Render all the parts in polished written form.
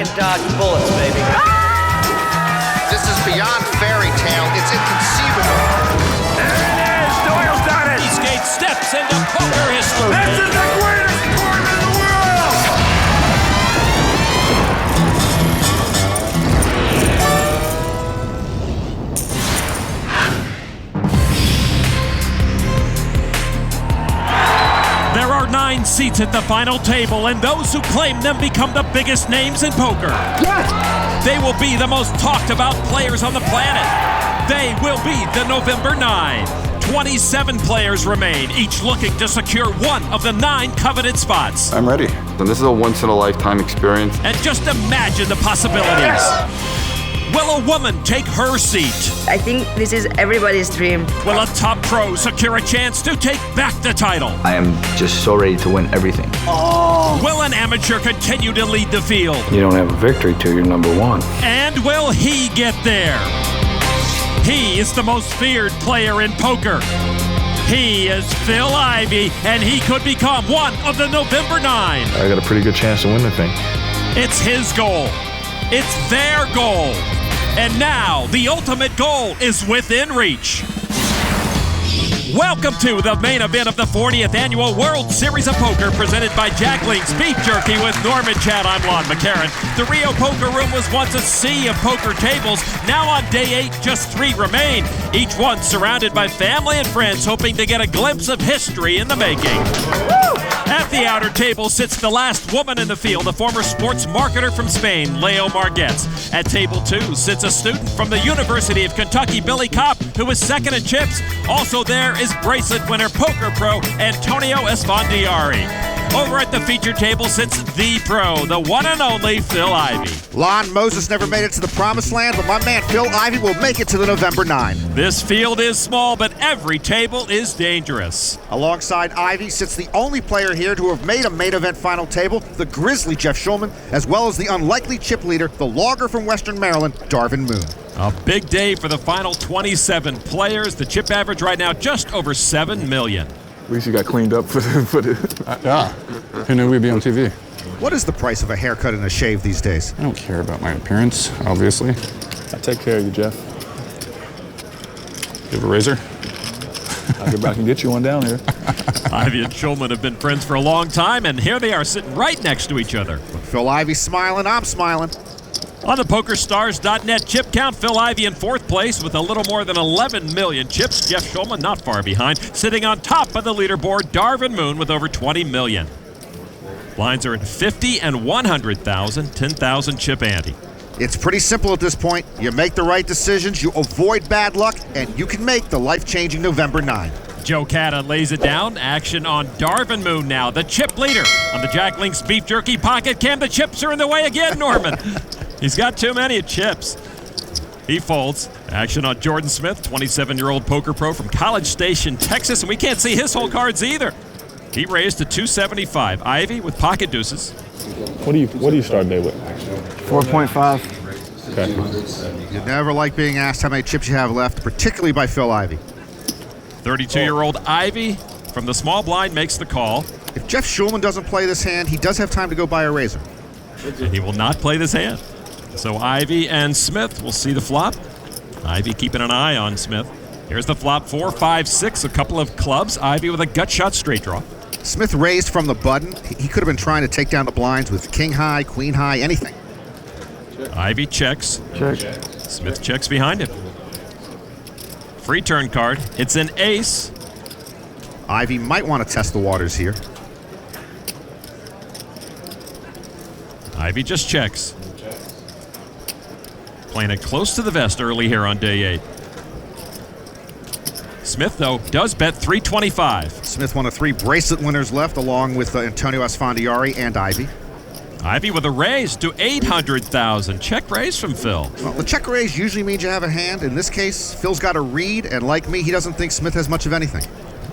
can dodge bullets, baby. This is beyond fairy tale. It's inconceivable. There it is! Doyle's done it! Eastgate steps into poker history. This is the greatest tournament in the world! There are 9 seats at the final table, and those who claim them become the biggest names in poker. Yes! They will be the most talked about players on the planet. They will be the November 9. 27 players remain, each looking to secure one of the 9 coveted spots. I'm ready. And this is a once-in-a-lifetime experience. And just imagine the possibilities. Will a woman take her seat? I think this is everybody's dream. Will a top pro secure a chance to take back the title? I am just so ready to win everything. Will an amateur continue to lead the field? You don't have a victory till you're number 1. And will he get there? He is the most feared player in poker. He is Phil Ivey, and he could become one of the November 9. I got a pretty good chance to win the thing. It's his goal. It's their goal. And now the ultimate goal is within reach. Welcome to the main event of the 40th Annual World Series of Poker, presented by Jackling's Beef Jerky with Norman Chad. I'm Lon McCarran. The Rio Poker Room was once a sea of poker tables. Now on day 8, just 3 remain, each one surrounded by family and friends, hoping to get a glimpse of history in the making. At the outer table sits the last woman in the field, a former sports marketer from Spain, Leo Margetts. At table 2 sits a student from the University of Kentucky, Billy Kopp, who is second in chips. Also there is bracelet winner, poker pro, Antonio Esfandiari. Over at the feature table sits the pro, the one and only Phil Ivey. Lon Moses never made it to the promised land, but my man Phil Ivey will make it to the November 9. This field is small, but every table is dangerous. Alongside Ivey sits the only player here to have made a main event final table, the grizzly Jeff Schulman, as well as the unlikely chip leader, the logger from Western Maryland, Darvin Moon. A big day for the final 27 players. The chip average right now just over 7 million. At least you got cleaned up for the yeah. Who knew we'd be on TV? What is the price of a haircut and a shave these days? I don't care about my appearance, obviously. I take care of you, Jeff. You have a razor? I'll get back and get you one down here. Ivey and Schulman have been friends for a long time, and here they are sitting right next to each other. When Phil Ivey's smiling, I'm smiling. On the PokerStars.net chip count, Phil Ivey in 4th place with a little more than 11 million chips. Jeff Schulman not far behind. Sitting on top of the leaderboard, Darvin Moon with over 20 million. Lines are at 50 and 100,000, 10,000 chip ante. It's pretty simple at this point. You make the right decisions, you avoid bad luck, and you can make the life-changing November 9. Joe Catta lays it down. Action on Darvin Moon now, the chip leader. On the Jack Link's Beef Jerky pocket cam, the chips are in the way again, Norman. He's got too many chips. He folds. Action on Jordan Smith, 27-year-old poker pro from College Station, Texas, and we can't see his whole cards either. He raised to 275. Ivey with pocket deuces. What do you start day with? 4.5. Okay. You never like being asked how many chips you have left, particularly by Phil Ivey. 32-year-old Ivey from the small blind makes the call. If Jeff Schulman doesn't play this hand, he does have time to go buy a razor. And he will not play this hand. So Ivey and Smith will see the flop. Ivey keeping an eye on Smith. Here's the flop, 4, 5, 6, a couple of clubs. Ivey with a gut shot straight draw. Smith raised from the button. He could have been trying to take down the blinds with king high, queen high, anything. Ivey checks. Check. Smith checks behind him. Free turn card. It's an ace. Ivey might want to test the waters here. Ivey just checks. Playing it close to the vest early here on day 8. Smith, though, does bet 325. Smith one of 3 bracelet winners left, along with Antonio Esfandiari and Ivey. Ivey with a raise to 800,000. Check raise from Phil. Well, the check raise usually means you have a hand. In this case, Phil's got a read, and like me, he doesn't think Smith has much of anything.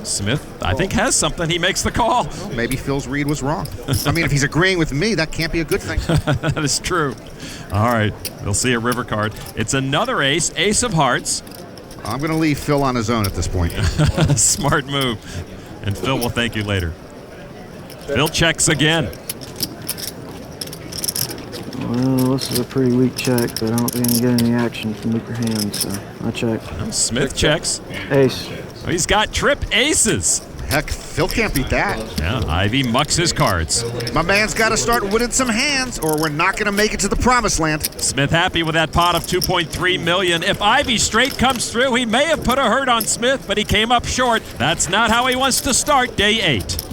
Smith, I think, has something. He makes the call. Well, maybe Phil's read was wrong. I mean, if he's agreeing with me, that can't be a good thing. That is true. All right, we'll see a river card. It's another ace, ace of hearts. I'm going to leave Phil on his own at this point. Smart move. And Phil will thank you later. Phil checks again. Well, this is a pretty weak check, but I don't think I'm getting any action from weaker hands, so I check. Smith checks. Ace. Oh, he's got trip aces. Heck, Phil can't beat that. Yeah, Ivey mucks his cards. My man's got to start winning some hands, or we're not going to make it to the promised land. Smith happy with that pot of $2.3 million. If Ivey straight comes through, he may have put a hurt on Smith, but he came up short. That's not how he wants to start day 8.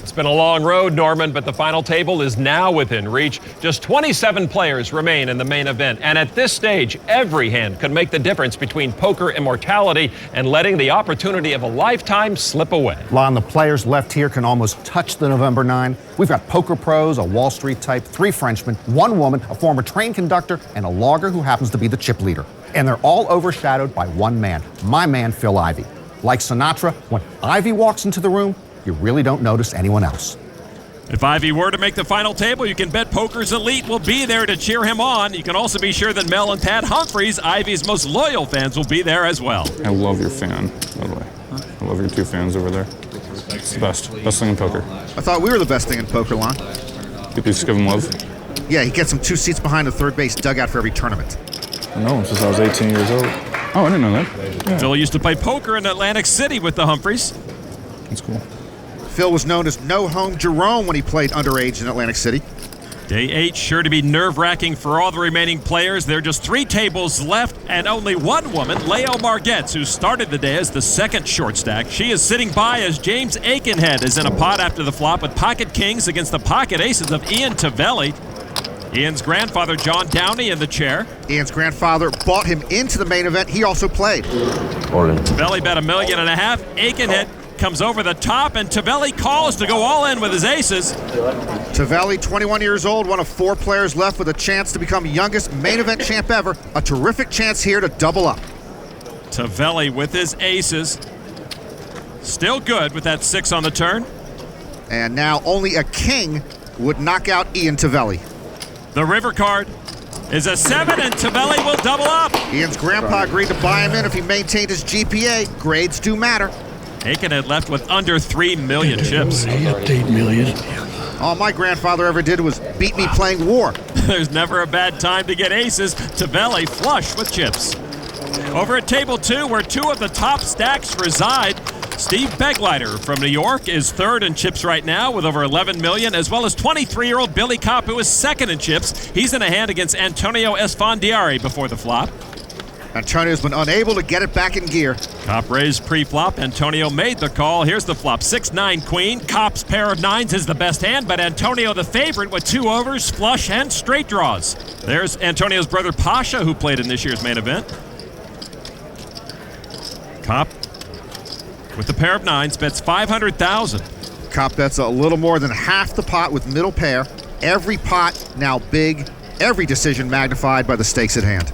It's been a long road, Norman, but the final table is now within reach. Just 27 players remain in the main event, and at this stage, every hand could make the difference between poker immortality and letting the opportunity of a lifetime slip away. Lon, the players left here can almost touch the November 9. We've got poker pros, a Wall Street type, 3 Frenchmen, 1 woman, a former train conductor, and a logger who happens to be the chip leader. And they're all overshadowed by one man, my man, Phil Ivey. Like Sinatra, when Ivey walks into the room, you really don't notice anyone else. If Ivey were to make the final table, you can bet Poker's Elite will be there to cheer him on. You can also be sure that Mel and Tad Humphreys, Ivey's most loyal fans, will be there as well. I love your fan, by the way. I love your 2 fans over there. It's the best. Best thing in poker. I thought we were the best thing in poker, Lon. You just give him love. Yeah, he gets him 2 seats behind the third base dugout for every tournament. I know him since I was 18 years old. Oh, I didn't know that. Yeah. Phil used to play poker in Atlantic City with the Humphreys. That's cool. Phil was known as No Home Jerome when he played underage in Atlantic City. Day 8 sure to be nerve-wracking for all the remaining players. There are just 3 tables left and only 1 woman, Leo Margetts, who started the day as the second short stack. She is sitting by as James Akenhead is in a pot after the flop with pocket kings against the pocket aces of Ian Tavelli. Ian's grandfather, John Downey, in the chair. Ian's grandfather bought him into the main event. He also played. Tavelli bet $1.5 million. Akenhead comes over the top, and Tavelli calls to go all in with his aces. Tavelli, 21 years old, one of 4 players left with a chance to become youngest main event champ ever. A terrific chance here to double up. Tavelli with his aces. Still good with that 6 on the turn. And now only a king would knock out Ian Tavelli. The river card is a 7, and Tavelli will double up. Ian's grandpa agreed to buy him in if he maintained his GPA. Grades do matter. Akenhead left with under 3 million chips. 8 million. All my grandfather ever did was beat me playing war. There's never a bad time to get aces. Tavelli flush with chips. Over at table 2, where 2 of the top stacks reside, Steve Begleiter from New York is 3rd in chips right now with over 11 million, as well as 23-year-old Billy Kopp, who is 2nd in chips. He's in a hand against Antonio Esfandiari before the flop. Antonio's been unable to get it back in gear. Kopp raised pre-flop. Antonio made the call. Here's the flop. 6-9 queen. Kopp's pair of 9s is the best hand, but Antonio the favorite with 2 overs, flush, and straight draws. There's Antonio's brother Pasha, who played in this year's main event. Kopp with the pair of 9s bets 500,000. Kopp bets a little more than half the pot with middle pair. Every pot now big. Every decision magnified by the stakes at hand.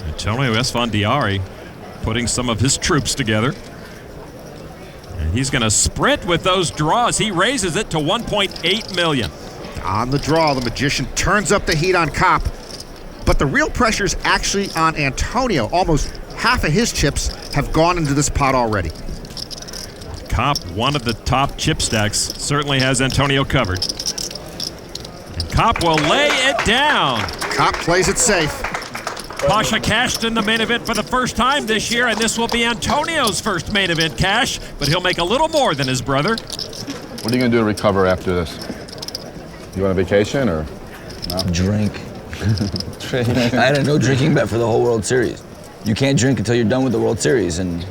Antonio Esfandiari putting some of his troops together. And he's going to sprint with those draws. He raises it to 1.8 million. On the draw, the magician turns up the heat on Kopp. But the real pressure's actually on Antonio. Almost half of his chips have gone into this pot already. Kopp, one of the top chip stacks, certainly has Antonio covered. And Kopp will lay it down. Kopp plays it safe. Pasha cashed in the main event for the first time this year, and this will be Antonio's first main event cash, but he'll make a little more than his brother. What are you going to do to recover after this? You on a vacation or no? Drink. I had a no drinking bet for the whole World Series. You can't drink until you're done with the World Series, and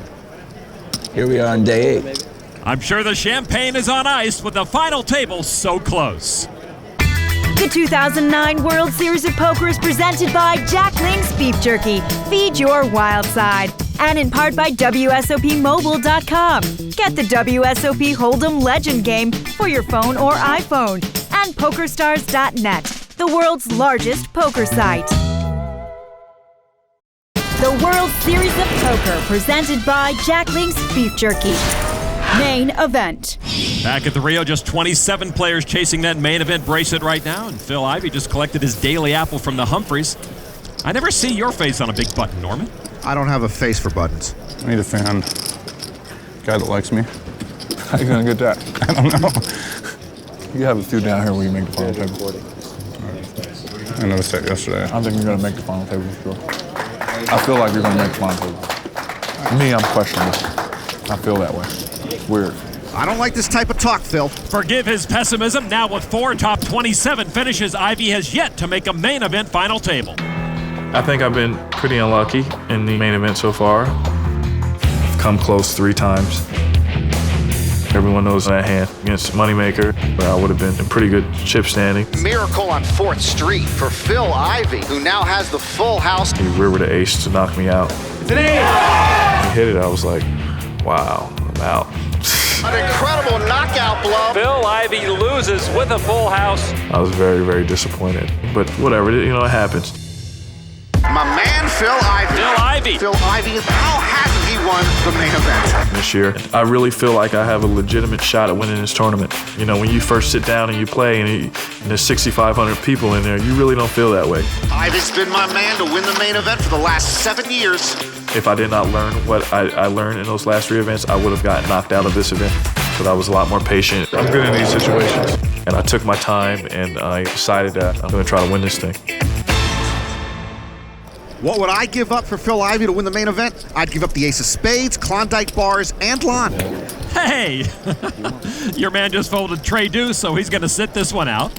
here we are on day 8. I'm sure the champagne is on ice with the final table so close. The 2009 World Series of Poker is presented by Jack Link's Beef Jerky. Feed your wild side. And in part by WSOPmobile.com. Get the WSOP Hold'em Legend game for your phone or iPhone. And PokerStars.net, the world's largest poker site. The World Series of Poker, presented by Jack Link's Beef Jerky. Main event. Back at the Rio, just 27 players chasing that main event bracelet right now, and Phil Ivey just collected his daily apple from the Humphreys. I never see your face on a big button, Norman. I don't have a face for buttons. I need a fan. Guy that likes me. How you gonna get that? I don't know. You have a few down here where you make the final table. I noticed that yesterday. I think you're going to make the final table for sure. I feel like you're going to make the final table. Me, I'm questioning this. I feel that way. It's weird. I don't like this type of talk, Phil. Forgive his pessimism. Now with 4 top 27 finishes, Ivey has yet to make a main event final table. I think I've been pretty unlucky in the main event so far. I've come close 3 times. Everyone knows that hand against Moneymaker, where I would have been in pretty good chip standing. Miracle on 4th Street for Phil Ivey, who now has the full house. He rivered the ace to knock me out. It's an ace! He hit it, I was like, wow, I'm out. An incredible knockout blow. Phil Ivey loses with a full house. I was very, very disappointed, but whatever, you know, it happens. My man, Phil Ivey. Phil Ivey. Phil Ivey, how hasn't he won the main event? This year, I really feel like I have a legitimate shot at winning this tournament. You know, when you first sit down and you play and there's 6,500 people in there, you really don't feel that way. Ivey's been my man to win the main event for the last 7 years. If I did not learn what I learned in those last 3 events, I would have gotten knocked out of this event. But I was a lot more patient. I'm good in these situations. And I took my time and I decided that I'm going to try to win this thing. What would I give up for Phil Ivey to win the main event? I'd give up the ace of spades, Klondike bars, and lawn. Hey, your man just folded Trey Deuce, so he's going to sit this one out.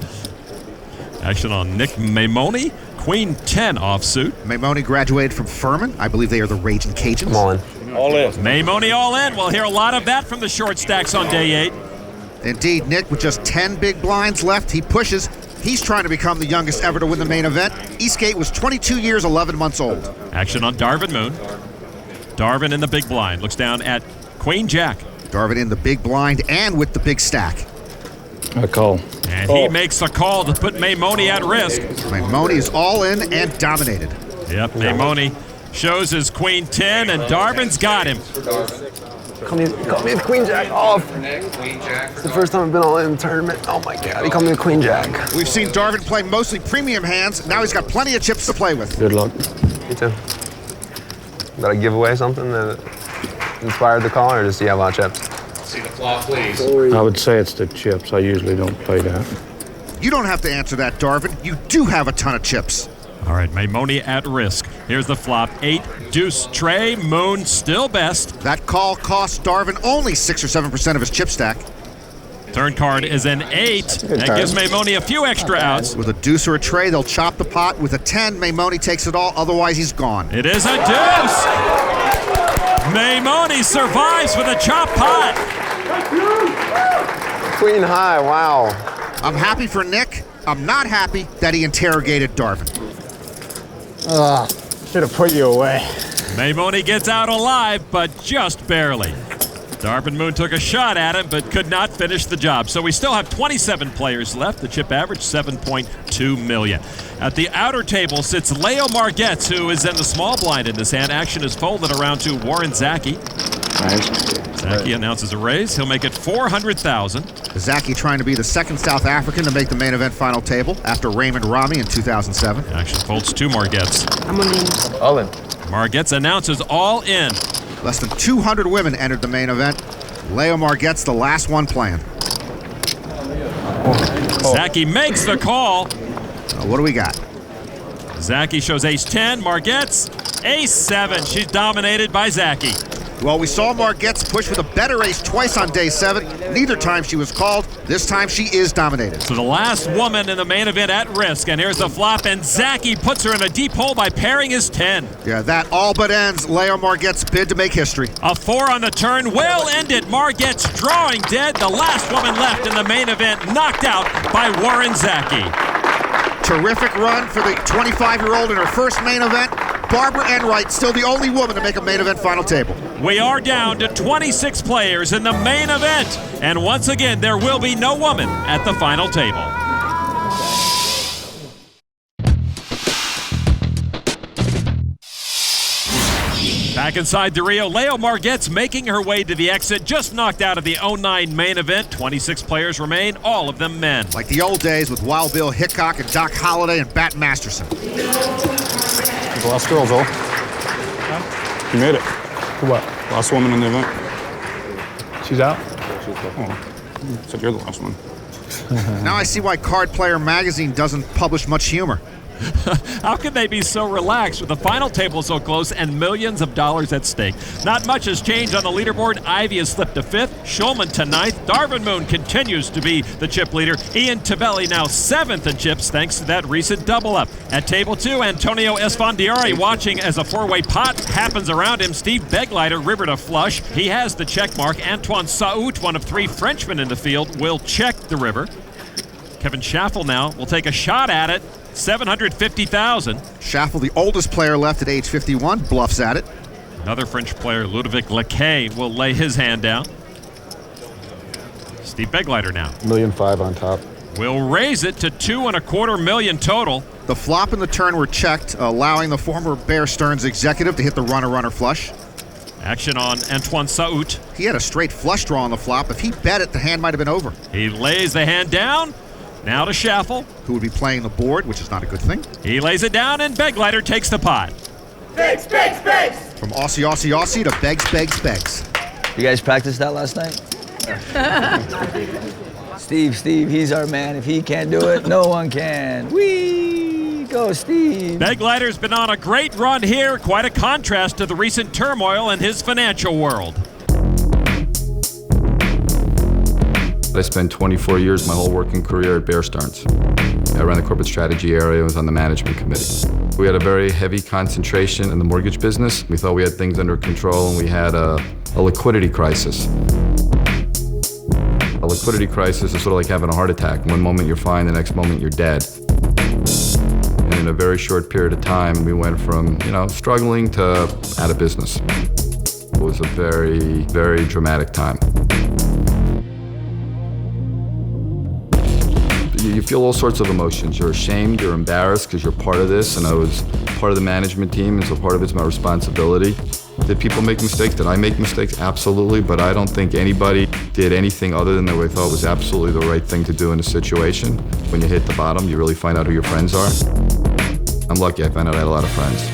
Action on Nick Maimone, Queen 10 offsuit. Maimone graduated from Furman. I believe they are the Raging Cajuns. Come on. All in. Maimone all in. We'll hear a lot of that from the short stacks on day 8. Indeed, Nick, with just 10 big blinds left, he pushes. He's trying to become the youngest ever to win the main event. Eastgate was 22 years, 11 months old. Action on Darvin Moon. Darvin in the big blind. Looks down at Queen Jack. Darvin in the big blind and with the big stack. I call. And he makes the call to put Maimone at risk. Maimone is all in and dominated. Yep, Maimone shows his Queen 10, and Darvin's got him. Call me the Queen Jack off. It's the first time I've been all in the tournament. Oh my God, he called me the Queen Jack. We've seen Darvin play mostly premium hands. Now he's got plenty of chips to play with. Good luck. You too. Got to give away something that inspired the call, or does he have a lot of chips? See the flop, please. I would say it's the chips. I usually don't play that. You don't have to answer that, Darvin. You do have a ton of chips. All right, Maimone at risk. Here's the flop. 8, deuce, Trey, Moon still best. That call cost Darvin only 6 or 7% of his chip stack. Turn card is an 8. That gives Maimone a few extra outs. With a deuce or a Trey, they'll chop the pot. With a 10, Maimone takes it all. Otherwise, he's gone. It is a deuce. Maimone survives with a chop pot. Queen high, wow. I'm happy for Nick. I'm not happy that he interrogated Darvin. Should have put you away. Maimone gets out alive, but just barely. Darvin Moon took a shot at him, but could not finish the job. So we still have 27 players left. The chip average, 7.2 million. At the outer table sits Leo Margetts, who is in the small blind in this hand. Action is folded around to Warren Zaki. Zaki announces a raise. He'll make it 400,000. Zaki trying to be the second South African to make the main event final table after Raymond Rami in 2007. Action folds to Margetts. I'm in. All in. Margetts announces all in. Less than 200 women entered the main event. Leo Margetts, the last one playing. Zaki makes the call. What do we got? Zaki shows ace-10. Margetts, ace-7. She's dominated by Zaki. Well, we saw Margetts push with a better ace twice on day 7. Neither time she was called. This time she is dominated. So the last woman in the main event at risk. And here's the flop, and Zaki puts her in a deep hole by pairing his 10. Yeah, that all but ends Leo Margetts' bid to make history. A 4 on the turn will end it. Margetts drawing dead. The last woman left in the main event, knocked out by Warren Zaki. Terrific run for the 25-year-old in her first main event. Barbara Enright, still the only woman to make a main event final table. We are down to 26 players in the main event. And once again, there will be no woman at the final table. Back inside the Rio, Leo Margetts making her way to the exit, just knocked out of the 09 main event. 26 players remain, all of them men. Like the old days with Wild Bill Hickok and Doc Holliday and Bat Masterson. The last girl, Joel. You made it. What? Last woman in the event. She's out? Said you're the last one. Now I see why Card Player Magazine doesn't publish much humor. How can they be so relaxed with the final table so close and millions of dollars at stake? Not much has changed on the leaderboard. Ivey has slipped to 5th, Shulman to 9th. Darvin Moon continues to be the chip leader. Ian Tavelli now 7th in chips thanks to that recent double up. At table 2, Antonio Esfandiari watching as a four-way pot happens around him. Steve Begleiter rivered a flush. He has the check mark. Antoine Saout, one of 3 Frenchmen in the field, will check the river. Kevin Schaffel now will take a shot at it. 750,000. Schaffel, the oldest player left at age 51, bluffs at it. Another French player, Ludovic Lacay, will lay his hand down. Steve Begleiter now. $1.5 million on top. Will raise it to $2.25 million total. The flop and the turn were checked, allowing the former Bear Stearns executive to hit the runner flush. Action on Antoine Saout. He had a straight flush draw on the flop. If he bet it, the hand might have been over. He lays the hand down. Now to Schaffel, who would be playing the board, which is not a good thing. He lays it down, and Begleiter takes the pot. Begs! From Aussie to begs. You guys practiced that last night? Steve, he's our man. If he can't do it, no one can. Whee! Go, Steve. Begleiter's been on a great run here. Quite a contrast to the recent turmoil in his financial world. I spent 24 years, my whole working career at Bear Stearns. I ran the corporate strategy area and was on the management committee. We had a very heavy concentration in the mortgage business. We thought we had things under control, and we had a liquidity crisis. A liquidity crisis is sort of like having a heart attack. One moment you're fine, the next moment you're dead. And in a very short period of time, we went from, struggling to out of business. It was a very, very dramatic time. You feel all sorts of emotions. You're ashamed, you're embarrassed because you're part of this, and I was part of the management team, and so part of it's my responsibility. Did people make mistakes? Did I make mistakes? Absolutely, but I don't think anybody did anything other than what I thought was absolutely the right thing to do in a situation. When you hit the bottom, you really find out who your friends are. I'm lucky, I found out I had a lot of friends.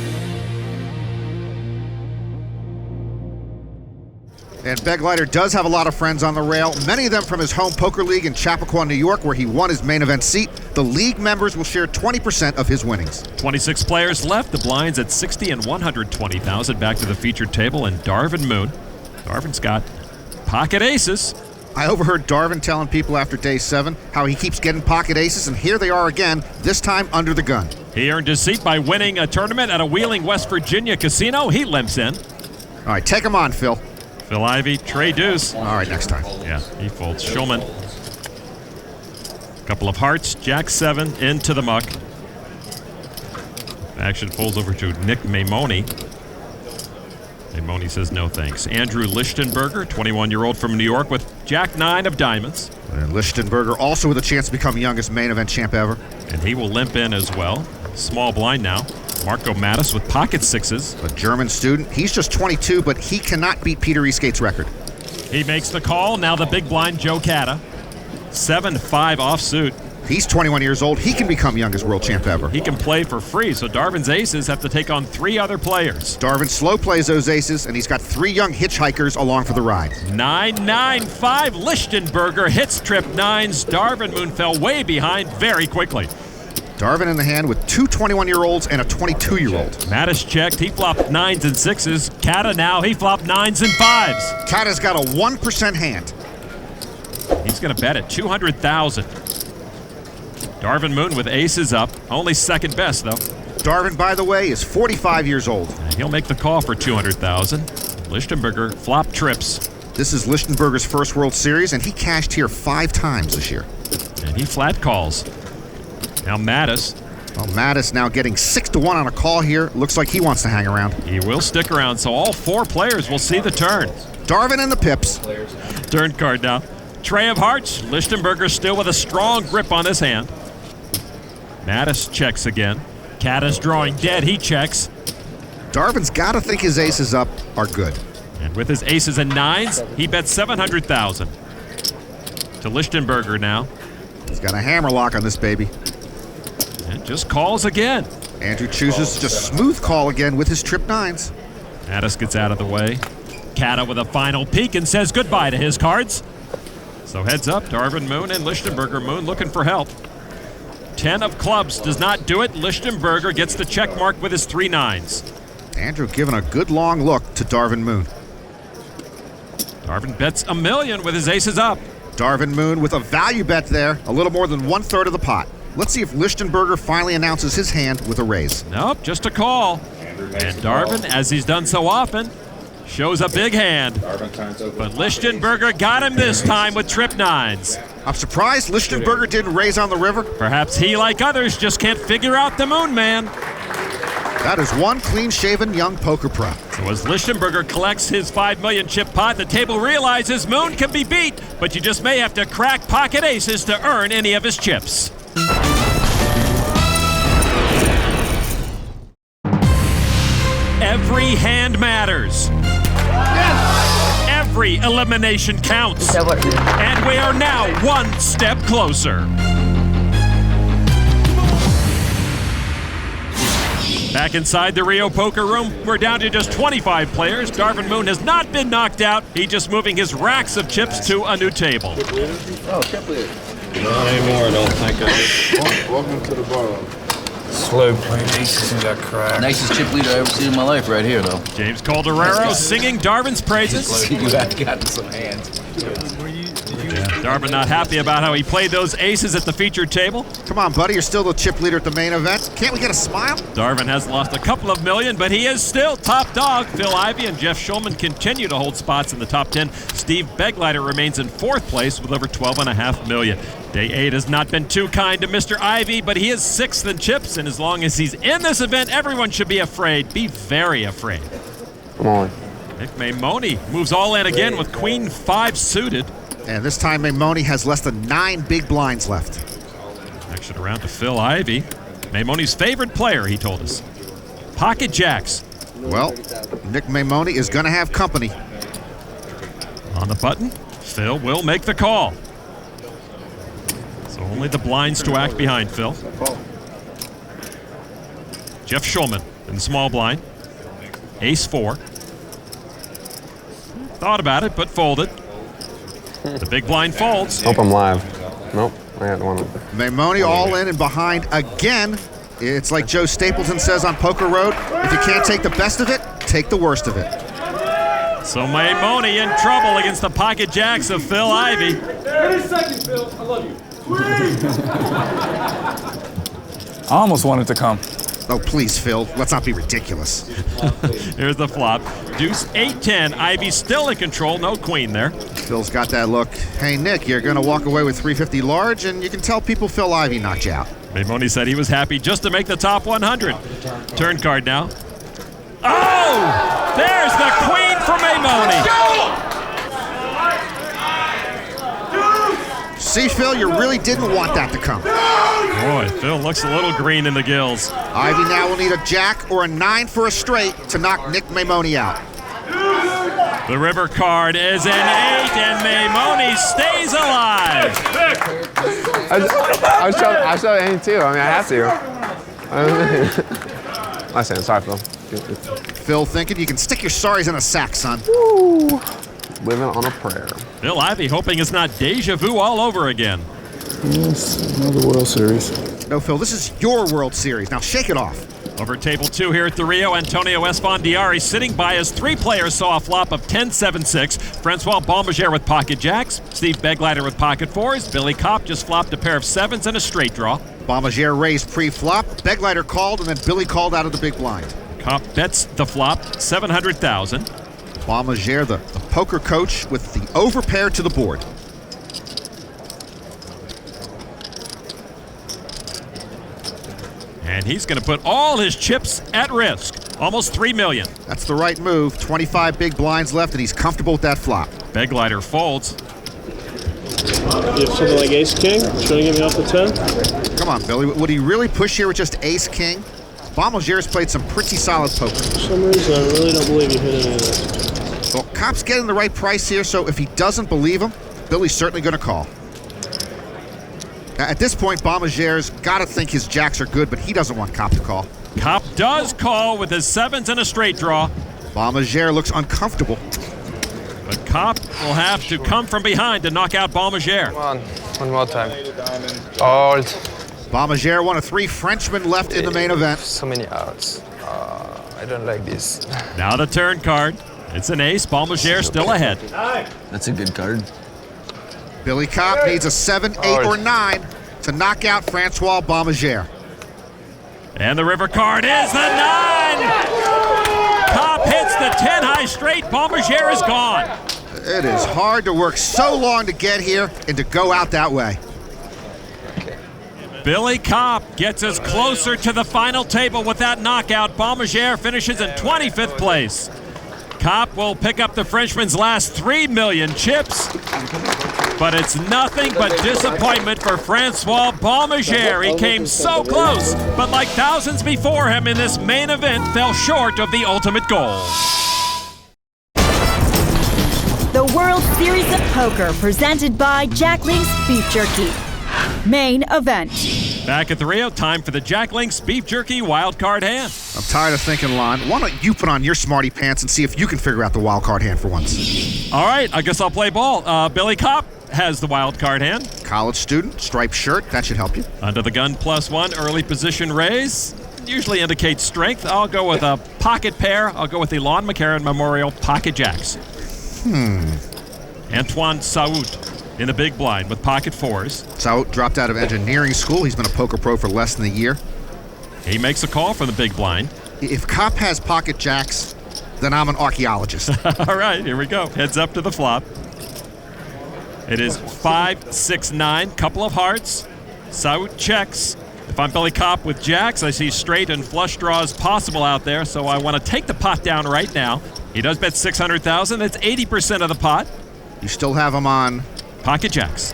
And Begleiter does have a lot of friends on the rail, many of them from his home poker league in Chappaqua, New York, where he won his main event seat. The league members will share 20% of his winnings. 26 players left, the blinds at 60 and 120,000. Back to the featured table, and Darvin Moon. Darvin's got pocket aces. I overheard Darvin telling people after day 7 how he keeps getting pocket aces, and here they are again, this time under the gun. He earned his seat by winning a tournament at a Wheeling, West Virginia casino. He limps in. All right, take him on, Phil. Phil Ivey, Trey Deuce. All right, next time. Yeah, he folds. Shulman. Couple of hearts, Jack 7 into the muck. Action folds over to Nick Maimone. Maimone says no thanks. Andrew Lichtenberger, 21-year-old from New York with Jack 9 of diamonds. And Lichtenberger also with a chance to become youngest main event champ ever. And he will limp in as well. Small blind now. Marco Mattis with pocket sixes. A German student. He's just 22, but he cannot beat Peter Eastgate's record. He makes the call. Now the big blind, Joe Cata. 7-5 offsuit. He's 21 years old. He can become youngest world champ ever. He can play for free, so Darvin's aces have to take on 3 other players. Darvin slow plays those aces, and he's got 3 young hitchhikers along for the ride. 9-9-5. Lichtenberger hits trip 9s. Darvin Moon fell way behind very quickly. Darvin in the hand with 2 21-year-olds and a 22-year-old. Mattis checked. He flopped 9s and 6s. Cata now, he flopped 9s and 5s. Cata's got a 1% hand. He's going to bet at 200,000. Darvin Moon with aces up. Only second best, though. Darvin, by the way, is 45 years old. And he'll make the call for 200,000. Lichtenberger flop trips. This is Lichtenberger's first World Series, and he cashed here 5 times this year. And he flat calls. Now Mattis. Well, Mattis now getting 6-1 on a call here. Looks like he wants to hang around. He will stick around, so all 4 players will see the turn. Darvin and the pips. Turn card now. Trey of hearts. Lichtenberger still with a strong grip on his hand. Mattis checks again. Cata's drawing dead. He checks. Darvin's got to think his aces up are good. And with his aces and 9s, he bets 700,000. To Lichtenberger now. He's got a hammer lock on this baby. And just calls again. Andrew chooses just smooth call again with his trip 9s. Mattis gets out of the way. Cata with a final peek and says goodbye to his cards. So heads up, Darvin Moon and Lichtenberger. Moon looking for help. 10 of clubs does not do it. Lichtenberger gets the check mark with his 3 nines. Andrew giving a good long look to Darvin Moon. Darvin bets $1 million with his aces up. Darvin Moon with a value bet there, a little more than 1/3 of the pot. Let's see if Lichtenberger finally announces his hand with a raise. Nope, just a call. And Darvin, as he's done so often, shows a big hand. But Lichtenberger got him this time with trip nines. I'm surprised Lichtenberger didn't raise on the river. Perhaps he, like others, just can't figure out the Moon Man. That is one clean-shaven young poker pro. So as Lichtenberger collects his 5 million chip pot, the table realizes Moon can be beat, but you just may have to crack pocket aces to earn any of his chips. Every hand matters. Yes! Every elimination counts. And we are now one step closer. Back inside the Rio poker room, we're down to just 25 players. Darvin Moon has not been knocked out. He's just moving his racks of chips to a new table. Oh, chip leader. Not anymore, I don't think. Welcome to the bar. Slow playing aces in that crack. Nicest chip leader I've ever seen in my life right here, though. James Calderaro singing Darvin's praises. You have gotten some hands. Darvin not happy about how he played those aces at the featured table. Come on, buddy, you're still the chip leader at the main event. Can't we get a smile? Darvin has lost a couple of million, but he is still top dog. Phil Ivey and Jeff Schulman continue to hold spots in the top 10. Steve Begleiter remains in 4th place with over 12.5 million. Day 8 has not been too kind to Mr. Ivey, but he is 6th in chips, and as long as he's in this event, everyone should be afraid. Be very afraid. Come on. Nick Maimone moves all in again with Queen 5 suited. And this time Maimone has less than 9 big blinds left. Action around to Phil Ivey. Maimone's favorite player, he told us. Pocket jacks. Well, Nick Maimone is going to have company. On the button, Phil will make the call. So only the blinds to act behind Phil. Jeff Schulman in the small blind. Ace 4. Thought about it, but folded. The big blind folds. Hope I'm live. Nope, I got one. Maimone all in and behind again. It's like Joe Stapleton says on Poker Road, if you can't take the best of it, take the worst of it. So Maimone in trouble against the pocket jacks of Phil Ivey. 30 seconds, Phil. I love you. I almost wanted to come. Oh, please, Phil. Let's not be ridiculous. Here's the flop. Deuce 8-10. Ivy still in control. No queen there. Phil's got that look. Hey, Nick, you're going to walk away with 350 large, and you can tell people Phil Ivey knocked you out. Maimone said he was happy just to make the top 100. Turn card now. Oh! There's the queen for Maimone. See, Phil, you really didn't want that to come. Boy, Phil looks a little green in the gills. Ivy now will need a jack or a 9 for a straight to knock Nick Maimone out. The river card is an 8, and Maimone stays alive. I showed any too. I mean, I have to. Listen, sorry, Phil. Phil thinking you can stick your sorries in a sack, son. Woo. Living on a prayer. Phil Ivey hoping it's not deja vu all over again. Yes, another World Series. No, Phil, this is your World Series. Now shake it off. Over table 2 here at the Rio, Antonio Esfandiari sitting by as 3 players saw a flop of 10-7-6. Francois Balmager with pocket jacks. Steve Begleiter with pocket 4s. Billy Kopp just flopped a pair of 7s and a straight draw. Balmager raised pre-flop. Begleiter called, and then Billy called out of the big blind. Kopp bets the flop, 700,000. Balmager, the poker coach, with the overpair to the board. And he's going to put all his chips at risk. Almost 3 million. That's the right move. 25 big blinds left, and he's comfortable with that flop. Begleiter folds. You have something like ace-king? Trying to get me off the 10? Come on, Billy. Would he really push here with just ace-king? Balmager's played some pretty solid poker. For some reason, I really don't believe you hit any of this. Well, Kopp's getting the right price here, so if he doesn't believe him, Billy's certainly going to call. Now, at this point, Balmager's got to think his jacks are good, but he doesn't want Kopp to call. Kopp does call with his 7s and a straight draw. Balmager looks uncomfortable. But Kopp will have to come from behind to knock out Balmager. Come on, one more time. Hold. Baumagere, one of 3 Frenchmen left in the main event. So many outs. I don't like this. Now the turn card. It's an ace. Baumagere still ahead. That's a good card. Billy Kopp needs a 7, 8, or 9 to knock out Francois Baumagere. And the river card is the 9! Kopp hits the 10 high straight. Baumagere is gone. It is hard to work so long to get here and to go out that way. Billy Kopp gets us closer to the final table with that knockout. Baumagere finishes in 25th place. Kopp will pick up the Frenchman's last 3 million chips, but it's nothing but disappointment for Francois Baumagere. He came so close, but like thousands before him in this main event, fell short of the ultimate goal. The World Series of Poker, presented by Jack Link's Beef Jerky. Main event. Back at the Rio, time for the Jack Link's Beef Jerky wild card hand. I'm tired of thinking, Lon. Why don't you put on your smarty pants and see if you can figure out the wild card hand for once? All right, I guess I'll play ball. Billy Kopp has the wild card hand. College student, striped shirt, that should help you. Under the gun +1, early position raise. Usually indicates strength. I'll go with a pocket pair. I'll go with the Lon McCarran Memorial Pocket Jacks. Antoine Saout in the big blind with pocket 4s. Saout dropped out of engineering school. He's been a poker pro for less than a year. He makes a call from the big blind. If Kopp has pocket jacks, then I'm an archaeologist. All right, here we go. Heads up to the flop. It is 5, 6, 9, couple of hearts. Saout checks. If I'm Billy Kopp with jacks, I see straight and flush draws possible out there, so I want to take the pot down right now. He does bet 600,000. That's 80% of the pot. You still have him on pocket jacks.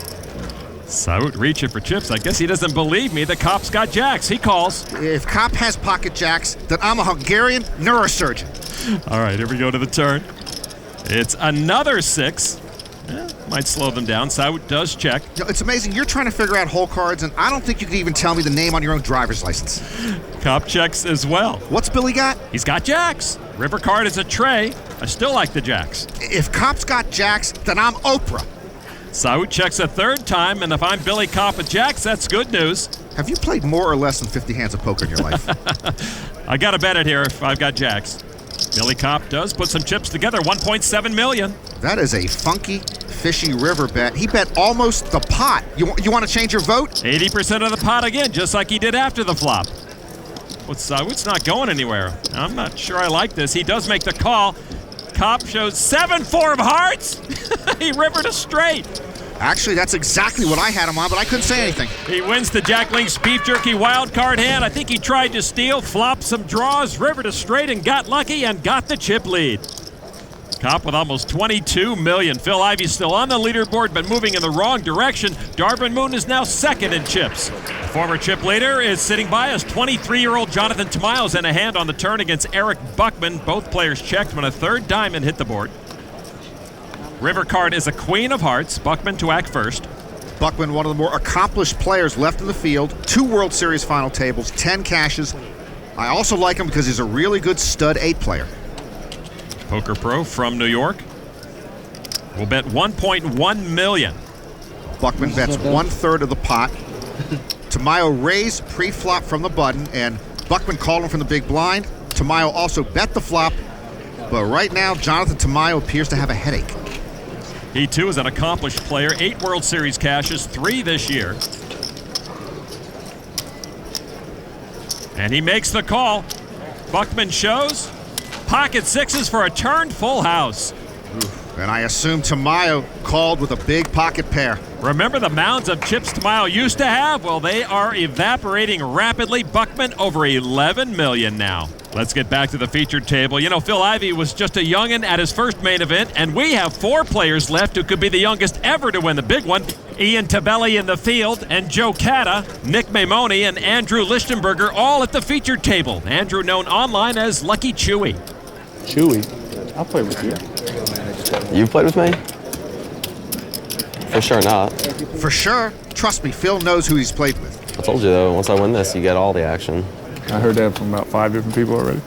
Saout reaching for chips. I guess he doesn't believe me that Kopp's got jacks. He calls. If Kopp has pocket jacks, then I'm a Hungarian neurosurgeon. All right, here we go to the turn. It's another 6. Might slow them down. Saout does check. You know, it's amazing. You're trying to figure out hole cards, and I don't think you can even tell me the name on your own driver's license. Kopp checks as well. What's Billy got? He's got jacks. River card is a tray. I still like the jacks. If Kopp's got jacks, then I'm Oprah. Saout checks a 3rd time, and if I'm Billy Kopp with jacks, that's good news. Have you played more or less than 50 hands of poker in your life? I got to bet it here if I've got jacks. Billy Kopp does put some chips together, 1.7 million. That is a funky, fishy river bet. He bet almost the pot. You want to change your vote? 80% of the pot again, just like he did after the flop. It's not going anywhere. I'm not sure I like this. He does make the call. Kopp shows 7-4 of hearts. He rivered a straight. Actually, that's exactly what I had him on, but I couldn't say anything. He wins the Jack Link's Beef Jerky wild card hand. I think he tried to steal, flopped some draws, rivered a straight, and got lucky and got the chip lead. Kopp with almost 22 million. Phil Ivey's still on the leaderboard, but moving in the wrong direction. Darvin Moon is now 2nd in chips. The former chip leader is sitting by as 23-year-old Jonathan Tamayo's in a hand on the turn against Eric Buckman. Both players checked when a 3rd diamond hit the board. River card is a queen of hearts. Buckman to act first. Buckman, one of the more accomplished players left in the field. 2 World Series final tables, 10 cashes. I also like him because he's a really good stud 8 player. Poker pro from New York will bet 1.1 million. Buckman bets 1/3 of the pot. Tamayo raised pre-flop from the button, and Buckman called him from the big blind. Tamayo also bet the flop, but right now Jonathan Tamayo appears to have a headache. He too is an accomplished player. 8 World Series cashes, 3 this year. And he makes the call. Buckman shows pocket 6s for a turned full house. And I assume Tamayo called with a big pocket pair. Remember the mounds of chips Tamayo used to have? Well, they are evaporating rapidly. Buckman over 11 million now. Let's get back to the featured table. You know, Phil Ivey was just a youngin' at his first main event, and we have 4 players left who could be the youngest ever to win the big one. Ian Tabelli in the field, and Joe Catta, Nick Maimone, and Andrew Lichtenberger all at the featured table. Andrew known online as Lucky Chewy. Chewy? I'll play with you. You've played with me? For sure not. For sure. Trust me, Phil knows who he's played with. I told you, though, once I win this, you get all the action. I heard that from about 5 different people already.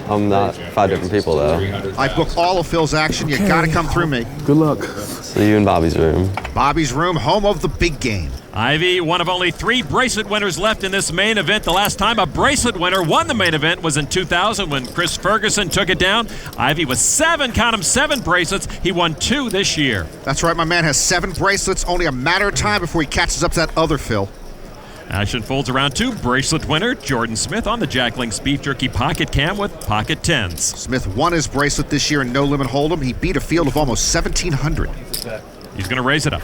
I'm not 5 different people, though. I book all of Phil's action. You gotta come through me. Good luck. See you in Bobby's room. Bobby's room, home of the big game. Ivey, one of only 3 bracelet winners left in this main event. The last time a bracelet winner won the main event was in 2000 when Chris Ferguson took it down. Ivey with 7 bracelets. He won 2 this year. That's right, my man has 7 bracelets. Only a matter of time before he catches up to that other Phil. Action folds around 2. Bracelet winner Jordan Smith on the Jack Link's Beef Jerky Pocket Cam with Pocket 10s. Smith won his bracelet this year in No Limit Hold'em. He beat a field of almost 1,700. He's going to raise it up.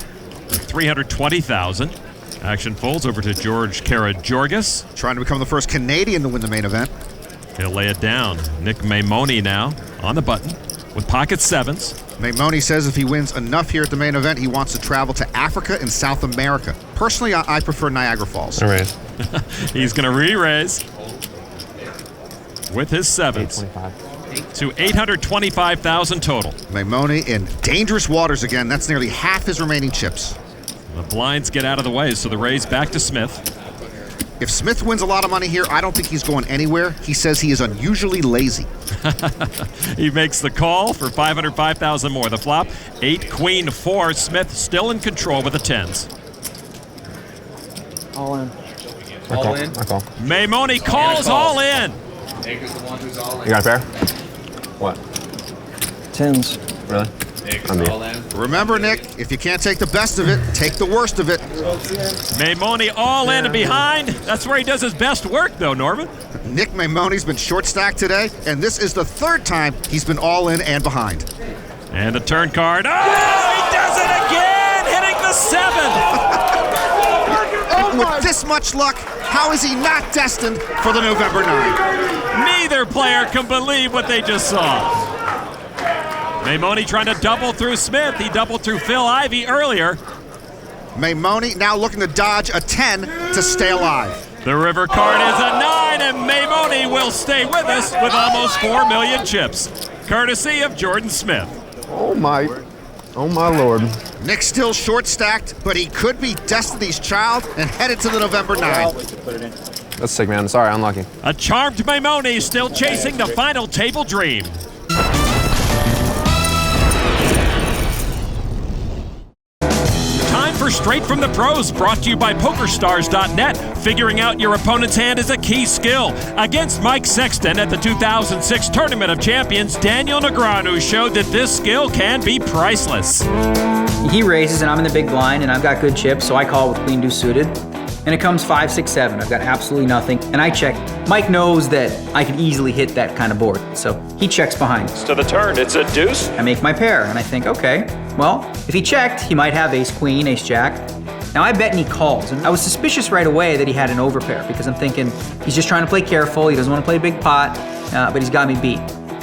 320,000. Action folds over to George Karageorgis. Trying to become the first Canadian to win the main event. He'll lay it down. Nick Maimone now on the button with pocket 7s. Maimone says if he wins enough here at the main event, he wants to travel to Africa and South America. Personally, I prefer Niagara Falls. He's going to re-raise with his 7s. To 825,000 total. Maimone in dangerous waters again. That's nearly half his remaining chips. The blinds get out of the way, so the raise back to Smith. If Smith wins a lot of money here, I don't think he's going anywhere. He says he is unusually lazy. He makes the call for 505,000 more. The flop, 8 queen 4. Smith still in control with the 10s. All in. All in? I call. Maimone calls all in. You got a pair? What? 10s. Really? Remember, Nick, if you can't take the best of it, take the worst of it. Maimone all in and behind. That's where he does his best work, though, Norman. Nick Maimone's been short stacked today, and this is the 3rd time he's been all in and behind. And the turn card. Oh, he does it again, hitting the 7. With this much luck, how is he not destined for the November 9? Neither player can believe what they just saw. Maimone trying to double through Smith. He doubled through Phil Ivey earlier. Maimone now looking to dodge a 10 to stay alive. The river card is a 9, and Maimone will stay with us with almost 4 million chips, courtesy of Jordan Smith. Oh my Lord. Nick still short stacked, but he could be Destiny's Child and headed to the November 9. That's sick, man. Sorry, unlucky. A charmed Maimone still chasing the final table dream. For Straight from the Pros, brought to you by PokerStars.net. Figuring out your opponent's hand is a key skill. Against Mike Sexton at the 2006 Tournament of Champions, Daniel Negreanu showed that this skill can be priceless. He raises and I'm in the big blind and I've got good chips, so I call with queen deuce suited. And it comes 5, 6, 7. I've got absolutely nothing. And I check. Mike knows that I can easily hit that kind of board. So he checks behind. To the turn, it's a deuce. I make my pair and I think, okay, well, if he checked, he might have ace queen, ace jack. Now I bet and he calls. And I was suspicious right away that he had an overpair because I'm thinking he's just trying to play careful. He doesn't want to play a big pot, but he's got me beat.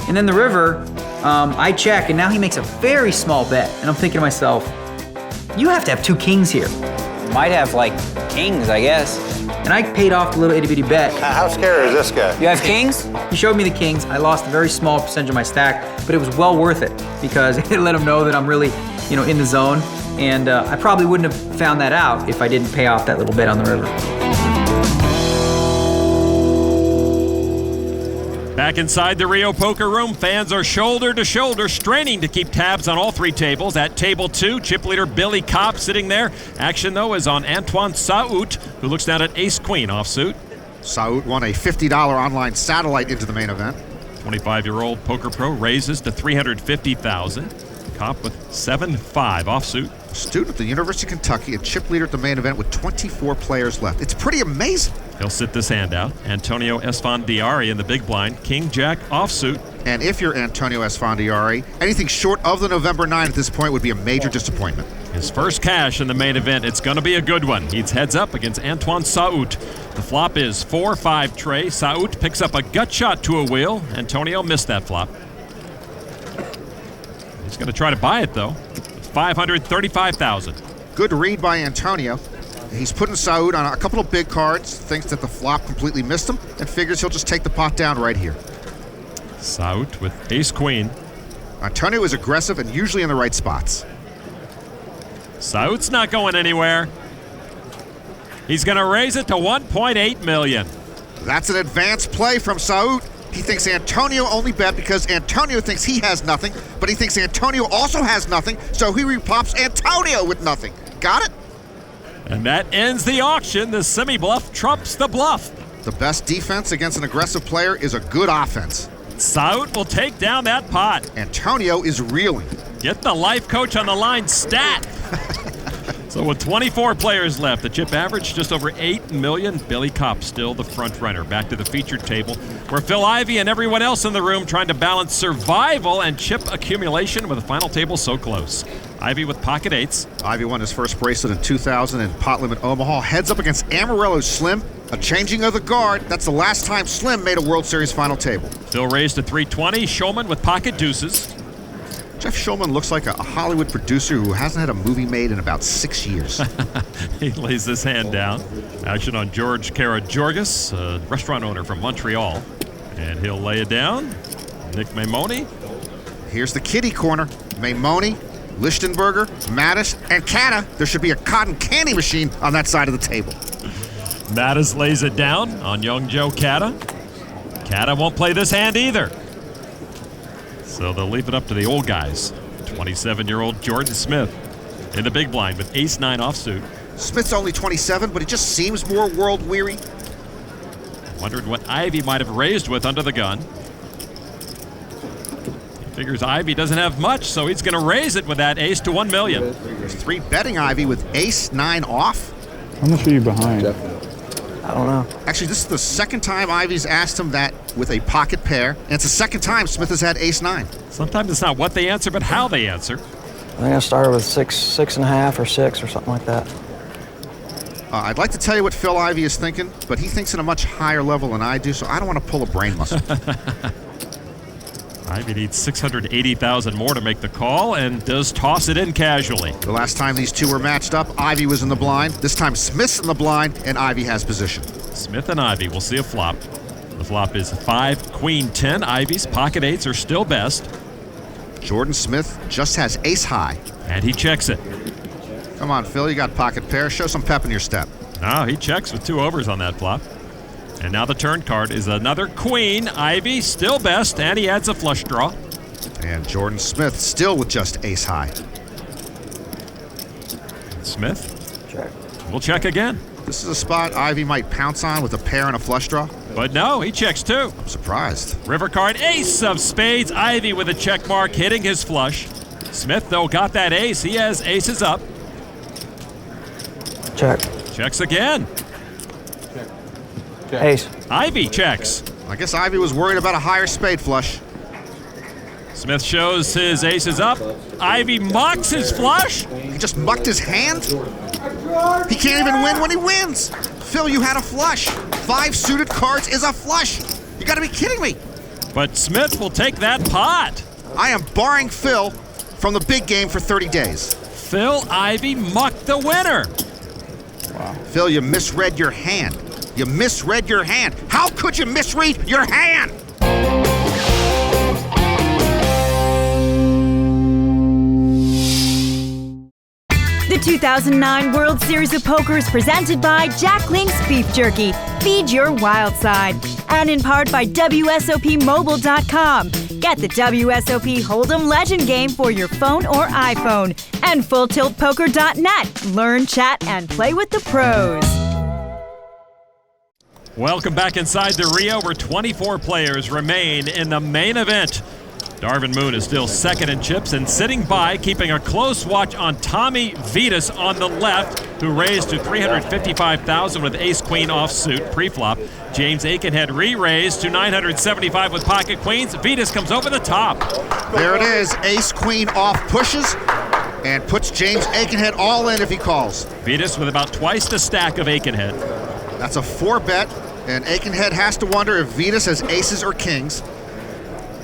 And then the river, I check and now he makes a very small bet. And I'm thinking to myself, you have to have 2 kings here. Might have like kings, I guess. And I paid off the little itty bitty bet. How scary is this guy? You have kings? He showed me the kings. I lost a very small percentage of my stack, but it was well worth it because it let him know that I'm really, in the zone. And I probably wouldn't have found that out if I didn't pay off that little bet on the river. Back inside the Rio Poker Room, fans are shoulder to shoulder, straining to keep tabs on all 3 tables. At table 2, chip leader Billy Kopp sitting there. Action, though, is on Antoine Saout, who looks down at ace-queen offsuit. Saout won a $50 online satellite into the main event. 25-year-old poker pro raises to $350,000. Kopp with 7-5 offsuit. Student at the University of Kentucky, a chip leader at the main event with 24 players left. It's pretty amazing. He'll sit this hand out. Antonio Esfandiari in the big blind. King-Jack offsuit. And if you're Antonio Esfandiari, anything short of the November 9 at this point would be a major disappointment. His first cash in the main event. It's going to be a good one. He's heads up against Antoine Saout. The flop is 4-5 tray. Saout picks up a gut shot to a wheel. Antonio missed that flop. He's going to try to buy it, though. $535,000. Good read by Antonio. He's putting Saout on a couple of big cards, thinks that the flop completely missed him, and figures he'll just take the pot down right here. Saout with ace-queen. Antonio is aggressive and usually in the right spots. Saout's not going anywhere. He's going to raise it to $1.8 million. That's an advanced play from Saout. He thinks Antonio only bet because Antonio thinks he has nothing, but he thinks Antonio also has nothing, so he repops Antonio with nothing. Got it? And that ends the auction. The semi-bluff trumps the bluff. The best defense against an aggressive player is a good offense. Saout will take down that pot. Antonio is reeling. Get the life coach on the line stat. So with 24 players left, the chip average just over 8 million. Billy Kopp still the front runner. Back to the featured table, where Phil Ivey and everyone else in the room trying to balance survival and chip accumulation with the final table so close. Ivey with pocket eights. Ivey won his first bracelet in 2000 in pot limit Omaha. Heads up against Amarillo's Slim. A changing of the guard. That's the last time Slim made a World Series final table. Phil raised to 320. Shulman with pocket deuces. Jeff Shulman looks like a Hollywood producer who hasn't had a movie made in about 6 years. He lays this hand down. Action on George Karageorgis, a restaurant owner from Montreal. And he'll lay it down. Nick Maimone. Here's the kiddie corner. Maimone, Lichtenberger, Mattis, and Kata. There should be a cotton candy machine on that side of the table. Mattis lays it down on young Joe Kata. Kata won't play this hand either. So they'll leave it up to the old guys. 27-year-old Jordan Smith in the big blind with ace-9 offsuit. Smith's only 27, but he just seems more world-weary. Wondered what Ivey might have raised with under the gun. He figures Ivey doesn't have much, so he's going to raise it with that ace to 1 million. There's 3 betting Ivey with ace-9 off. How much are you behind? I don't know. Actually, this is the second time Ivey's asked him that with a pocket pair, and it's the second time Smith has had ace-9. Sometimes it's not what they answer, but how they answer. I think I started with 6.5 or 6 or something like that. I'd like to tell you what Phil Ivey is thinking, but he thinks at a much higher level than I do, so I don't want to pull a brain muscle. Ivey needs 680,000 more to make the call and does toss it in casually. The last time these two were matched up, Ivey was in the blind. This time Smith's in the blind and Ivey has position. Smith and Ivey will see a flop. The flop is 5, Queen 10. Ivey's pocket eights are still best. Jordan Smith just has ace high. And he checks it. Come on, Phil, you got pocket pair. Show some pep in your step. No, he checks with 2 overs on that flop. And now the turn card is another queen. Ivey still best, and he adds a flush draw. And Jordan Smith still with just ace high. Smith? Check. We'll check again. This is a spot Ivey might pounce on with a pair and a flush draw. But no, he checks too. I'm surprised. River card, ace of spades. Ivey with a check mark, hitting his flush. Smith, though, got that ace. He has aces up. Check. Checks again. Ace. Ivey checks. I guess Ivey was worried about a higher spade flush. Smith shows his aces up. Ivey mucks his flush. He just mucked his hand. He can't even win when he wins. Phil, you had a flush. 5 suited cards is a flush. You gotta be kidding me. But Smith will take that pot. I am barring Phil from the big game for 30 days. Phil Ivey mucked the winner. Wow. Phil, you misread your hand. You misread your hand. How could you misread your hand? The 2009 World Series of Poker is presented by Jack Link's Beef Jerky. Feed your wild side. And in part by WSOPmobile.com. Get the WSOP Hold'em Legend game for your phone or iPhone. And FullTiltPoker.net. Learn, chat, and play with the pros. Welcome back inside the Rio, where 24 players remain in the main event. Darvin Moon is still second in chips and sitting by, keeping a close watch on Tommy Vitas on the left, who raised to 355,000 with ace-queen offsuit pre-flop. James Akenhead re-raised to 975 with pocket queens. Vitas comes over the top. There it is, ace-queen off pushes and puts James Akenhead all in if he calls. Vitas with about twice the stack of Akenhead. That's a 4-bet, and Akenhead has to wonder if Vitas has aces or kings.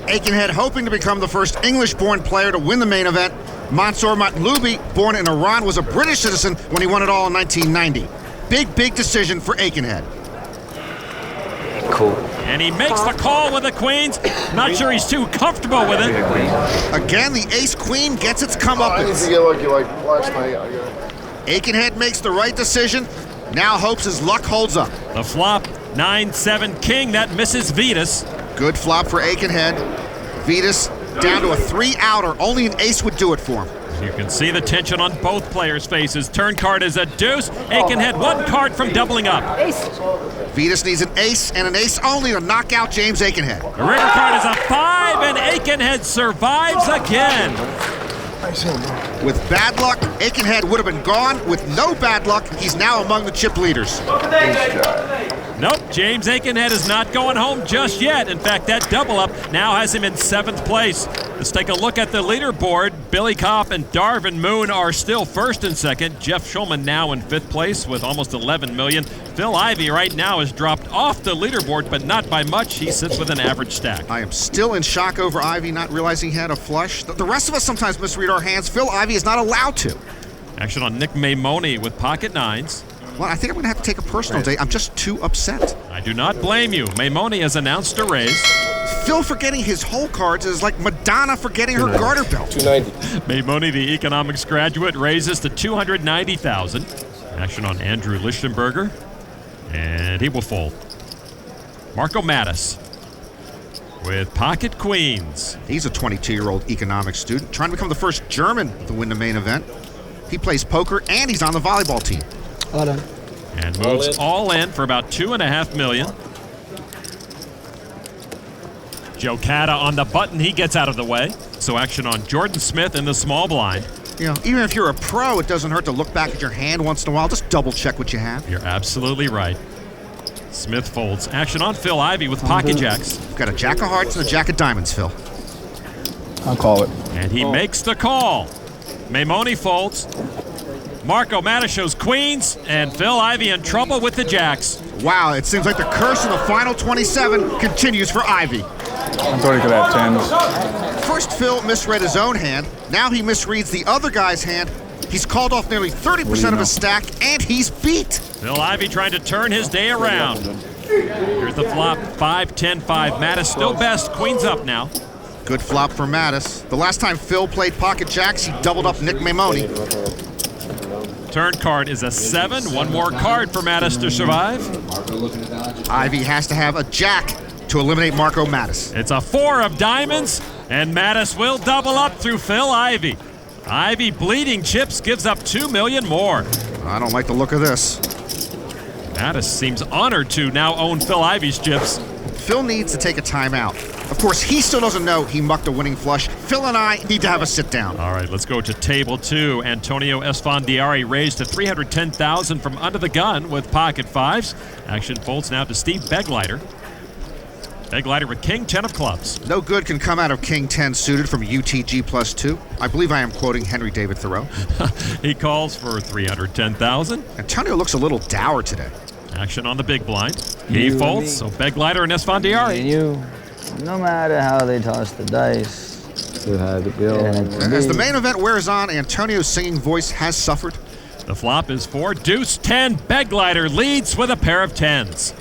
Akenhead hoping to become the first English-born player to win the main event. Mansour Matloubi, born in Iran, was a British citizen when he won it all in 1990. Big decision for Akenhead. Cool. And he makes the call with the queens. Not sure he's too comfortable with it. Again, the ace-queen gets its comeuppance. I need to get lucky like last night. Akenhead makes the right decision. Now hopes his luck holds up. The flop, 9-7 king, that misses Vitas. Good flop for Akenhead. Vitas down to a 3-outer. Only an ace would do it for him. You can see the tension on both players' faces. Turn card is a deuce. Akenhead one card from doubling up. Vitas needs an ace and an ace only to knock out James Akenhead. The river card is a 5, and Akenhead survives again. With bad luck, Akenhead would have been gone. With no bad luck, he's now among the chip leaders. Nope, James Akenhead is not going home just yet. In fact, that double up now has him in 7th place. Let's take a look at the leaderboard. Billy Kopp and Darvin Moon are still 1st and 2nd. Jeff Schulman now in 5th place with almost 11 million. Phil Ivey right now has dropped off the leaderboard, but not by much. He sits with an average stack. I am still in shock over Ivey not realizing he had a flush. The rest of us sometimes misread our hands. Phil Ivey is not allowed to. Action on Nick Maimone with pocket 9s. Well, I think I'm going to have to take a personal day. I'm just too upset. I do not blame you. Maimone has announced a raise. Phil forgetting his hole cards is like Madonna forgetting her garter belt. 290. Maimone, the economics graduate, raises to 290,000. Action on Andrew Lichtenberger, and he will fold. Marco Mattis with pocket queens. He's a 22-year-old economics student trying to become the first German to win the main event. He plays poker and he's on the volleyball team. All done. And moves all in for about 2.5 million. Joe Cata on the button, he gets out of the way. So action on Jordan Smith in the small blind. You know, even if you're a pro, it doesn't hurt to look back at your hand once in a while. Just double check what you have. You're absolutely right. Smith folds. Action on Phil Ivey with pocket jacks. We've got a jack of hearts and a jack of diamonds, Phil. I'll call it. And he makes the call. Maimone folds. Marco Mattis shows queens, and Phil Ivey in trouble with the jacks. Wow, it seems like the curse in the final 27 continues for Ivey. I thought he could have 10s. First, Phil misread his own hand. Now he misreads the other guy's hand. He's called off nearly 30% of his stack, and he's beat. Phil Ivey trying to turn his day around. Here's the flop, 5-10-5. Mattis still best, queens up now. Good flop for Mattis. The last time Phil played pocket jacks, he doubled up Nick Maimone. Turn card is a 7. One more card for Mattis to survive. Ivey has to have a jack to eliminate Marco Mattis. It's a 4 of diamonds, and Mattis will double up through Phil Ivey. Ivey bleeding chips gives up 2 million more. I don't like the look of this. Mattis seems honored to now own Phil Ivey's chips. Phil needs to take a timeout. Of course, he still doesn't know he mucked a winning flush. Phil and I need to have a sit down. All right, let's go to table 2. Antonio Esfandiari raised to 310,000 from under the gun with pocket 5s. Action folds now to Steve Begleiter. Begleiter with King 10 of clubs. No good can come out of King 10 suited from UTG +2. I believe I am quoting Henry David Thoreau. He calls for 310,000. Antonio looks a little dour today. Action on the big blind. He folds, so Begleiter and Esfandiari. And you, no matter how they toss the dice, you had to build. As the main event wears on, Antonio's singing voice has suffered. The flop is 4, deuce 10. Begleiter leads with a pair of 10s.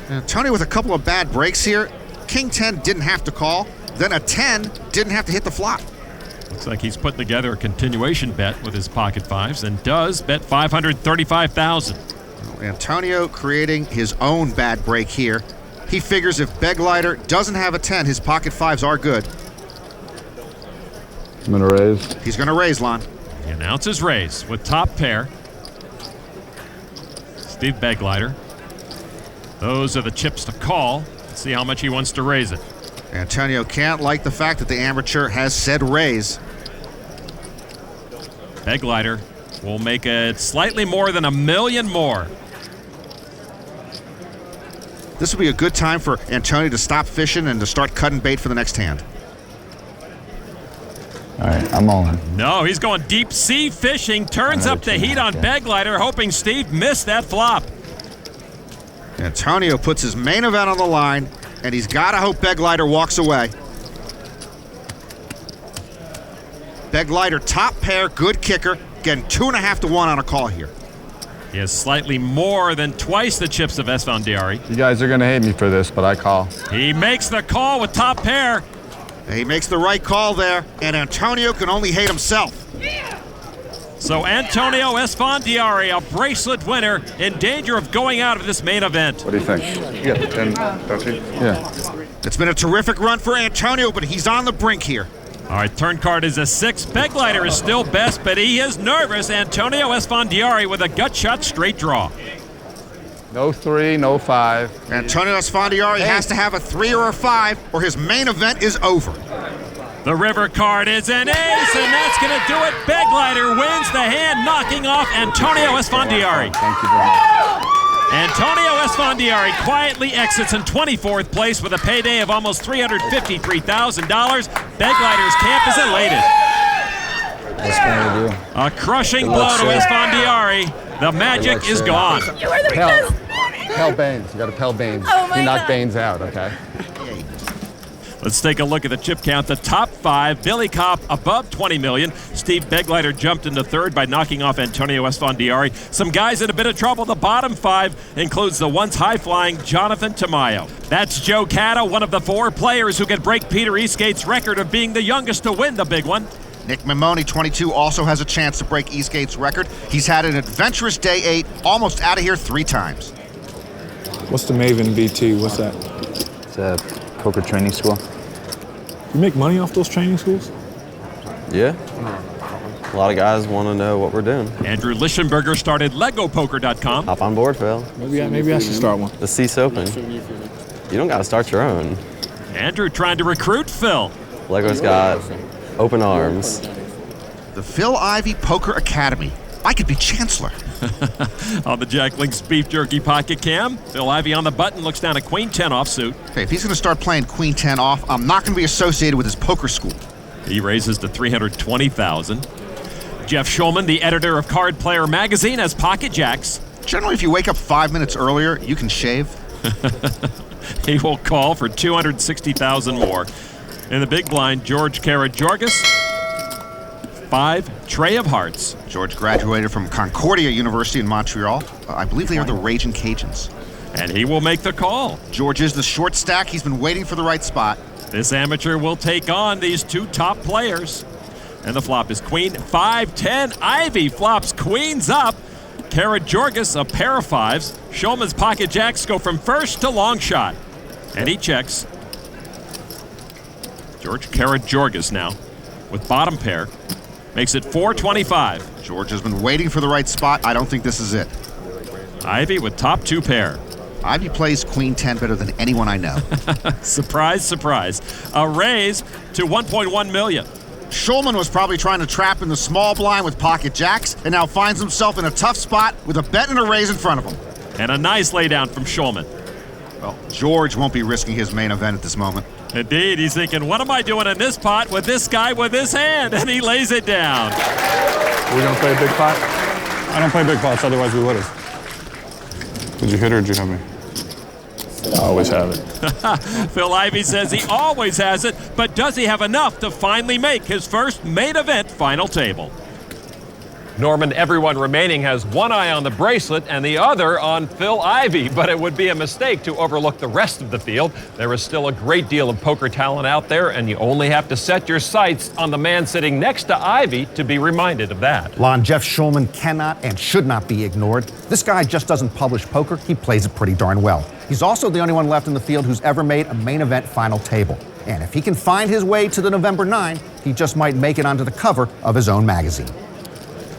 Antonio with a couple of bad breaks here. King 10 didn't have to call. Then a 10 didn't have to hit the flop. Looks like he's putting together a continuation bet with his pocket 5s and does bet 535,000. Antonio creating his own bad break here. He figures if Begleiter doesn't have a 10, his pocket 5s are good. I'm gonna raise. He's gonna raise, Lon. He announces raise with top pair. Steve Begleiter. Those are the chips to call. Let's see how much he wants to raise it. Antonio can't like the fact that the amateur has said raise. Begleiter will make it slightly more than $1 million more. This would be a good time for Antonio to stop fishing and to start cutting bait for the next hand. All right, I'm all in. No, he's going deep sea fishing. Turns up the heat on Begleiter, hoping Steve missed that flop. Antonio puts his main event on the line, and he's got to hope Begleiter walks away. Begleiter, top pair, good kicker, getting 2.5 to 1 on a call here. He has slightly more than twice the chips of Esfandiari. You guys are gonna hate me for this, but I call. He makes the call with top pair. He makes the right call there, and Antonio can only hate himself. So Antonio Esfandiari, a bracelet winner, in danger of going out of this main event. What do you think? Yeah, 10, 13. Yeah. It's been a terrific run for Antonio, but he's on the brink here. All right, turn card is a 6. Beglighter is still best, but he is nervous. Antonio Esfandiari with a gut shot straight draw. No 3, no 5. Antonio Esfandiari has to have a 3 or a 5, or his main event is over. The river card is an ace, and that's going to do it. Beglighter wins the hand, knocking off Antonio Esfandiari. Thank you very much. Antonio Esfandiari quietly exits in 24th place with a payday of almost $353,000. Beglighter's camp is elated. What's going to do? A crushing Good blow luck, to sir. Esfandiari. The magic is gone. You are the best. Pell Baines. You got to Pell Baines. Oh, my You knock God. Baines out, okay? Let's take a look at the chip count. The top 5, Billy Kopp above 20 million. Steve Beglighter jumped into third by knocking off Antonio Esfandiari. Some guys in a bit of trouble. The bottom 5 includes the once high-flying Jonathan Tamayo. That's Joe Cata, one of the 4 players who can break Peter Eastgate's record of being the youngest to win the big one. Nick Maimone, 22, also has a chance to break Eastgate's record. He's had an adventurous day 8, almost out of here 3 times. What's the Maven BT? What's that? It's a poker training school. You make money off those training schools? Yeah. A lot of guys want to know what we're doing. Andrew Lichtenberger started LegoPoker.com. Hop on board, Phil. Maybe I should start one. The Cease Open. You don't got to start your own. Andrew trying to recruit Phil. Lego's got open arms. The Phil Ivey Poker Academy. I could be chancellor. On the Jack Link's Beef Jerky Pocket Cam, Phil Ivey on the button looks down a Queen 10 offsuit. Hey, if he's going to start playing Queen 10 off, I'm not going to be associated with his poker school. He raises to $320,000. Jeff Schulman, the editor of Card Player Magazine, has pocket jacks. Generally, if you wake up 5 minutes earlier, you can shave. He will call for $260,000 more. In the big blind, George Karagiorgis, 5, Tray of Hearts. George graduated from Concordia University in Montreal. I believe they are the Raging Cajuns. And he will make the call. George is the short stack. He's been waiting for the right spot. This amateur will take on these 2 top players. And the flop is Queen 5-10. Ivey flops queens up. Karagiorgis, a pair of 5s. Schulman's pocket jacks go from first to long shot. And he checks. George Karagiorgis now with bottom pair. Makes it 425. George has been waiting for the right spot. I don't think this is it. Ivey with top 2 pair. Ivey plays Queen 10 better than anyone I know. Surprise, surprise. A raise to 1.1 million. Schulman was probably trying to trap in the small blind with pocket jacks and now finds himself in a tough spot with a bet and a raise in front of him. And a nice laydown from Schulman. Well, George won't be risking his main event at this moment. Indeed, he's thinking, what am I doing in this pot with this guy with his hand? And he lays it down. We're going to play a big pot? I don't play big pots, otherwise we would have. Did you hit or did you have me? I always have it. Phil Ivey says he always has it, but does he have enough to finally make his first main event final table? Norman, everyone remaining has one eye on the bracelet and the other on Phil Ivey, but it would be a mistake to overlook the rest of the field. There is still a great deal of poker talent out there, and you only have to set your sights on the man sitting next to Ivey to be reminded of that. Lon, Jeff Schulman cannot and should not be ignored. This guy just doesn't publish poker. He plays it pretty darn well. He's also the only one left in the field who's ever made a main event final table. And if he can find his way to the November 9, he just might make it onto the cover of his own magazine.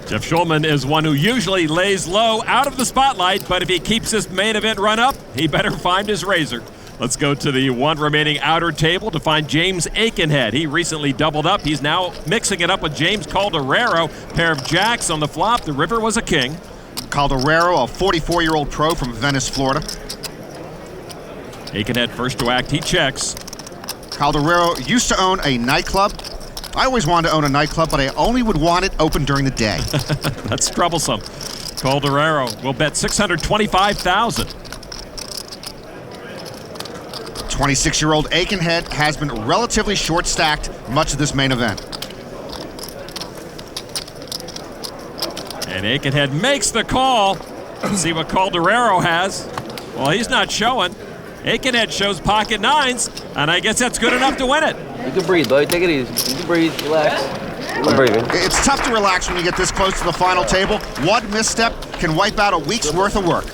Jeff Schulman is one who usually lays low out of the spotlight, but if he keeps this main event run up, he better find his razor. Let's go to the one remaining outer table to find James Akenhead. He recently doubled up. He's now mixing it up with James Calderaro. Pair of jacks on the flop. The river was a king. Calderaro, a 44-year-old pro from Venice, Florida. Akenhead first to act. He checks. Calderaro used to own a nightclub. I always wanted to own a nightclub, but I only would want it open during the day. That's troublesome. Calderaro will bet $625,000. 26-year-old Akenhead has been relatively short-stacked much of this main event. And Akenhead makes the call. Let's see what Calderaro has. Well, he's not showing. Akenhead shows pocket 9s, and I guess that's good enough to win it. You can breathe, buddy. Take it easy. You can breathe. Relax. I'm breathing. It's tough to relax when you get this close to the final table. One misstep can wipe out a week's worth of work.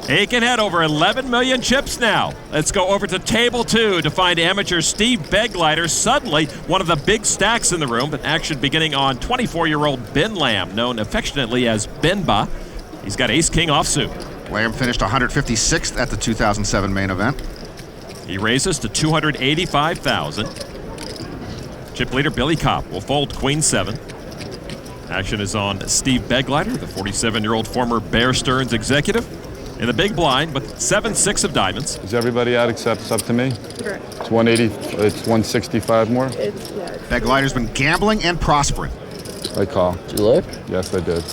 Akenhead over 11 million chips now. Let's go over to table 2 to find amateur Steve Begleiter, suddenly one of the big stacks in the room, but action beginning on 24-year-old Ben Lamb, known affectionately as Benba. He's got ace-king offsuit. Lamb finished 156th at the 2007 main event. He raises to 285,000. Chip leader Billy Kopp will fold queen 7. Action is on Steve Begleiter, the 47-year-old former Bear Stearns executive, in the big blind with 7-6 of diamonds. Is everybody out except it's up to me? Correct. It's 180, it's 165 more? Begleiter's been gambling and prospering. I call. Did you look? Yes, I did.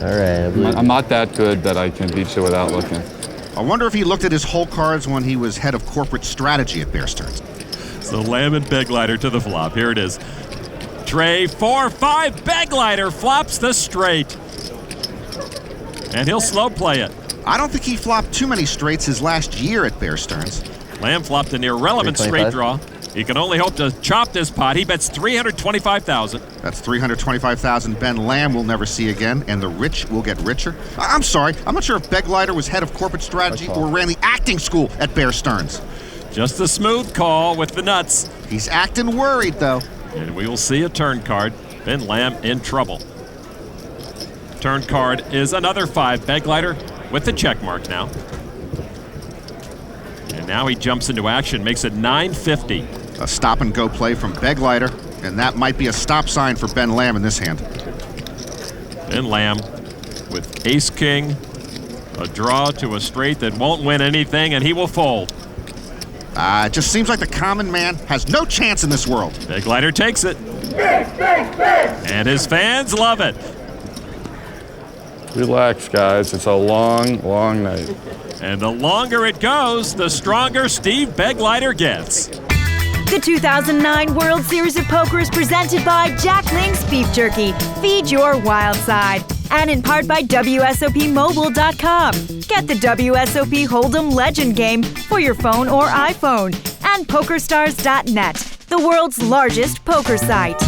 All right. I'm not that good that I can beat you without looking. I wonder if he looked at his whole cards when he was head of corporate strategy at Bear Stearns. So Lamb and Begleiter to the flop. Here it is. Tray 4-5. Begleiter flops the straight. And he'll slow play it. I don't think he flopped too many straights his last year at Bear Stearns. Lamb flopped an irrelevant straight draw. He can only hope to chop this pot. He bets 325,000. That's 325,000 Ben Lamb will never see again, and the rich will get richer. I'm sorry, I'm not sure if Begleiter was head of corporate strategy or ran the acting school at Bear Stearns. Just a smooth call with the nuts. He's acting worried, though. And we will see a turn card. Ben Lamb in trouble. Turn card is another 5. Begleiter with the check mark now. And now he jumps into action, makes it 950. A stop-and-go play from Begleiter, and that might be a stop sign for Ben Lamb in this hand. Ben Lamb with ace-king, a draw to a straight that won't win anything, and he will fold. It just seems like the common man has no chance in this world. Begleiter takes it. And his fans love it. Relax, guys. It's a long, long night. And the longer it goes, the stronger Steve Begleiter gets. The 2009 World Series of Poker is presented by Jack Link's Beef Jerky. Feed your wild side. And in part by WSOPmobile.com. Get the WSOP Hold'em Legend game for your phone or iPhone. And PokerStars.net, the world's largest poker site.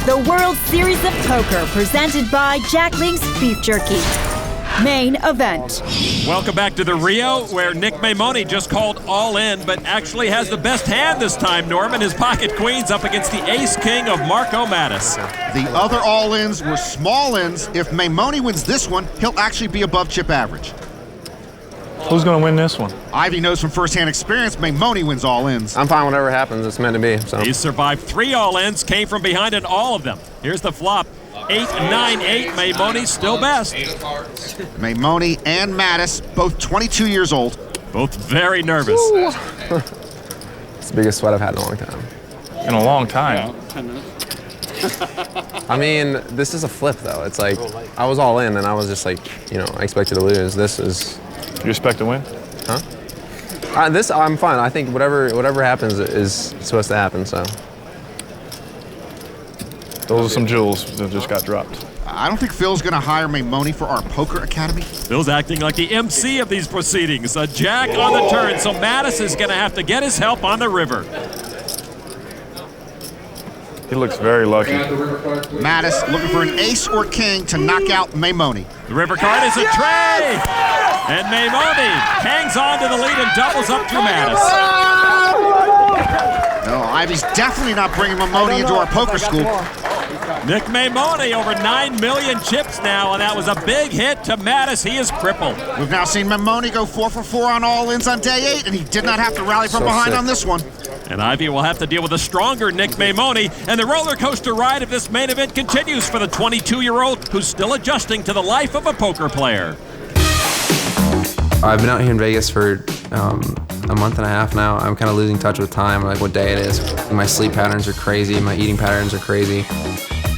The World Series of Poker, presented by Jack Link's Beef Jerky. Main event. Welcome back to the Rio, where Nick Maimone just called all in, but actually has the best hand this time, Norman. His pocket queens up against the ace-king of Marco Mattis. The other all-ins were small ins. If Maimone wins this one, he'll actually be above chip average. Who's going to win this one? Ivey knows from first-hand experience Maimone wins all-ins. I'm fine whatever happens. It's meant to be. So. He survived 3 all-ins, came from behind in all of them. Here's the flop. 8-9-8. Maimone still best. Maimone and Mattis, both 22 years old. Both very nervous. It's the biggest sweat I've had in a long time. In a long time? 10 minutes. I mean, this is a flip, though. It's like, I was all in, and I was just like, I expected to lose. This is... You expect to win? Huh? I'm fine. I think whatever happens is supposed to happen, so... Those are some jewels that just got dropped. I don't think Phil's going to hire Maimone for our poker academy. Phil's acting like the MC of these proceedings. A jack on the turn, so Mattis is going to have to get his help on the river. He looks very lucky. Mattis looking for an ace or king to knock out Maimone. The river card is a tray! And Maimone hangs on to the lead and doubles up through Mattis. No, Ivey's definitely not bringing Maimone into our poker school. Nick Maimone over 9 million chips now, and that was a big hit to Mattis. He is crippled. We've now seen Maimone go 4 for 4 on all-ins on day 8, and he did not have to rally from behind on this one. And Ivey will have to deal with a stronger Nick Maimone, and the roller coaster ride of this main event continues for the 22-year-old who's still adjusting to the life of a poker player. I've been out here in Vegas for a month and a half now. I'm kind of losing touch with time, like what day it is. My sleep patterns are crazy, my eating patterns are crazy.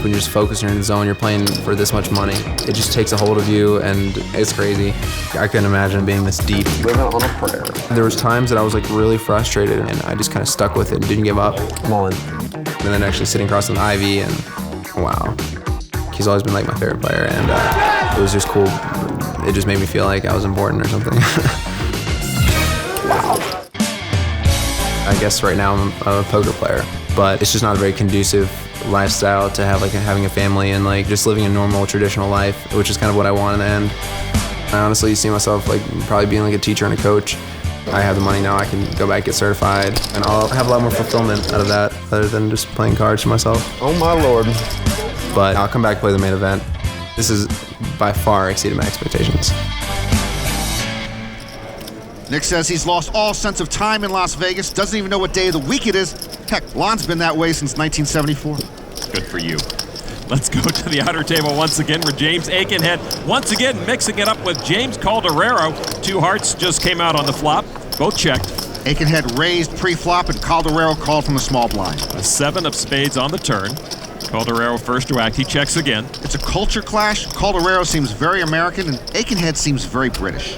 When you're just focused, you're in the zone, you're playing for this much money. It just takes a hold of you, and it's crazy. I couldn't imagine being this deep. Living on a prayer. There was times that I was like really frustrated, and I just kind of stuck with it and didn't give up. I'm all in. And then actually sitting across from Ivey, and wow. He's always been like my favorite player, and it was just cool. It just made me feel like I was important or something. Wow. I guess right now I'm a poker player, but it's just not a very conducive lifestyle to have having a family and just living a normal traditional life, which is kind of what I want in the end. I honestly see myself probably being a teacher and a coach. I have the money now, I can go back, get certified, and I'll have a lot more fulfillment out of that other than just playing cards for myself. Oh my Lord. But I'll come back and play the main event. This has by far exceeded my expectations. Nick says he's lost all sense of time in Las Vegas, doesn't even know what day of the week it is. Heck, Lon's been that way since 1974. Good for you. Let's go to the outer table once again where James Akenhead once again mixing it up with James Calderaro. 2 hearts just came out on the flop, both checked. Akenhead raised pre-flop and Calderaro called from the small blind. A 7 of spades on the turn. Calderaro first to act, he checks again. It's a culture clash. Calderaro seems very American and Akenhead seems very British.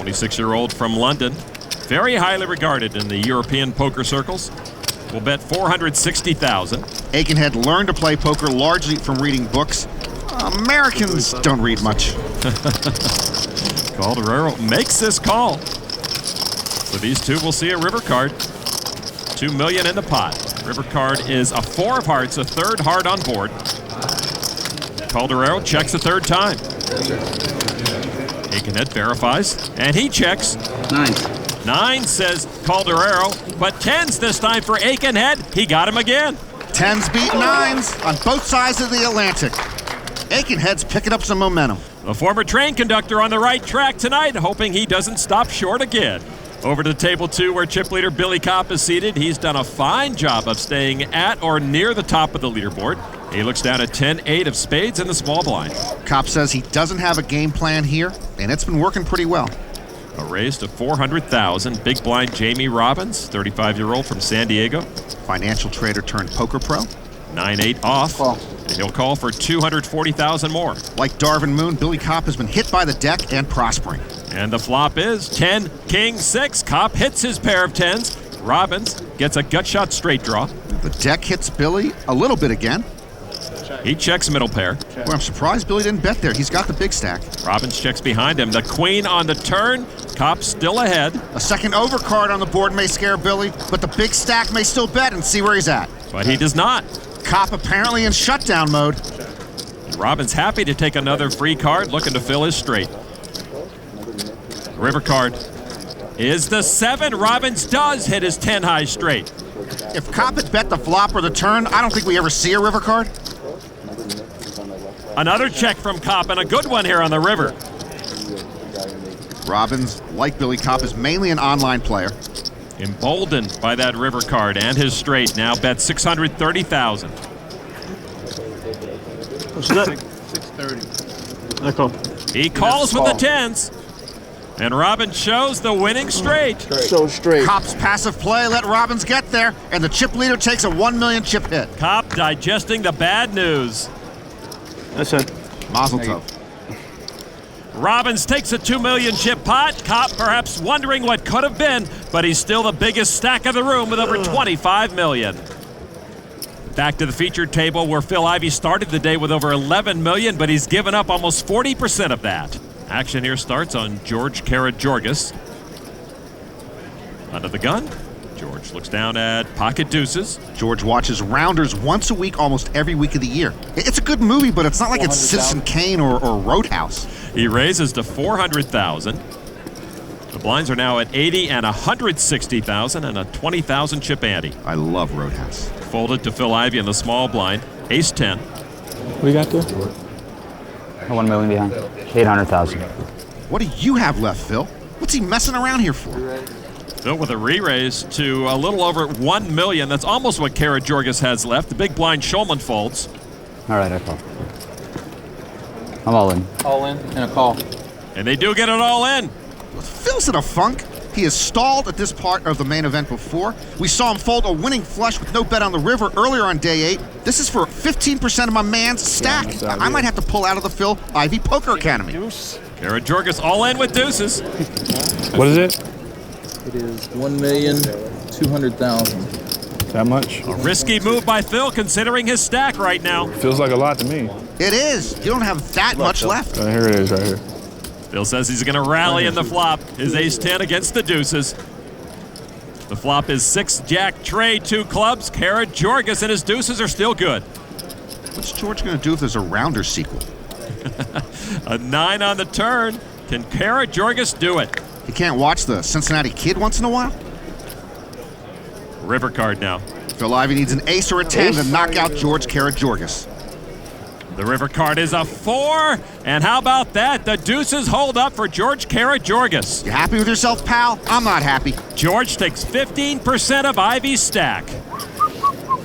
26-year-old from London, very highly regarded in the European poker circles. We'll bet $460,000. Akenhead learned to play poker largely from reading books. Americans don't read much. Calderaro makes this call. So these two will see a river card. $2 million in the pot. River card is a 4 of hearts, a 3rd heart on board. Calderaro checks a 3rd time. Akenhead verifies, and he checks. 9 says Calderaro, but 10's this time for Akenhead. He got him again. 10s beat 9s on both sides of the Atlantic. Akenhead's picking up some momentum. The former train conductor on the right track tonight, hoping he doesn't stop short again. Over to table 2 where chip leader Billy Kopp is seated. He's done a fine job of staying at or near the top of the leaderboard. He looks down at 10-8 of spades in the small blind. Kopp says he doesn't have a game plan here, and it's been working pretty well. A raise to $400,000. Big blind Jamie Robbins, 35-year-old from San Diego. Financial trader turned poker pro. 9-8 off. And he'll call for $240,000 more. Like Darvin Moon, Billy Kopp has been hit by the deck and prospering. And the flop is 10, King, 6. Kopp hits his pair of 10s. Robbins gets a gut shot straight draw. The deck hits Billy a little bit again. He checks middle pair. Well, I'm surprised Billy didn't bet there. He's got the big stack. Robbins checks behind him. The queen on the turn. Kopp still ahead. A second overcard on the board may scare Billy, but the big stack may still bet and see where he's at. But he does not. Kopp apparently in shutdown mode. Robbins happy to take another free card, looking to fill his straight. River card is the 7. Robbins does hit his 10 high straight. If Kopp had bet the flop or the turn, I don't think we ever see a river card. Another check from Kopp, and a good one here on the river. Robbins, like Billy Kopp, is mainly an online player. Emboldened by that river card and his straight, now bet $630,000. What's that? 630. I call. He calls with the 10s. And Robbins shows the winning straight. So straight. Kopp's passive play let Robbins get there, and the chip leader takes a 1 million chip hit. Kopp digesting the bad news. That's it. Mazel tov. Robbins takes a 2 million chip pot. Kopp perhaps wondering what could have been, but he's still the biggest stack of the room with over 25 million. Back to the featured table where Phil Ivey started the day with over 11 million, but he's given up almost 40% of that. Action here starts on George Karageorgis. Under the gun, George looks down at pocket deuces. George watches Rounders once a week, almost every week of the year. It's a good movie, but it's not like it's Citizen Kane or Roadhouse. He raises to $400,000. The blinds are now at 80 and 160,000 and a 20,000 chip ante. I love Roadhouse. Folded to Phil Ivey in the small blind. Ace 10. We got there? 1 million behind. 800,000. What do you have left, Phil? What's he messing around here for? Phil with a re-raise to a little over 1 million. That's almost what Karageorgis has left. The big blind Schulman folds. All right, I call. I'm all in. All in and a call. And they do get it all in. Phil's in a funk. He has stalled at this part of the main event before. We saw him fold a winning flush with no bet on the river earlier on day 8. This is for 15% of my man's stack. I might have to pull out of the Phil Ivey Poker Academy. Karageorgis all in with deuces. What is it? It is 1,200,000. That much? A risky move by Phil considering his stack right now. Feels like a lot to me. It is. You don't have that much left. Here it is, right here. Phil says he's going to rally in the flop. His ace 10 against the deuces. The flop is 6-jack trade, 2 clubs. Kara Jorges and his deuces are still good. What's George going to do if there's a rounder sequel? A 9 on the turn. Can Kara Jorges do it? You can't watch the Cincinnati Kid once in a while? River card now. Phil Ivey needs an ace or a 10 to knock out George Kara Jorges. The river card is a 4. And how about that? The deuces hold up for George Kara Jorges. You happy with yourself, pal? I'm not happy. George takes 15% of Ivey's stack.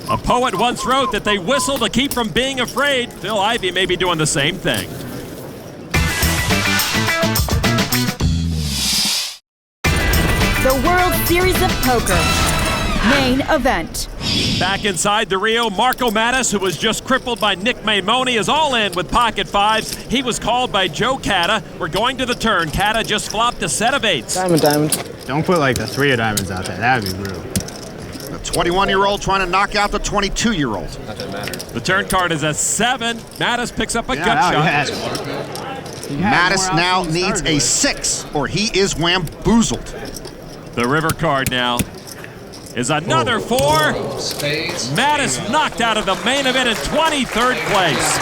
A poet once wrote that they whistle to keep from being afraid. Phil Ivey may be doing the same thing. The World Series of Poker Main Event. Back inside the Rio, Marco Mattis, who was just crippled by Nick Maimone, is all in with pocket 5s. He was called by Joe Catta. We're going to the turn. Catta just flopped a set of 8s. Diamond. Don't put like the 3 of diamonds out there. That'd be rude. The 21-year-old trying to knock out the 22-year-old. The turn card is a 7. Mattis picks up a gut shot. Mattis now needs a 6, or he is whamboozled. The river card now is another 4. Mattis knocked out of the main event in 23rd place.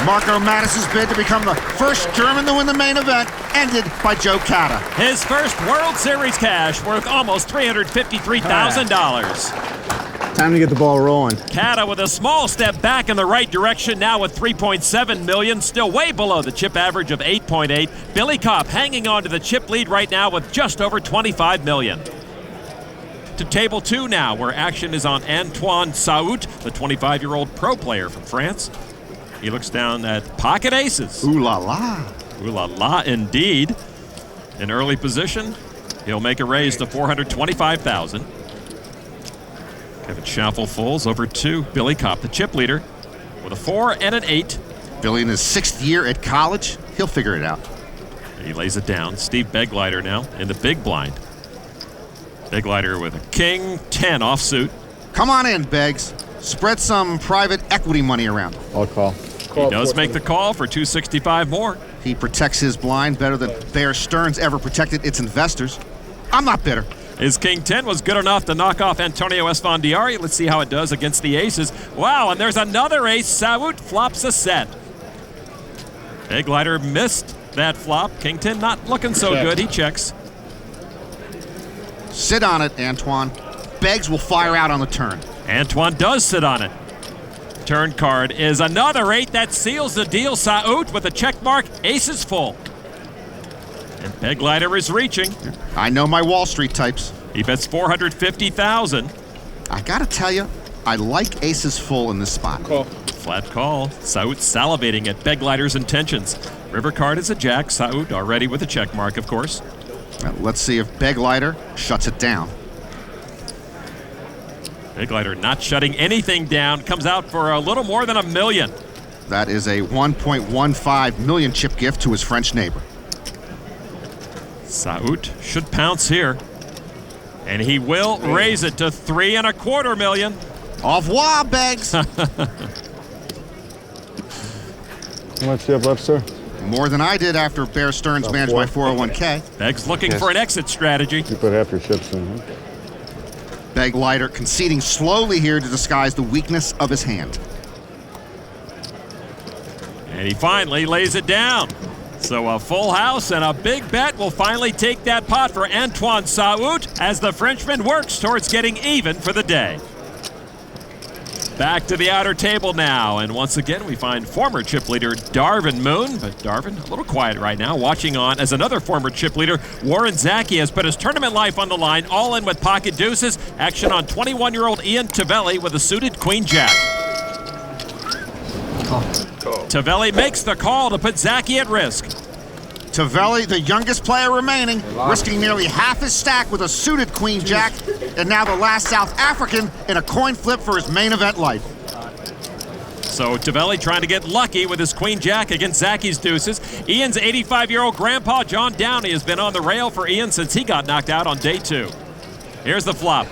Marco Mattis' bid to become the first German to win the main event ended by Joe Catta. His first World Series cash worth almost $353,000. Time to get the ball rolling. Catta with a small step back in the right direction, now with $3.7 million, still way below the chip average of $8.8. Billy Kopp hanging on to the chip lead right now with just over $25 million. To table 2 now, where action is on Antoine Saout, the 25-year-old pro player from France. He looks down at pocket aces. Ooh la la. Ooh la la indeed. In early position, he'll make a raise to $425,000. Kevin Schaffel folds over to Billy Kopp, the chip leader, with a 4 and an 8. Billy in his 6th year at college. He'll figure it out. He lays it down. Steve Begleiter now in the big blind. Begleiter with a king 10 offsuit. Come on in, Beggs. Spread some private equity money around. I'll call. He does make the call for $265 more. He protects his blind better than Bear Stearns ever protected its investors. I'm not bitter. His king 10 was good enough to knock off Antonio Esfandiari. Let's see how it does against the aces. Wow, and there's another ace. Saout flops a set. Begleiter missed that flop. King 10 not looking so good. He checks. Sit on it, Antoine. Beggs will fire out on the turn. Antoine does sit on it. Turn card is another 8. That seals the deal. Saout with a check mark. Ace is full. And Begleiter is reaching. I know my Wall Street types. He bets $450,000. I gotta tell you, I like aces full in this spot. Call. Flat call. Saout salivating at Begleiter's intentions. River card is a jack. Saout already with a check mark, of course. Now, let's see if Begleiter shuts it down. Begleiter not shutting anything down. Comes out for a little more than $1 million. That is a 1.15 million chip gift to his French neighbor. Saout should pounce here. And he will raise it to $3.25 million. Au revoir, Beggs. How much do you have left, sir? More than I did after Bear Stearns managed my 401k. Beggs looking for an exit strategy. You put half your chips in, huh? Begleiter conceding slowly here to disguise the weakness of his hand. And he finally lays it down. So a full house and a big bet will finally take that pot for Antoine Saout as the Frenchman works towards getting even for the day. Back to the outer table now, and once again we find former chip leader Darvin Moon, but Darvin a little quiet right now, watching on as another former chip leader, Warren Zaki, has put his tournament life on the line, all in with pocket deuces. Action on 21-year-old Ian Tavelli with a suited queen-jack. Tavelli makes the call to put Zaki at risk. Tavelli, the youngest player remaining, risking nearly half his stack with a suited queen-jack, and now the last South African in a coin flip for his main event life. So Tavelli trying to get lucky with his queen-jack against Zaki's deuces. Ian's 85-year-old grandpa, John Downey, has been on the rail for Ian since he got knocked out on day 2. Here's the flop.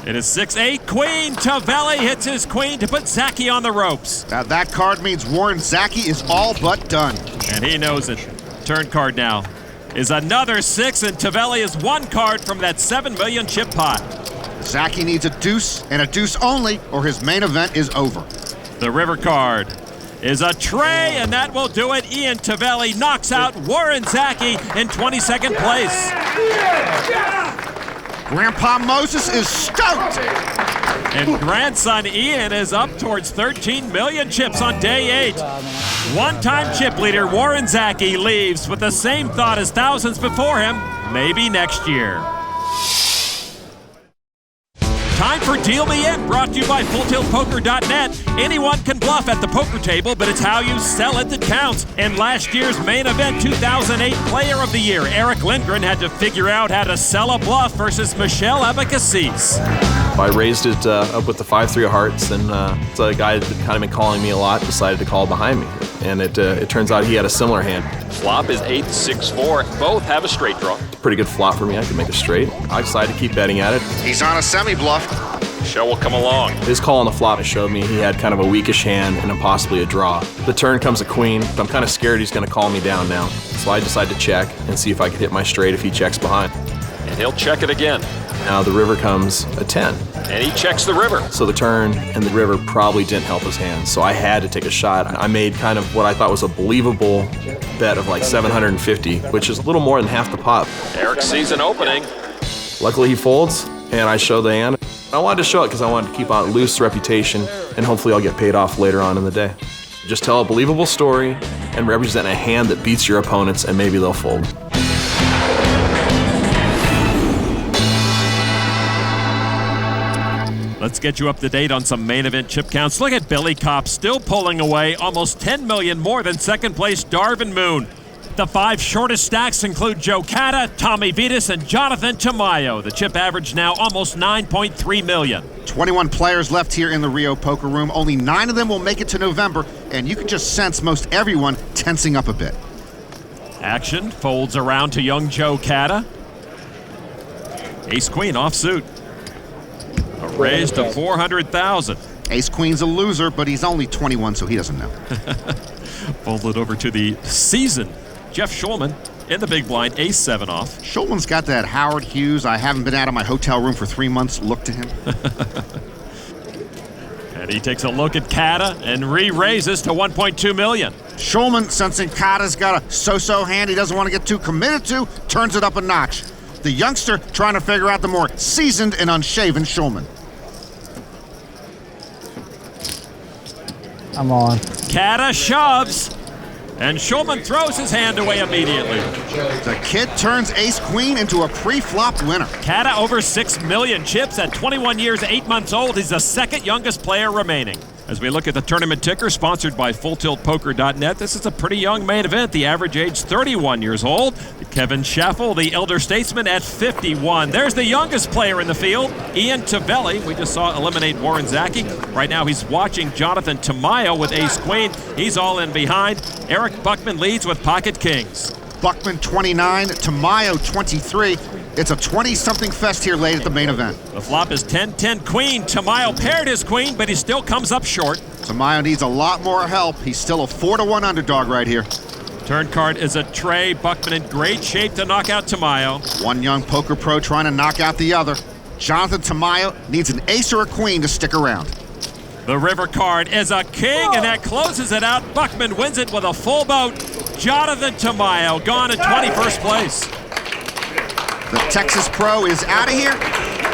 It is 6-8 queen. Tavelli hits his queen to put Zaki on the ropes. Now that card means Warren Zaki is all but done. And he knows it. Turn card now. is another 6, and Tavelli is 1 card from that 7 million chip pot. Zaki needs a deuce and a deuce only, or his main event is over. The river card is a tray, and that will do it. Ian Tavelli knocks out Warren Zaki in 22nd place. Grandpa Moses is stoked. And grandson Ian is up towards 13 million chips on day 8. One-time chip leader Warren Zaki leaves with the same thought as thousands before him, maybe next year. Time for Deal Me In, brought to you by FullTiltPoker.net. Anyone can bluff at the poker table, but it's how you sell it that counts. In last year's main event 2008 Player of the Year, Eric Lindgren had to figure out how to sell a bluff versus Michelle Abacassis. I raised it up with the 5-3 of hearts, and so a guy that had kind of been calling me a lot decided to call behind me. And it turns out he had a similar hand. Flop is 8-6-4. Both have a straight draw. Pretty good flop for me. I could make a straight. I decided to keep betting at it. He's on a semi-bluff. Show will come along. His call on the flop showed me he had kind of a weakish hand and possibly a draw. The turn comes a queen, but I'm kind of scared he's going to call me down now. So I decide to check and see if I could hit my straight if he checks behind. And he'll check it again. Now the river comes a 10. And he checks the river. So the turn and the river probably didn't help his hand. So I had to take a shot. I made kind of what I thought was a believable bet of like 750, which is a little more than half the pot. Eric sees an opening. Luckily he folds, and I show the hand. I wanted to show it because I wanted to keep on loose reputation, and hopefully I'll get paid off later on in the day. Just tell a believable story and represent a hand that beats your opponents, and maybe they'll fold. Let's get you up to date on some main event chip counts. Look at Billy Kopp still pulling away almost 10 million more than second place Darvin Moon. The 5 shortest stacks include Joe Cata, Tommy Vitas, and Jonathan Tamayo. The chip average now almost 9.3 million. 21 players left here in the Rio Poker Room. Only 9 of them will make it to November, and you can just sense most everyone tensing up a bit. Action folds around to young Joe Cata. Ace-Queen offsuit. A raise to 400,000. Ace-Queen's a loser, but he's only 21, so he doesn't know. Folded over to the seasoned Jeff Schulman in the big blind, ace-7 off. Schulman's got that Howard Hughes, I haven't been out of my hotel room for 3 months look to him. And he takes a look at Cata and re-raises to 1.2 million. Schulman, sensing Cata's got a so-so hand he doesn't want to get too committed to, turns it up a notch. The youngster trying to figure out the more seasoned and unshaven Schulman. I'm on. Cata shoves, and Schulman throws his hand away immediately. The kid turns ace-queen into a pre-flop winner. Cata over 6 million chips at 21 years, 8 months old. He's the second youngest player remaining. As we look at the tournament ticker, sponsored by FullTiltPoker.net, this is a pretty young main event. The average age 31 years old. Kevin Schaffel, the elder statesman, at 51. There's the youngest player in the field, Ian Tavelli. We just saw eliminate Warren Zaki. Right now he's watching Jonathan Tamayo with ace-queen. He's all in behind. Eric Buckman leads with pocket kings. Buckman 29, Tamayo 23. It's a 20-something fest here late at the main event. The flop is 10-10 queen. Tamayo paired his queen, but he still comes up short. Tamayo needs a lot more help. He's still a 4-1 underdog right here. Turn card is a tray. Buckman in great shape to knock out Tamayo. One young poker pro trying to knock out the other. Jonathan Tamayo needs an ace or a queen to stick around. The river card is a king, and that closes it out. Buckman wins it with a full boat. Jonathan Tamayo gone in 21st place. The Texas pro is out of here.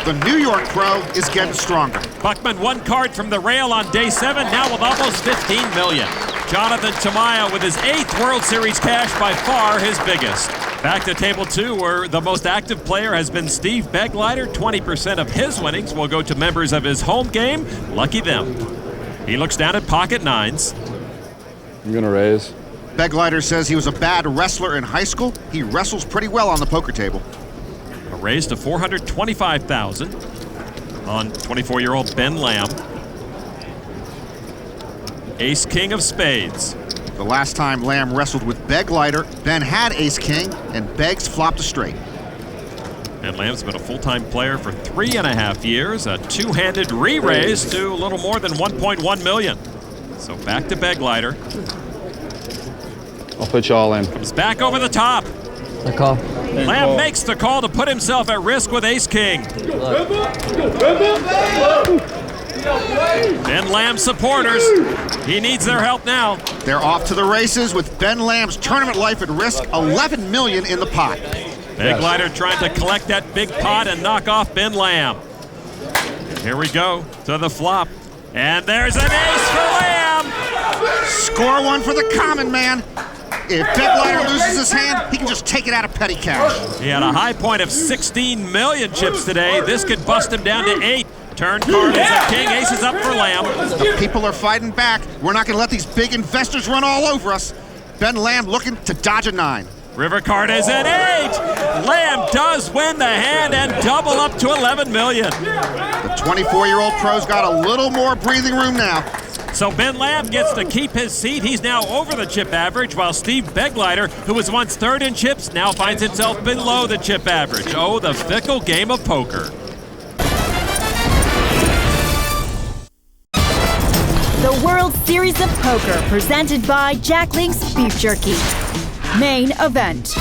The New York pro is getting stronger. Buckman 1 card from the rail on day 7, now with almost 15 million. Jonathan Tamayo with his 8th World Series cash, by far his biggest. Back to table 2, where the most active player has been Steve Begleiter. 20% of his winnings will go to members of his home game. Lucky them. He looks down at pocket 9s. I'm gonna raise. Begleiter says he was a bad wrestler in high school. He wrestles pretty well on the poker table. A raise to 425,000 on 24-year-old Ben Lamb. Ace-king of spades. The last time Lamb wrestled with Begleiter, Ben had ace-king, and Beggs flopped a straight. And Lamb's been a full-time player for 3.5 years. A two-handed re-raise to a little more than 1.1 million. So back to Begleiter. I'll put you all in. Comes back over the top. I call. Lamb makes the call to put himself at risk with ace-king. Ben Lamb's supporters, he needs their help now. They're off to the races with Ben Lamb's tournament life at risk, $11 million in the pot. Big Lighter trying to collect that big pot and knock off Ben Lamb. Here we go to the flop. And there's an ace for Lamb. Score one for the common man. If Big Lighter loses his hand, he can just take it out of petty cash. He had a high point of 16 million chips today. This could bust him down to 8. Turn card is a king. Ace is up for Lamb. The people are fighting back. We're not going to let these big investors run all over us. Ben Lamb looking to dodge a 9. River card is an 8. Lamb does win the hand and double up to 11 million. The 24-year-old pro's got a little more breathing room now. So Ben Lamb gets to keep his seat. He's now over the chip average, while Steve Begleiter, who was once third in chips, now finds himself below the chip average. Oh, the fickle game of poker. The World Series of Poker, presented by Jack Link's Beef Jerky. Main event.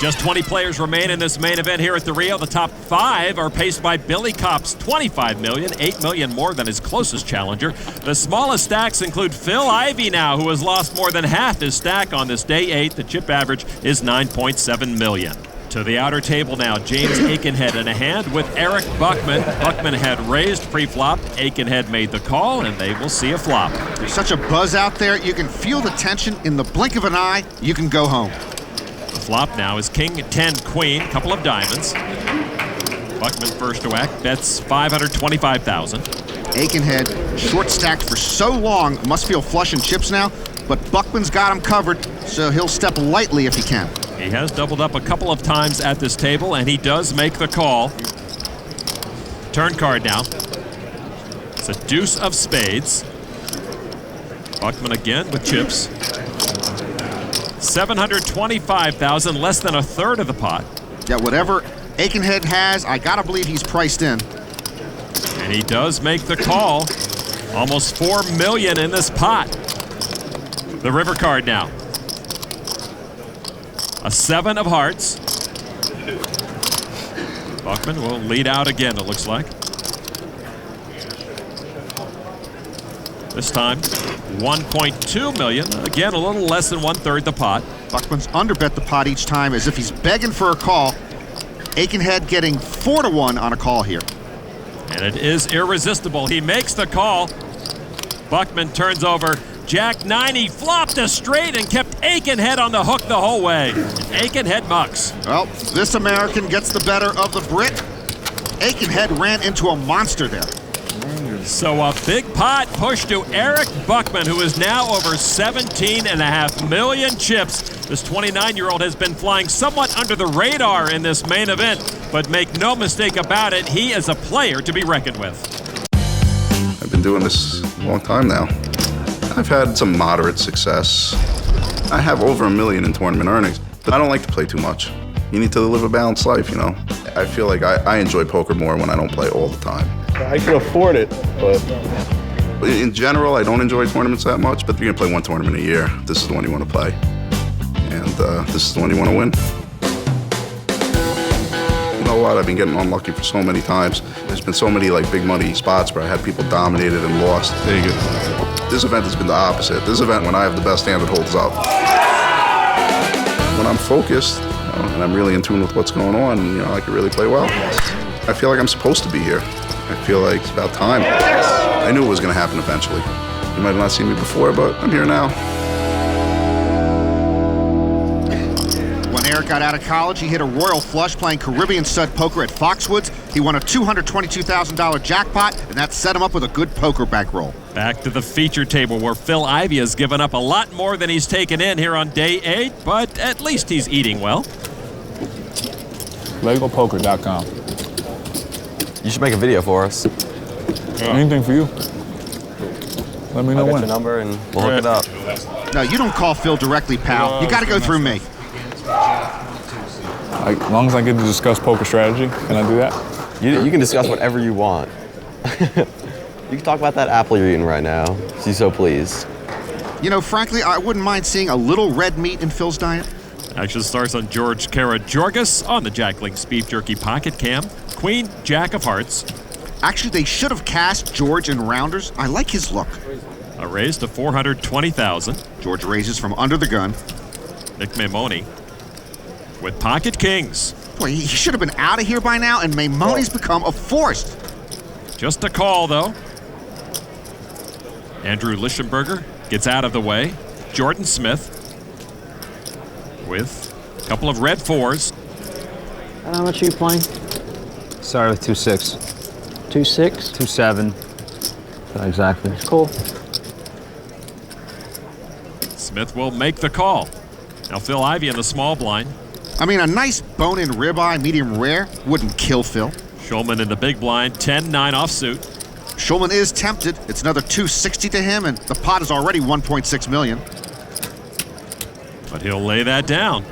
Just 20 players remain in this main event here at the Rio. The top 5 are paced by Billy Kopp's 25 million, 8 million more than his closest challenger. The smallest stacks include Phil Ivey now, who has lost more than half his stack on this day 8. The chip average is 9.7 million. To the outer table now, James Akenhead in a hand with Eric Buckman. Buckman had raised pre-flop. Akenhead made the call, and they will see a flop. There's such a buzz out there. You can feel the tension. In the blink of an eye, you can go home. The flop now is King 10 Queen, couple of diamonds. Buckman first to act, bets 525,000. Akenhead, short stacked for so long, must feel flush in chips now, but Buckman's got him covered, so he'll step lightly if he can. He has doubled up a couple of times at this table, and he does make the call. Turn card now. It's a deuce of spades. Buckman again with chips. 725,000, less than a third of the pot. Yeah, whatever Akenhead has, I gotta believe he's priced in. And he does make the call. Almost 4 million in this pot. The river card now. A 7 of hearts. Buckman will lead out again, it looks like. This time, 1.2 million. Again, a little less than 1/3 the pot. Buckman's underbet the pot each time as if he's begging for a call. Akenhead getting 4-1 on a call here. And it is irresistible. He makes the call. Buckman turns over Jack 9. He flopped a straight and kept Akenhead on the hook the whole way. Akenhead mucks. Well, this American gets the better of the Brit. Akenhead ran into a monster there. So a big pot push to Eric Buckman, who is now over 17.5 million chips. This 29-year-old has been flying somewhat under the radar in this main event, but make no mistake about it, he is a player to be reckoned with. I've been doing this a long time now. I've had some moderate success. I have over $1 million in tournament earnings, but I don't like to play too much. You need to live a balanced life, you know? I feel like I enjoy poker more when I don't play all the time. I can afford it, but... In general, I don't enjoy tournaments that much, but you're gonna play one tournament a year. This is the one you wanna play. And this is the one you wanna win. You know what, I've been getting unlucky for so many times. There's been so many like big money spots where I had people dominated and lost. There you go. This event has been the opposite. This event, when I have the best hand, it holds up. When I'm focused, and I'm really in tune with what's going on, you know, I can really play well. I feel like I'm supposed to be here. I feel like it's about time. I knew it was going to happen eventually. You might have not seen me before, but I'm here now. When Eric got out of college, he hit a royal flush playing Caribbean stud poker at Foxwoods. He won a $222,000 jackpot, and that set him up with a good poker bankroll. Back to the feature table where Phil Ivey has given up a lot more than he's taken in here on day 8, but at least he's eating well. LegoPoker.com. You should make a video for us. Anything for you. Let me know I'll get when. your number and we'll hook it up. No, you don't call Phil directly, pal. You got to go through me. As long as I get to discuss poker strategy, can I do that? You can discuss whatever you want. You can talk about that apple you're eating right now. If you so please. You know, frankly, I wouldn't mind seeing a little red meat in Phil's diet. Action starts on George Kara-Jorgis on the Jack Link's Beef Jerky Pocket Cam. Queen, Jack of Hearts. Actually, they should have cast George in rounders. I like his look. A raise to 420,000. George raises from under the gun. Nick Maimone with Pocket Kings. Boy, he should have been out of here by now, and Maimone's become a force. Just a call, though. Andrew Lichtenberger gets out of the way. Jordan Smith with a couple of red fours. And how much are you playing? Started with 2-6. 2-6? 2-7. Not exactly. Cool. Smith will make the call. Now Phil Ivey in the small blind. I mean, a nice bone-in ribeye, medium rare, wouldn't kill Phil. Shulman in the big blind, 10-9 offsuit. Shulman is tempted. It's another 260 to him, and the pot is already 1.6 million. But he'll lay that down.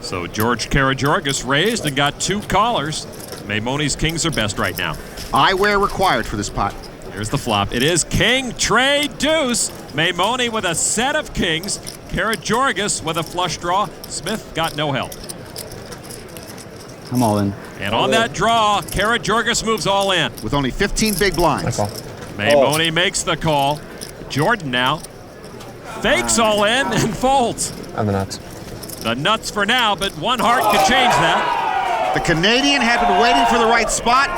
So George Kara-Jorgis raised and got 2 callers. Maimone's kings are best right now. Eyewear required for this pot. Here's the flop. It is king, trade, deuce. Maimone with a set of kings. Kara-Jorgis with a flush draw. Smith got no help. I'm all in. And on that draw, Kara-Jorgis moves all in. With only 15 big blinds. Maimone makes the call. Jordan now fakes all in and folds. I'm the nuts. The nuts for now, but one heart could change that. The Canadian had been waiting for the right spot.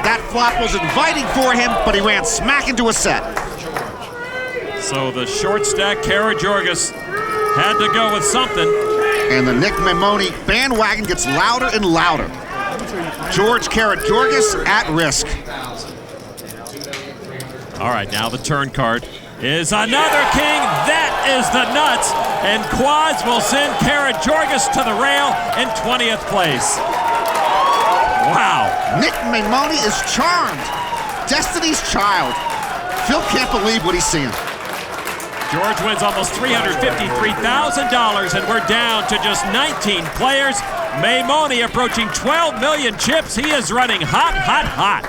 That flop was inviting for him, but he ran smack into a set. So the short stack Kara-Jorgis had to go with something. And the Nick Maimone bandwagon gets louder and louder. George Kara-Jorgis at risk. All right, now the turn card is another king. That is the nuts. And quads will send Kara-Jorgis to the rail in 20th place. Wow. Nick Maimone is charmed. Destiny's child. Phil can't believe what he's seeing. George wins almost $353,000, and we're down to just 19 players. Maimone approaching 12 million chips. He is running hot, hot, hot.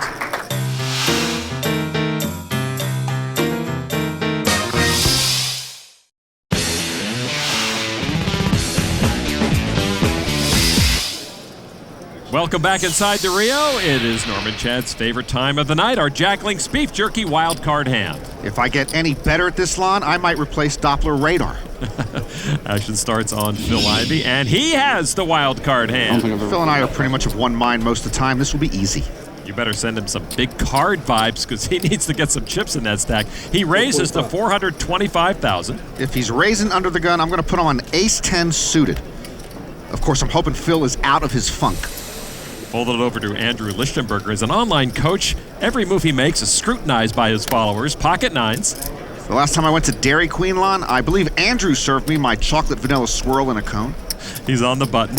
Welcome back inside the Rio. It is Norman Chad's favorite time of the night, our Jack Link's Beef Jerky wild card hand. If I get any better at this lawn, I might replace Doppler radar. Action starts on Phil Ivey, and he has the wild card hand. Phil and I are pretty much of one mind most of the time. This will be easy. You better send him some big card vibes because he needs to get some chips in that stack. He raises to $425,000. If he's raising under the gun, I'm going to put him on ace-10 suited. Of course, I'm hoping Phil is out of his funk. Folded it over to Andrew Lichtenberger. As an online coach, every move he makes is scrutinized by his followers. Pocket nines. The last time I went to Dairy Queen lawn, I believe Andrew served me my chocolate vanilla swirl in a cone. He's on the button,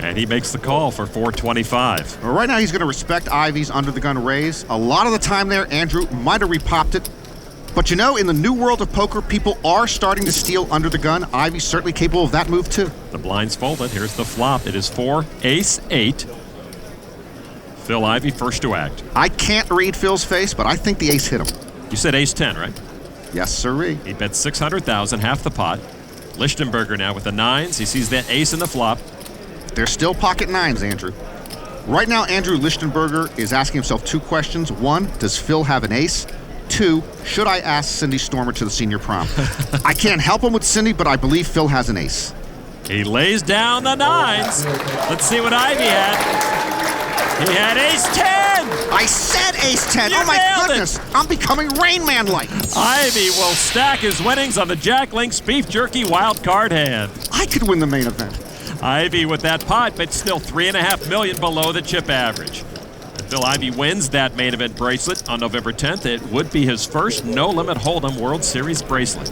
and he makes the call for $425. Well, right now he's going to respect Ivey's under the gun raise. A lot of the time there, Andrew might have repopped it. But you know, in the new world of poker, people are starting to steal under the gun. Ivey's certainly capable of that move, too. The blind's folded. Here's the flop. It is 4, ace, 8. Phil Ivey first to act. I can't read Phil's face, but I think the ace hit him. You said ace-10, right? Yes, sirree. He bet $600,000, half the pot. Lichtenberger now with the nines. He sees that ace in the flop. They're still pocket nines, Andrew. Right now, Andrew Lichtenberger is asking himself 2 questions. 1, does Phil have an ace? 2, should I ask Cindy Stormer to the senior prom? I can't help him with Cindy, but I believe Phil has an ace. He lays down the nines. Let's see what Ivey had. He had ace-10! I said ace-10! Oh my goodness! I'm becoming Rain Man-like! Ivey will stack his winnings on the Jack Link's Beef Jerky wild card hand. I could win the main event. Ivey with that pot, but still $3.5 million below the chip average. If Phil Ivey wins that main event bracelet on November 10th, it would be his first no-limit Hold'em World Series bracelet.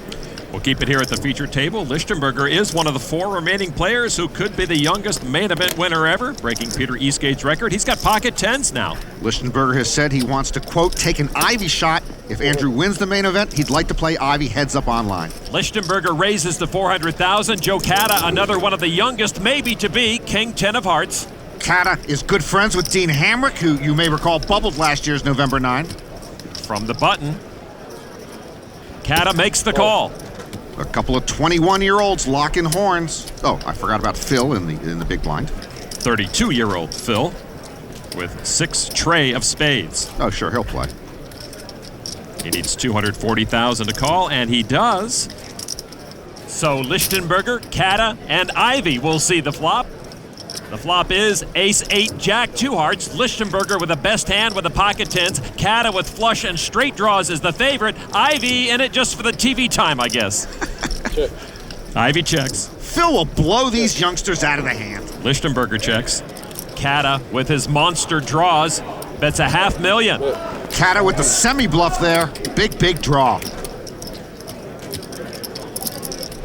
We'll keep it here at the feature table. Lichtenberger is one of the 4 remaining players who could be the youngest main event winner ever, breaking Peter Eastgate's record. He's got pocket 10s now. Lichtenberger has said he wants to, quote, take an Ivey shot. If Andrew wins the main event, he'd like to play Ivey heads up online. Lichtenberger raises to $400,000. Joe Cata, another one of the youngest, maybe to be, king 10 of hearts. Cata is good friends with Dean Hamrick, who you may recall bubbled last year's November 9. From the button, Cata makes the call. A couple of 21-year-olds locking horns. Oh, I forgot about Phil in the big blind. 32-year-old Phil with 6 tray of spades. Oh, sure, he'll play. He needs 240,000 to call, and he does. So Lichtenberger, Kata, and Ivey will see the flop. The flop is ace-8, jack, 2 hearts. Lichtenberger with the best hand with the pocket tens. Kata with flush and straight draws is the favorite. Ivey in it just for the TV time, I guess. Ivey checks. Phil will blow these youngsters out of the hand. Lichtenberger checks. Kata with his monster draws bets $500,000. Kata with the semi-bluff there. Big draw.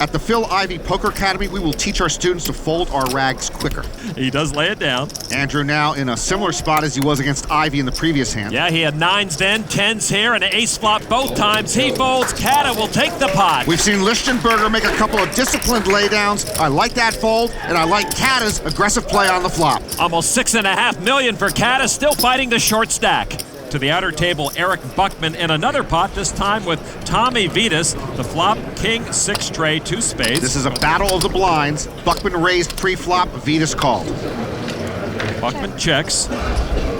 At the Phil Ivey Poker Academy, we will teach our students to fold our rags quicker. He does lay it down. Andrew now in a similar spot as he was against Ivey in the previous hand. Yeah, he had 9s then, 10s here, and an ace flop both times. He folds. Kata will take the pot. We've seen Lichtenberger make a couple of disciplined laydowns. I like that fold, and I like Kata's aggressive play on the flop. Almost $6,500,000 for Kata, still fighting the short stack. To the outer table, Eric Buckman in another pot, this time with Tommy Vitas. The flop, king, 6 tray, 2 spades. This is a battle of the blinds. Buckman raised pre-flop, Vitas called. Buckman checks.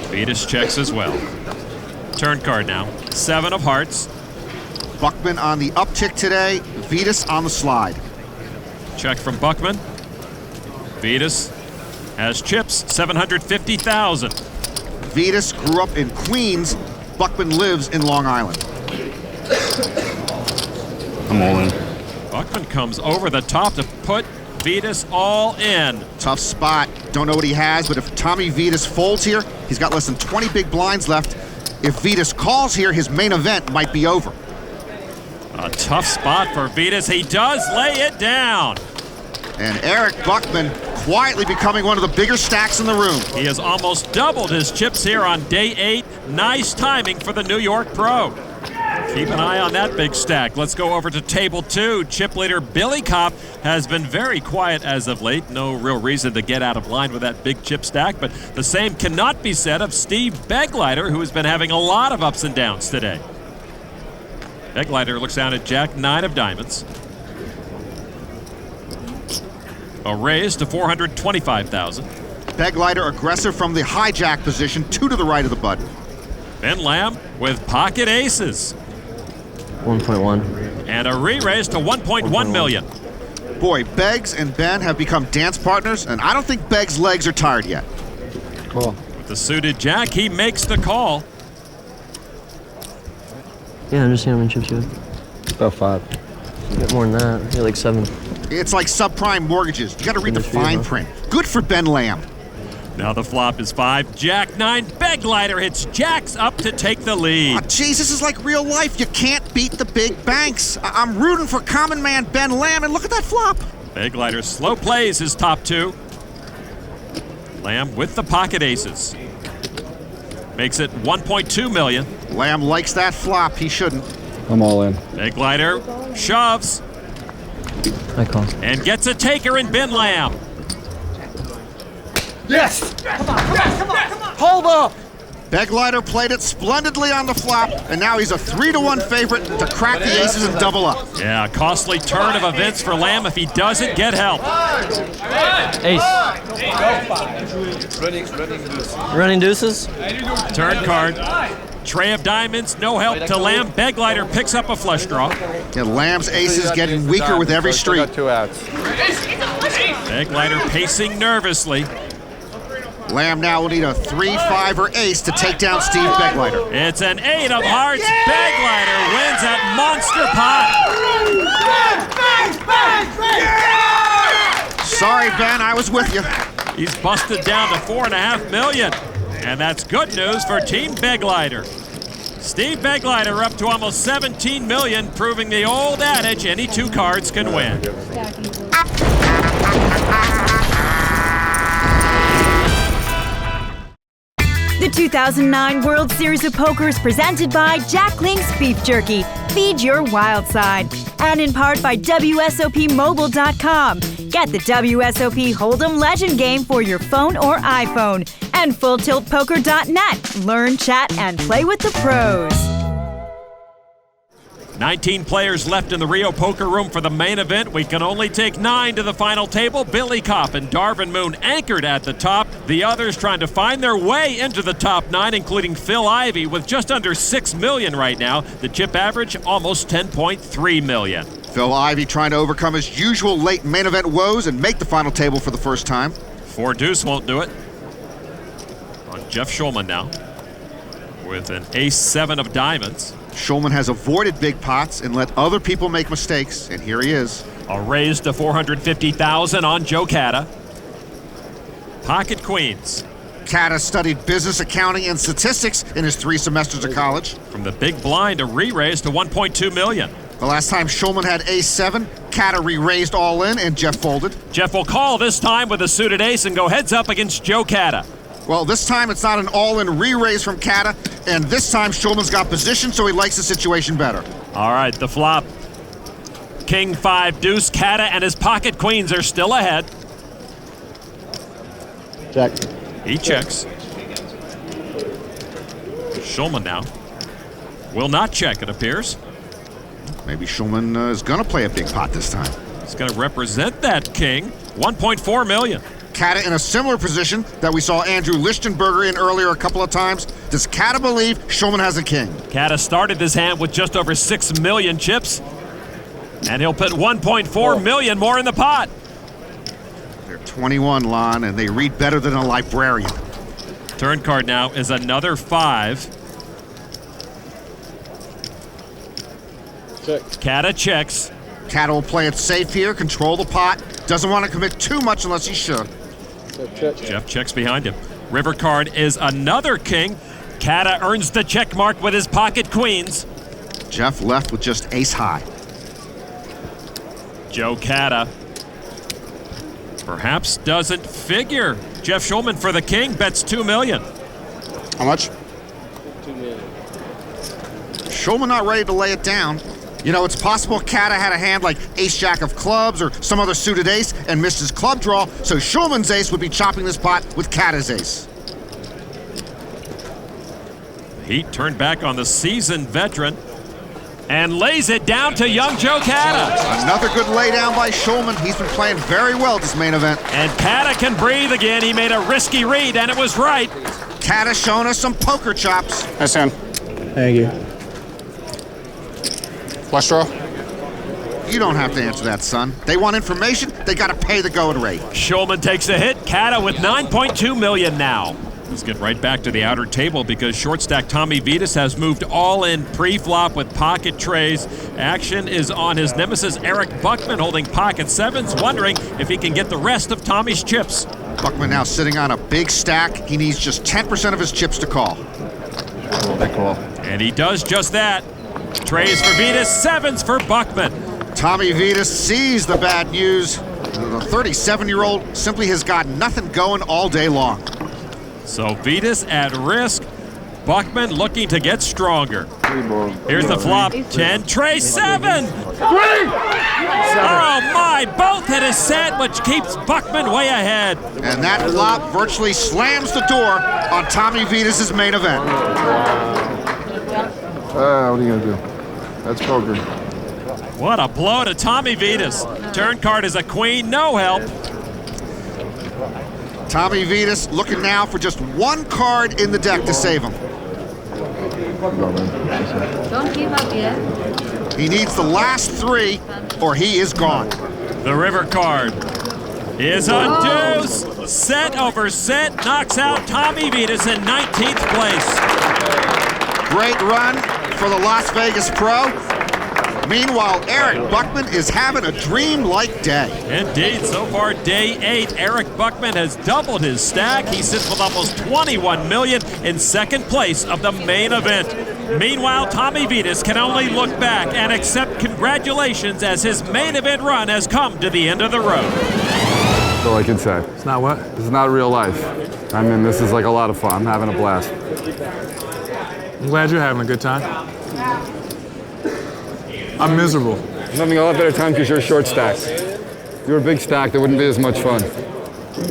Vitas checks as well. Turn card now, 7 of hearts. Buckman on the uptick today, Vitas on the slide. Check from Buckman. Vitas has chips, $750,000. Vitas grew up in Queens. Buckman lives in Long Island. I'm all in. Buckman comes over the top to put Vitas all in. Tough spot. Don't know what he has, but if Tommy Vitas folds here, he's got less than 20 big blinds left. If Vitas calls here, his main event might be over. A tough spot for Vitas. He does lay it down. And Eric Buckman quietly becoming one of the bigger stacks in the room. He has almost doubled his chips here on day 8. Nice timing for the New York pro. Keep an eye on that big stack. Let's go over to table 2. Chip leader Billy Kopp has been very quiet as of late. No real reason to get out of line with that big chip stack, but the same cannot be said of Steve Begleiter, who has been having a lot of ups and downs today. Begleiter looks down at jack 9 of diamonds. A raise to $425,000. Begleiter aggressive from the hijack position, 2 to the right of the button. Ben Lamb with pocket aces. 1.1. And a re-raise to $1.1 million. Boy, Beggs and Ben have become dance partners, and I don't think Beggs' legs are tired yet. Cool. With the suited jack, he makes the call. Yeah, I'm just seeing how many chips you have. About 5. You get more than that. You're like 7. It's like subprime mortgages. You got to read the fine print. Good for Ben Lamb. Now the flop is 5, jack 9. Begleiter hits jacks up to take the lead. Oh, geez, this is like real life. You can't beat the big banks. I'm rooting for common man Ben Lamb, and look at that flop. Begleiter slow plays his top 2. Lamb with the pocket aces. Makes it $1.2 million. Lamb likes that flop. He shouldn't. I'm all in. Begleiter shoves. I call. And gets a taker in Ben Lamb. Yes! Come on! Hold up! Begleiter played it splendidly on the flop, and now he's a 3-to-1 favorite to crack the aces and double up. Yeah, a costly turn of events for Lamb. If he doesn't get help. Ace. Running deuces. Turn card. Tray of diamonds, no help to Lamb. Begleiter picks up a flush draw. Yeah, Lamb's aces getting weaker with every street. Got 2 outs. Begleiter pacing nervously. Lamb now will need a 3, 5, or ace to take down Steve Begleiter. It's an 8 of hearts. Begleiter wins that monster pot. Sorry, Ben, I was with you. He's busted down to $4.5 million. And that's good news for Team Begleiter. Steve Begleiter up to almost $17 million, proving the old adage, any 2 cards can win. The 2009 World Series of Poker is presented by Jack Link's Beef Jerky. Feed your wild side. And in part by WSOPmobile.com. Get the WSOP Hold'em Legend game for your phone or iPhone. And FullTiltPoker.net. Learn, chat, and play with the pros. 19 players left in the Rio Poker Room for the main event. We can only take 9 to the final table. Billy Kopp and Darvin Moon anchored at the top. The others trying to find their way into the top 9, including Phil Ivey with just under $6 million right now. The chip average, almost $10.3 million. Phil Ivey trying to overcome his usual late main event woes and make the final table for the first time. 4 deuce won't do it. On Jeff Schulman now with an ace-7 of diamonds. Schulman has avoided big pots and let other people make mistakes, and here he is. A raise to $450,000 on Joe Cata. Pocket queens. Cata studied business, accounting, and statistics in his 3 semesters of college. From the big blind, a re-raise to $1.2 million. The last time Schulman had ace-7, Cata re-raised all in, and Jeff folded. Jeff will call this time with a suited ace and go heads up against Joe Cata. Well, this time it's not an all-in re-raise from Cata, and this time Schulman's got position, so he likes the situation better. All right, the flop. King 5 deuce. Cata and his pocket queens are still ahead. Check. He checks. Schulman now will not check, it appears. Maybe Schulman is going to play a big pot this time. He's going to represent that king. $1.4 million. Cata in a similar position that we saw Andrew Lichtenberger in earlier a couple of times. Does Cata believe Schulman has a king? Cata started his hand with just over 6 million chips, and he'll put 1.4 million more in the pot. They're 21, Lon, and they read better than a librarian. Turn card now is another 5. Check. Cata checks. Cata will play it safe here, control the pot. Doesn't want to commit too much unless he should. Check. Jeff checks behind him. River card is another king. Cata earns the check mark with his pocket queens. Jeff left with just ace high. Joe Cata perhaps doesn't figure. Jeff Schulman for the king bets $2 million. How much? $2 million. Schulman not ready to lay it down. You know, it's possible Cata had a hand like ace-jack of clubs or some other suited ace and missed his club draw, so Schulman's ace would be chopping this pot with Cata's ace. Heat turned back on the seasoned veteran and lays it down to young Joe Cata. Another good laydown by Schulman. He's been playing very well this main event. And Cata can breathe again. He made a risky read, and it was right. Cata showing us some poker chops. Nice hand. Thank you. Flush draw. You don't have to answer that, son. They want information, they got to pay the going rate. Schulman takes a hit. Cata with $9.2 million now. Let's get right back to the outer table because short stack Tommy Vitas has moved all in pre-flop with pocket trays. Action is on his nemesis Eric Buckman holding pocket 7s, wondering if he can get the rest of Tommy's chips. Buckman now sitting on a big stack. He needs just 10% of his chips to call. They call. And he does just that. Trays for Vitas, 7s for Buckman. Tommy Vitas sees the bad news. The 37-year-old simply has got nothing going all day long. So Vitas at risk. Buckman looking to get stronger. Here's the flop. 10, tray 7. Oh my, both hit a set, which keeps Buckman way ahead. And that flop virtually slams the door on Tommy Vitas' main event. What are you gonna do? That's poker. What a blow to Tommy Vitas. Turn card is a queen, no help. Tommy Vitas looking now for just one card in the deck to save him. Don't give up yet. He needs the last 3 or he is gone. The river card is a deuce. Set over set knocks out Tommy Vitas in 19th place. Great run for the Las Vegas pro. Meanwhile, Eric Buckman is having a dream-like day. Indeed, so far day 8, Eric Buckman has doubled his stack. He sits with almost $21 million in second place of the main event. Meanwhile, Tommy Vitas can only look back and accept congratulations as his main event run has come to the end of the road. That's all I can say. It's not what? This is not real life. I mean, this is like a lot of fun. I'm having a blast. I'm glad you're having a good time. I'm miserable. I'm having a lot better time because you're a short stack. If you were a big stack, there wouldn't be as much fun.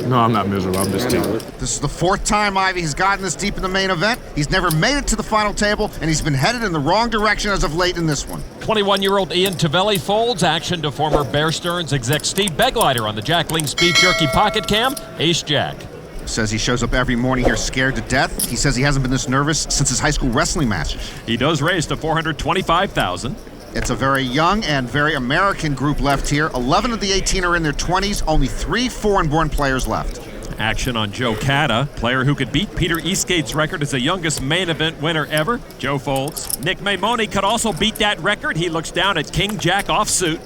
No, I'm not miserable. I'm just deep. This is the 4th time Ivey has gotten this deep in the main event. He's never made it to the final table, and he's been headed in the wrong direction as of late in this one. 21-year-old Ian Tavelli folds. Action to former Bear Stearns exec Steve Begleiter on the Jack Link's Beef Jerky pocket cam. Ace-Jack. Says he shows up every morning here scared to death. He says he hasn't been this nervous since his high school wrestling matches. He does raise to $425,000. It's a very young and very American group left here. 11 of the 18 are in their 20s. Only 3 foreign-born players left. Action on Joe Cata, player who could beat Peter Eastgate's record as the youngest main event winner ever. Joe folds. Nick Maimone could also beat that record. He looks down at King Jack offsuit.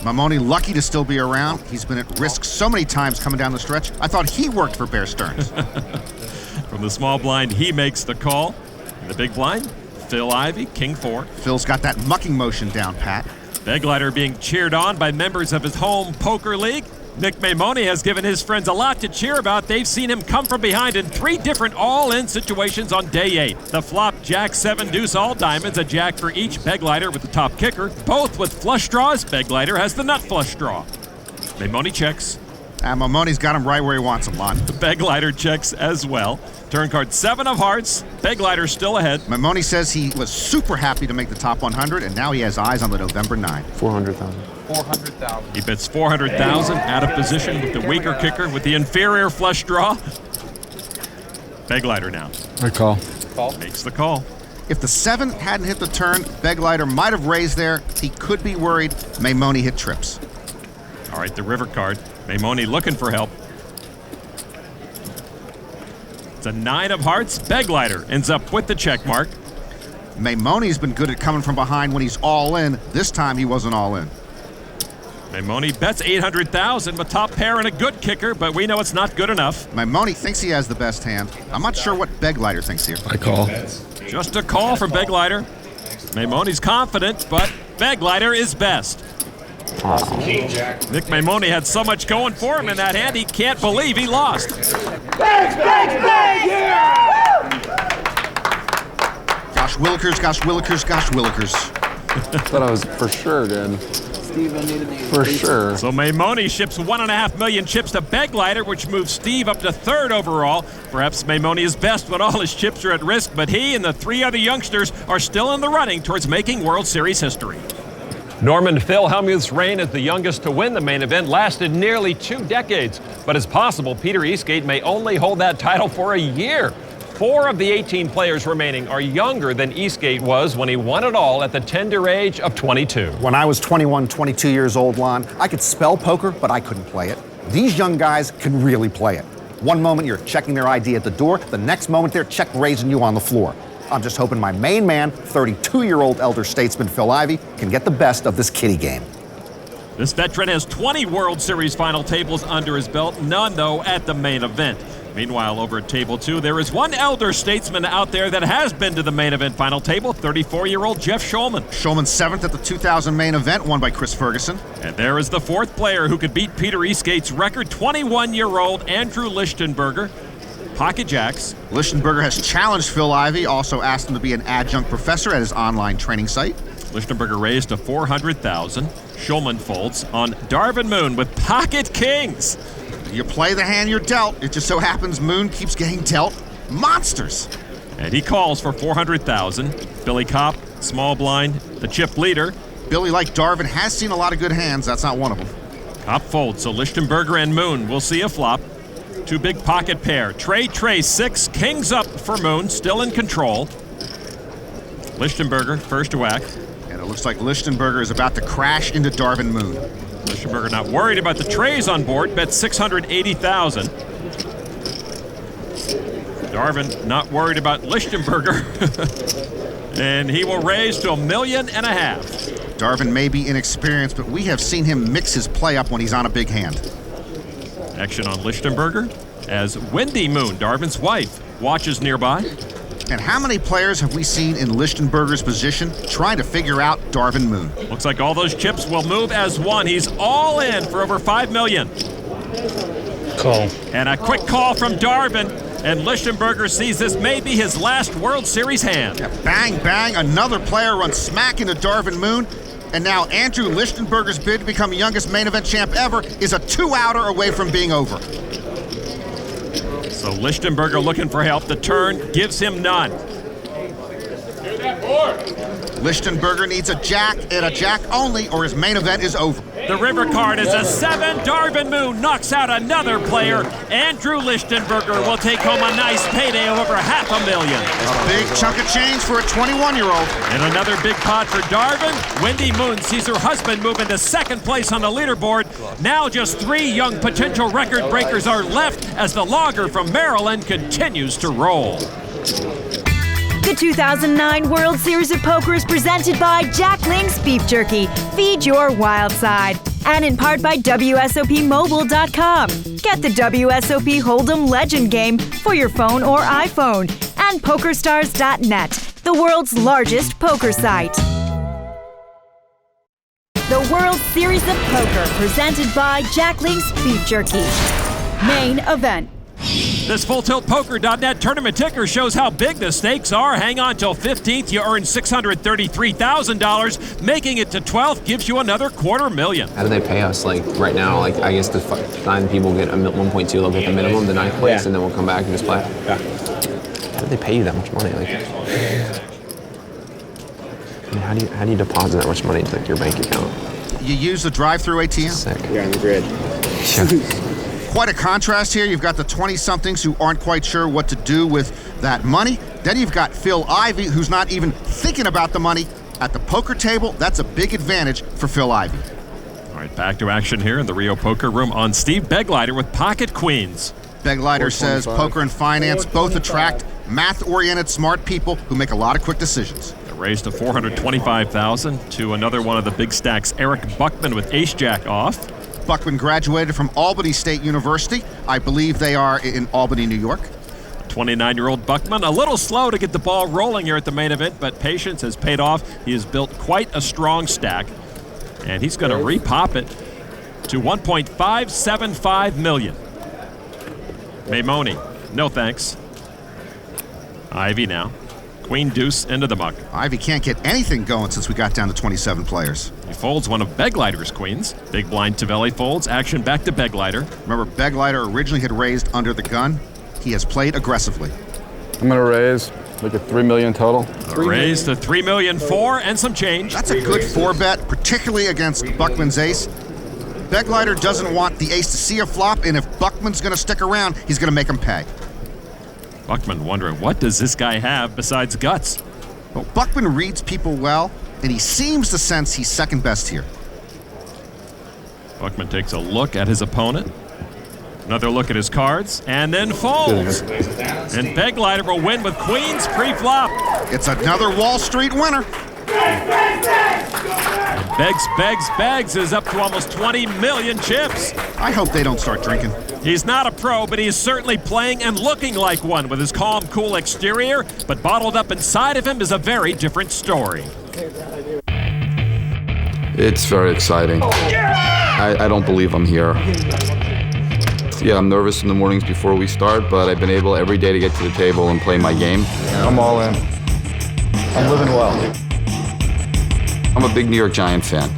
Maimone lucky to still be around. He's been at risk so many times coming down the stretch. I thought he worked for Bear Stearns. From the small blind, he makes the call. In the big blind, Phil Ivey, King 4. Phil's got that mucking motion down pat. Begleiter being cheered on by members of his home poker league. Nick Maimone has given his friends a lot to cheer about. They've seen him come from behind in 3 different all-in situations on day 8. The flop, Jack 7 deuce all diamonds, a jack for each. Begleiter with the top kicker, both with flush draws. Begleiter has the nut flush draw. Maimone checks. And Maimone's got him right where he wants him, Lon. Begleiter checks as well. Turn card 7 of hearts. Begleiter still ahead. Maimone says he was super happy to make the top 100, and now he has eyes on the November 9. 400,000. 400,000. He bets 400,000 out of position with the weaker kicker with the inferior flush draw. Begleiter now. I call. Makes the call. If the 7 hadn't hit the turn, Begleiter might have raised there. He could be worried Maimone hit trips. All right, the river card. Maimone looking for help. It's a 9 of hearts. Begleiter ends up with the check mark. Maimone's been good at coming from behind when he's all in. This time he wasn't all in. Maimone bets 800,000 with top pair and a good kicker, but we know it's not good enough. Maimone thinks he has the best hand. I'm not sure what Begleiter thinks here. I call. Just a call from Begleiter. Maimone's confident, but Begleiter is best. Awesome. Nick Maimone had so much going for him in that hand, he can't believe he lost. Gosh Willikers, gosh Willikers, gosh Willikers. Thought I was for sure good. For sure. So Maimone ships 1.5 million chips to Begleiter, which moves Steve up to 3rd overall. Perhaps Maimone is best when all his chips are at risk, but he and the 3 other youngsters are still in the running towards making World Series history. Norman Phil Hellmuth's reign as the youngest to win the main event lasted nearly 2 decades, but it's possible Peter Eastgate may only hold that title for a year. 4 of the 18 players remaining are younger than Eastgate was when he won it all at the tender age of 22. When I was 21, 22 years old, Lon, I could spell poker, but I couldn't play it. These young guys can really play it. One moment you're checking their ID at the door, the next moment they're check raising you on the floor. I'm just hoping my main man, 32-year-old elder statesman Phil Ivey, can get the best of this kiddie game. This veteran has 20 World Series final tables under his belt, none, though, at the main event. Meanwhile, over at table 2, there is one elder statesman out there that has been to the main event final table, 34-year-old Jeff Shulman. Shulman 7th at the 2000 main event, won by Chris Ferguson. And there is the 4th player who could beat Peter Eastgate's record, 21-year-old Andrew Lichtenberger. Pocket jacks. Lichtenberger has challenged Phil Ivey, also asked him to be an adjunct professor at his online training site. Lichtenberger raised to 400,000. Shulman folds on Darvin Moon with pocket kings. You play the hand you're dealt. It just so happens Moon keeps getting dealt monsters. And he calls for 400,000. Billy Kopp, small blind, the chip leader. Billy, like Darvin, has seen a lot of good hands. That's not one of them. Kopp folds, so Lichtenberger and Moon will see a flop. 2 big pocket pair. Trey, 6, kings up for Moon, still in control. Lichtenberger, first to whack. And it looks like Lichtenberger is about to crash into Darvin Moon. Lichtenberger not worried about the trays on board, bet 680,000. Darvin not worried about Lichtenberger. And he will raise to $1.5 million. Darvin may be inexperienced, but we have seen him mix his play up when he's on a big hand. Action on Lichtenberger as Wendy Moon, Darvin's wife, watches nearby. And how many players have we seen in Lichtenberger's position trying to figure out Darvin Moon? Looks like all those chips will move as one. He's all in for over $5 million. Call. And a quick call from Darvin. And Lichtenberger sees this may be his last World Series hand. Yeah, bang, bang. Another player runs smack into Darvin Moon. And now Andrew Lichtenberger's bid to become youngest main event champ ever is a 2-outer away from being over. So Lichtenberger looking for help. The turn gives him none. Lichtenberger needs a jack and a jack only, or his main event is over. The river card is a 7. Darvin Moon knocks out another player. Andrew Lichtenberger will take home a nice payday of over $500,000. A big chunk of change for a 21-year-old. And another big pot for Darvin. Wendy Moon sees her husband move into second place on the leaderboard. Now just 3 young potential record breakers are left as the logger from Maryland continues to roll. The 2009 World Series of Poker is presented by Jack Link's Beef Jerky. Feed your wild side. And in part by WSOPmobile.com. Get the WSOP Hold'em Legend game for your phone or iPhone. And PokerStars.net, the world's largest poker site. The World Series of Poker presented by Jack Link's Beef Jerky. Main event. This FullTiltPoker.net tournament ticker shows how big the stakes are. Hang on till 15th. You earn $633,000. Making it to 12th gives you another $250,000. How do they pay us? Like right now, like I guess the 9 people get 1.2. They'll get the minimum, the 9th place, and then we'll come back and just play. Yeah. How do they pay you that much money? Like, I mean, how do you deposit that much money into like, your bank account? You use the drive-through ATM? Sick. You're on the grid. Quite a contrast here. You've got the 20-somethings who aren't quite sure what to do with that money. Then you've got Phil Ivey, who's not even thinking about the money. At the poker table, that's a big advantage for Phil Ivey. All right, back to action here in the Rio Poker Room on Steve Begleiter with pocket queens. Begleiter says poker and finance both attract math-oriented, smart people who make a lot of quick decisions. Raised to $425,000 to another one of the big stacks, Eric Buckman with ace-jack off. Buckman graduated from Albany State University. I believe they are in Albany, New York. 29-year-old Buckman, a little slow to get the ball rolling here at the main event, but patience has paid off. He has built quite a strong stack, and he's going to repop it to $1.575 million. Maimone, no thanks. Ivey now. Queen deuce into the muck. Ivey can't get anything going since we got down to 27 players. He folds one of Begleiter's queens. Big blind Tavelli folds. Action back to Begleiter. Remember, Begleiter originally had raised under the gun. He has played aggressively. I'm gonna raise like a $3 million total. A raise to $3 million and some change. That's a good 4-bet, particularly against Buckman's ace. Begleiter doesn't want the ace to see a flop, and if Buckman's gonna stick around, he's gonna make him pay. Buckman wondering, what does this guy have besides guts? Well, Buckman reads people well, and he seems to sense he's second best here. Buckman takes a look at his opponent. Another look at his cards, and then folds. And Begleiter will win with queens pre-flop. It's another Wall Street winner. Beggs is up to almost 20 million chips. I hope they don't start drinking. He's not a pro, but he is certainly playing and looking like one with his calm, cool exterior, but bottled up inside of him is a very different story. It's very exciting. I don't believe I'm here. Yeah, I'm nervous in the mornings before we start, but I've been able every day to get to the table and play my game. I'm all in. I'm living well. I'm a big New York Giant fan.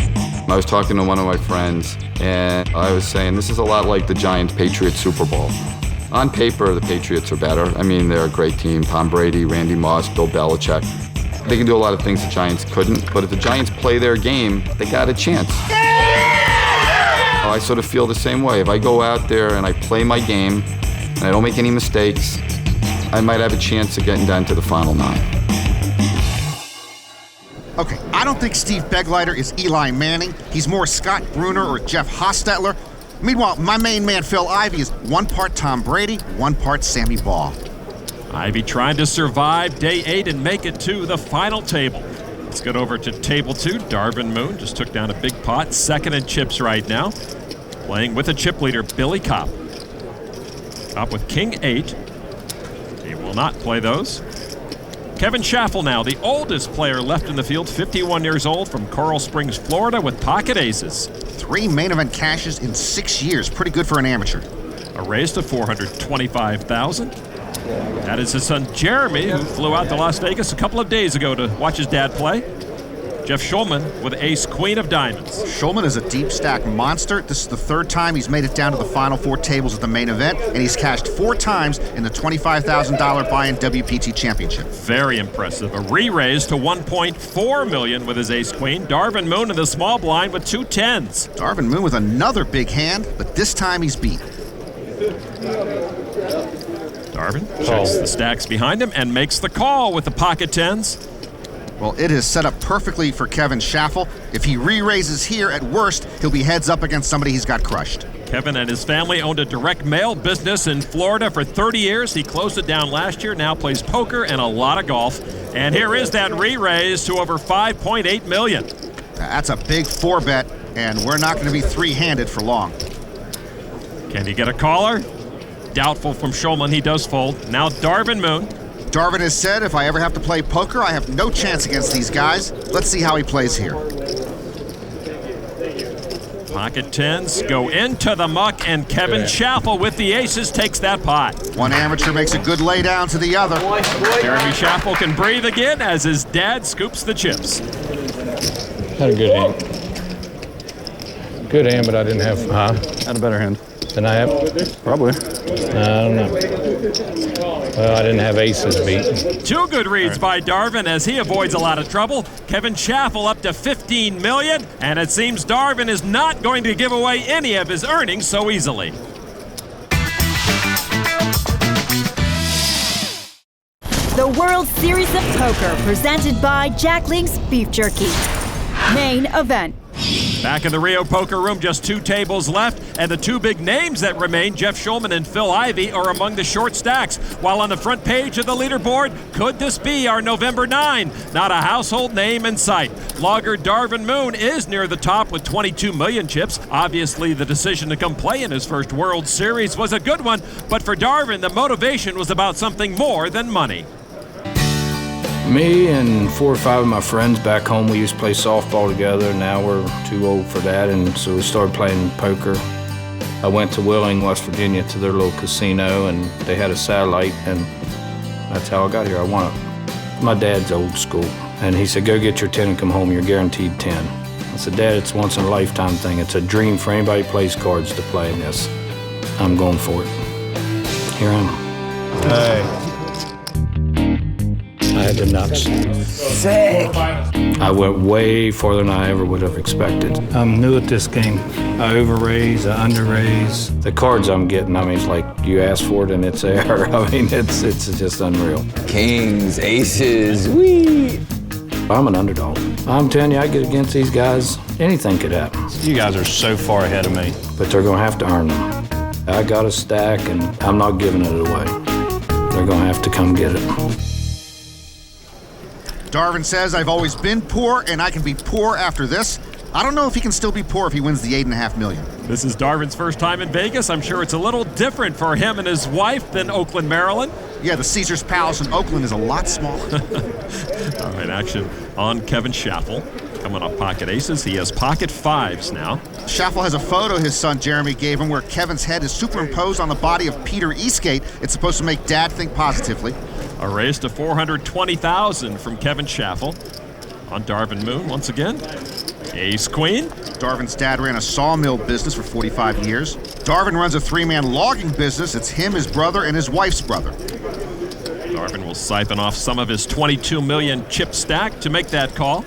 I was talking to one of my friends, and I was saying this is a lot like the Giants-Patriots Super Bowl. On paper, the Patriots are better. I mean, they're a great team. Tom Brady, Randy Moss, Bill Belichick. They can do a lot of things the Giants couldn't, but if the Giants play their game, they got a chance. I sort of feel the same way. If I go out there and I play my game, and I don't make any mistakes, I might have a chance of getting down to the final 9. Okay, I don't think Steve Begleiter is Eli Manning. He's more Scott Bruner or Jeff Hostetler. Meanwhile, my main man, Phil Ivey, is 1 part Tom Brady, 1 part Sammy Baugh. Ivey trying to survive day 8 and make it to the final table. Let's get over to table 2. Darvin Moon just took down a big pot, second in chips right now. Playing with a chip leader, Billy Kopp. Kopp with King 8. He will not play those. Kevin Schaffel now, the oldest player left in the field, 51 years old, from Coral Springs, Florida, with pocket aces. 3 main event cashes in 6 years. Pretty good for an amateur. A raise to $425,000. That is his son Jeremy, who flew out to Las Vegas a couple of days ago to watch his dad play. Jeff Schulman with ace-queen of diamonds. Schulman is a deep stack monster. This is the third time he's made it down to the final 4 tables at the main event, and he's cashed 4 times in the $25,000 buy-in WPT championship. Very impressive. A re-raise to $1.4 million with his ace-queen. Darvin Moon in the small blind with 2 10s. Darvin Moon with another big hand, but this time he's beat. Darvin checks the stacks behind him and makes the call with the pocket 10s. Well, it is set up perfectly for Kevin Schaffel. If he re-raises here, at worst, he'll be heads up against somebody he's got crushed. Kevin and his family owned a direct mail business in Florida for 30 years. He closed it down last year, now plays poker and a lot of golf. And here is that re-raise to over $5.8 million. That's a big 4-bet, and we're not going to be 3-handed for long. Can he get a caller? Doubtful from Schulman. He does fold. Now Darvin Moon. Darvin has said, if I ever have to play poker, I have no chance against these guys. Let's see how he plays here. Pocket 10s go into the muck, and Kevin Schaffel with the aces takes that pot. One amateur makes a good lay down to the other. Jeremy Schaffel can breathe again as his dad scoops the chips. Had a good hand. Good hand, but I didn't have. Had a better hand than I have. Probably. I don't know. Well, I didn't have aces beat. 2 good reads by Darvin as he avoids a lot of trouble. Kevin Schaffel up to $15 million, and it seems Darvin is not going to give away any of his earnings so easily. The World Series of Poker, presented by Jack Link's Beef Jerky. Main event. Back in the Rio Poker Room, just 2 tables left, and the 2 big names that remain, Jeff Schulman and Phil Ivey, are among the short stacks. While on the front page of the leaderboard, could this be our November 9? Not a household name in sight. Logger Darvin Moon is near the top with 22 million chips. Obviously, the decision to come play in his first World Series was a good one, but for Darvin, the motivation was about something more than money. Me and 4 or 5 of my friends back home, we used to play softball together. Now we're too old for that, and so we started playing poker. I went to Wheeling, West Virginia, to their little casino, and they had a satellite, and that's how I got here. I won it. My dad's old school, and he said, go get your 10 and come home. You're guaranteed 10. I said, Dad, it's a once-in-a-lifetime thing. It's a dream for anybody who plays cards to play in this. I'm going for it. Here I am. Hey. I had the nuts. Sick. I went way farther than I ever would have expected. I'm new at this game. I overraise, I underraise. The cards I'm getting, I mean, it's like you ask for it and it's there. I mean, it's just unreal. Kings, aces, wee. I'm an underdog. I'm telling you, I get against these guys, anything could happen. You guys are so far ahead of me. But they're gonna have to earn them. I got a stack and I'm not giving it away. They're gonna have to come get it. Darvin says, I've always been poor, and I can be poor after this. I don't know if he can still be poor if he wins the $8.5 million. This is Darvin's first time in Vegas. I'm sure it's a little different for him and his wife than Oakland, Maryland. Yeah, the Caesars Palace in Oakland is a lot smaller. All right, action on Kevin Schaffel. Coming off pocket aces, he has pocket 5s now. Schaffel has a photo his son Jeremy gave him where Kevin's head is superimposed on the body of Peter Eastgate. It's supposed to make Dad think positively. A raise to $420,000 from Kevin Schaffel. On Darvin Moon once again. Ace Queen. Darvin's dad ran a sawmill business for 45 years. Darvin runs a 3-man logging business. It's him, his brother, and his wife's brother. Darvin will siphon off some of his 22 million chip stack to make that call.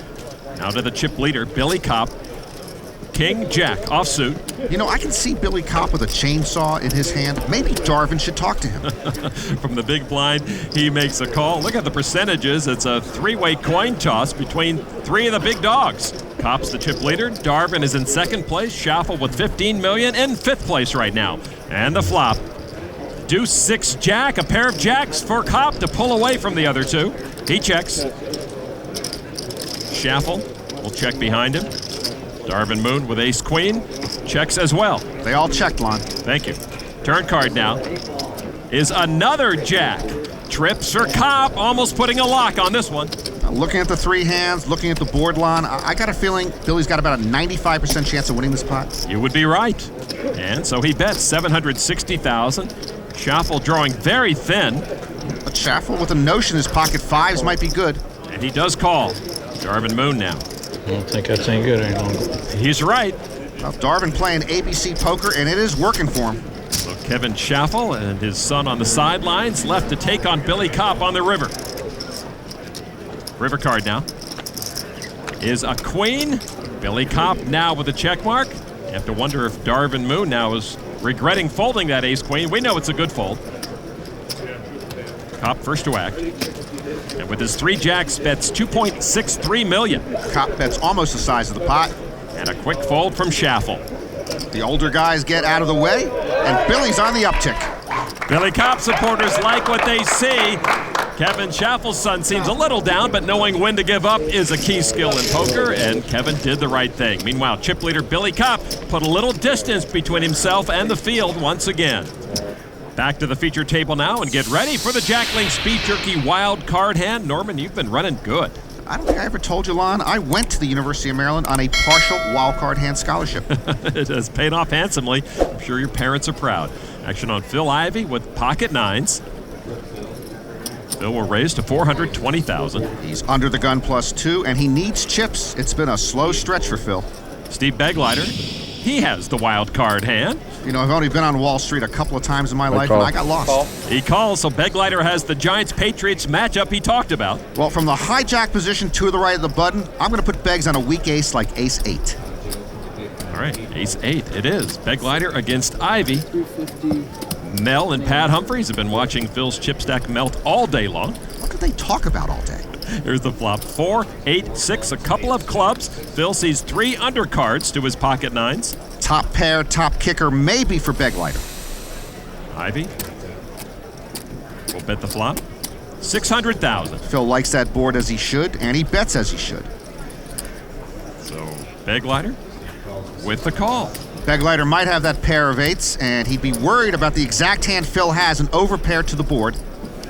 Now to the chip leader, Billy Kopp. King Jack offsuit. You know, I can see Billy Kopp with a chainsaw in his hand. Maybe Darvin should talk to him. From the big blind, he makes a call. Look at the percentages. It's a 3-way coin toss between 3 of the big dogs. Kopp's the chip leader. Darvin is in second place. Schaffel with 15 million in 5th place right now. And the flop. Deuce 6 Jack, a pair of jacks for Kopp to pull away from the other 2. He checks. Schaffel will check behind him. Darvin Moon with ace queen checks as well. They all checked, Lon. Thank you. Turn card now is another jack. Trips for Kopp, almost putting a lock on this one. Looking at the 3 hands, looking at the board, Lon, I got a feeling Billy's got about a 95% chance of winning this pot. You would be right. And so he bets $760,000. Schaffel drawing very thin. But Schaffel with a notion his pocket 5s might be good. And he does call. Darvin Moon now. I don't think that's any good any longer. He's right. Well, Darvin playing ABC poker, and it is working for him. So Kevin Schaffel and his son on the sidelines, left to take on Billy Kopp on the river. River card now is a queen. Billy Kopp now with a check mark. You have to wonder if Darvin Moon now is regretting folding that ace-queen. We know it's a good fold. Kopp first to act. And with his 3 jacks, bets $2.63 million. Kopp bets almost the size of the pot. And a quick fold from Schaffel. The older guys get out of the way, and Billy's on the uptick. Billy Kopp supporters like what they see. Kevin Schaffel's son seems a little down, but knowing when to give up is a key skill in poker, and Kevin did the right thing. Meanwhile, chip leader Billy Kopp put a little distance between himself and the field once again. Back to the feature table now and get ready for the Jack Link's Beef Jerky wild card hand. Norman, you've been running good. I don't think I ever told you, Lon, I went to the University of Maryland on a partial wild card hand scholarship. It has paid off handsomely. I'm sure your parents are proud. Action on Phil Ivey with pocket nines. Phil will raise to $420,000. He's under the gun +2, and he needs chips. It's been a slow stretch for Phil. Steve Begleiter, he has the wild card hand. You know, I've only been on Wall Street a couple of times in my life, and I got lost. He calls, so Begleiter has the Giants-Patriots matchup he talked about. Well, from the hijack position to the right of the button, I'm going to put Beggs on a weak ace like ace-8. All right, ace-8 it is. Begleiter against Ivey. Mel and Pat Humphreys have been watching Phil's chip stack melt all day long. What could they talk about all day? Here's the flop. 4, 8, 6, a couple of clubs. Phil sees 3 undercards to his pocket nines. Top pair, top kicker, maybe for Begleiter. Ivey will bet the flop. $600,000. Phil likes that board as he should, and he bets as he should. So Begleiter with the call. Begleiter might have that pair of 8s, and he'd be worried about the exact hand Phil has and overpaired to the board.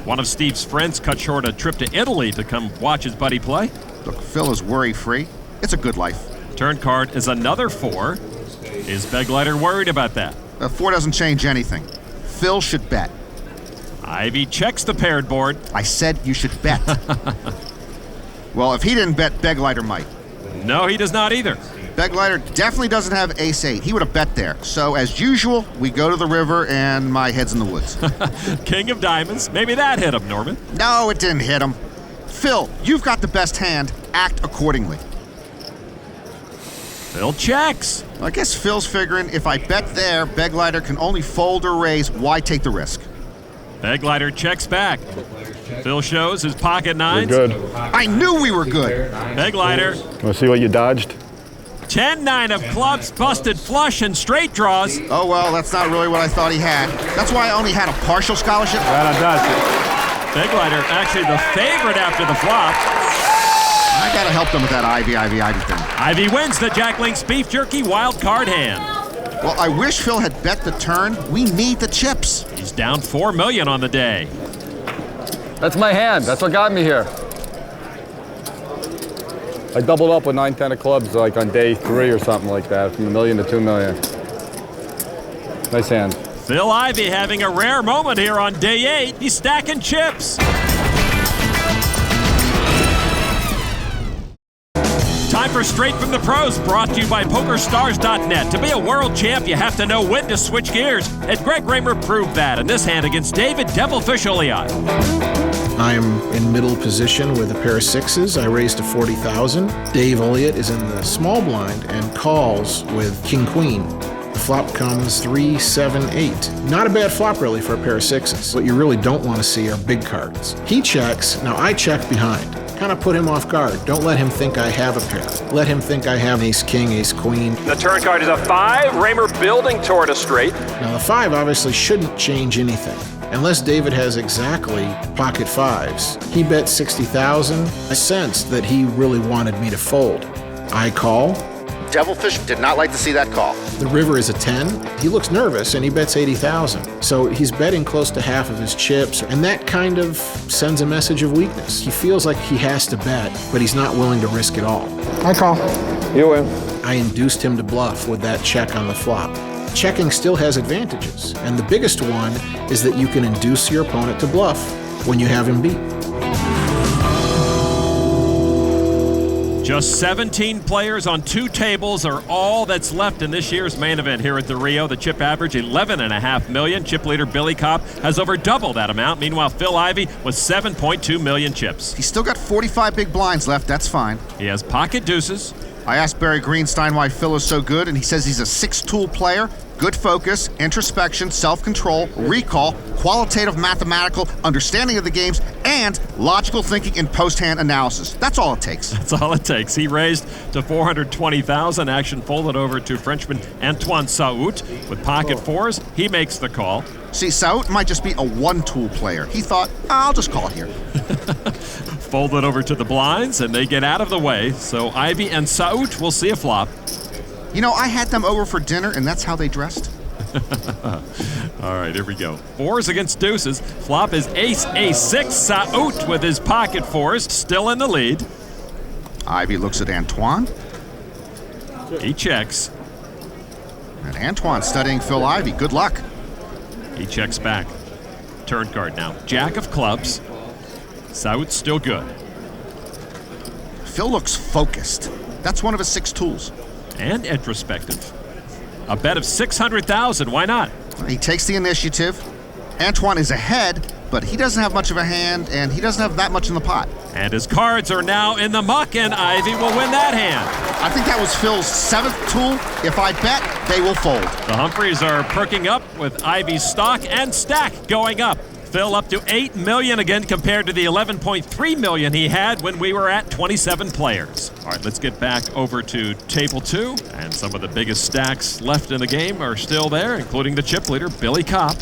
One of Steve's friends cut short a trip to Italy to come watch his buddy play. Look, Phil is worry-free. It's a good life. Turn card is another 4. Is Begleiter worried about that? 4 doesn't change anything. Phil should bet. Ivey checks the paired board. I said you should bet. Well, if he didn't bet, Begleiter might. No, he does not either. Begleiter definitely doesn't have ace-8. He would have bet there. So, as usual, we go to the river, and my head's in the woods. King of diamonds. Maybe that hit him, Norman. No, it didn't hit him. Phil, you've got the best hand. Act accordingly. Phil checks. I guess Phil's figuring if I bet there, Begleiter can only fold or raise. Why take the risk? Begleiter checks back. Phil shows his pocket nines. We're good. I knew we were good. Begleiter. Want to see what you dodged? 10-9 of clubs, busted flush and straight draws. Oh, well, that's not really what I thought he had. That's why I only had a partial scholarship. Glad I dodged it. Begleiter actually the favorite after the flop. I gotta help them with that Ivey thing. Ivey wins the Jack Link's Beef Jerky wild card hand. Well, I wish Phil had bet the turn. We need the chips. He's down $4 million on the day. That's my hand. That's what got me here. I doubled up with 9-10 of clubs like on day 3 or something like that, from $1 million to $2 million. Nice hand. Phil Ivey having a rare moment here on day 8. He's stacking chips. Time for Straight from the Pros, brought to you by PokerStars.net. To be a world champ, you have to know when to switch gears. And Greg Raymer proved that in this hand against David Devilfish Oliot. I'm in middle position with a pair of 6s. I raised to 40,000. Dave Oliot is in the small blind and calls with King-Queen. The flop comes 3, 7, 8. Not a bad flop, really, for a pair of 6s. What you really don't want to see are big cards. He checks. Now, I check behind. Kind of put him off guard. Don't let him think I have a pair. Let him think I have ace-king, ace-queen. The turn card is a 5. Raymer building toward a straight. Now, the 5 obviously shouldn't change anything. Unless David has exactly pocket 5s. He bet 60,000. I sensed that he really wanted me to fold. I call. Devilfish did not like to see that call. The river is a 10. He looks nervous and he bets 80,000. So he's betting close to half of his chips, and that kind of sends a message of weakness. He feels like he has to bet, but he's not willing to risk it all. I call. You win. I induced him to bluff with that check on the flop. Checking still has advantages, and the biggest one is that you can induce your opponent to bluff when you have him beat. Just 17 players on 2 tables are all that's left in this year's main event here at the Rio. The chip average, $11.5 million. Chip leader Billy Kopp has over double that amount. Meanwhile, Phil Ivey with 7.2 million chips. He's still got 45 big blinds left. That's fine. He has pocket deuces. I asked Barry Greenstein why Phil is so good, and he says he's a 6-tool player. Good focus, introspection, self-control, recall, qualitative mathematical understanding of the games, and logical thinking and post-hand analysis. That's all it takes. That's all it takes. He raised to $420,000. Action folded over to Frenchman Antoine Saout with pocket 4s. He makes the call. See, Saout might just be a 1-tool player. He thought, I'll just call it here. Folded over to the blinds, and they get out of the way. So Ivey and Saout will see a flop. You know, I had them over for dinner, and that's how they dressed. All right, here we go. 4s against deuces. Flop is ace, a6. Saout with his pocket 4s, still in the lead. Ivey looks at Antoine. He checks. And Antoine studying Phil Ivey. Good luck. He checks back. Turn card now. Jack of clubs. Saout still good. Phil looks focused. That's one of his 6 tools. And introspective. A bet of $600,000. Why not? He takes the initiative. Antoine is ahead, but he doesn't have much of a hand, and he doesn't have that much in the pot. And his cards are now in the muck, and Ivey will win that hand. I think that was Phil's 7th tool. If I bet, they will fold. The Humphreys are perking up with Ivey's stock and stack going up. Phil up to $8 million again compared to the $11.3 million he had when we were at 27 players. All right, let's get back over to table 2. And some of the biggest stacks left in the game are still there, including the chip leader, Billy Kopp.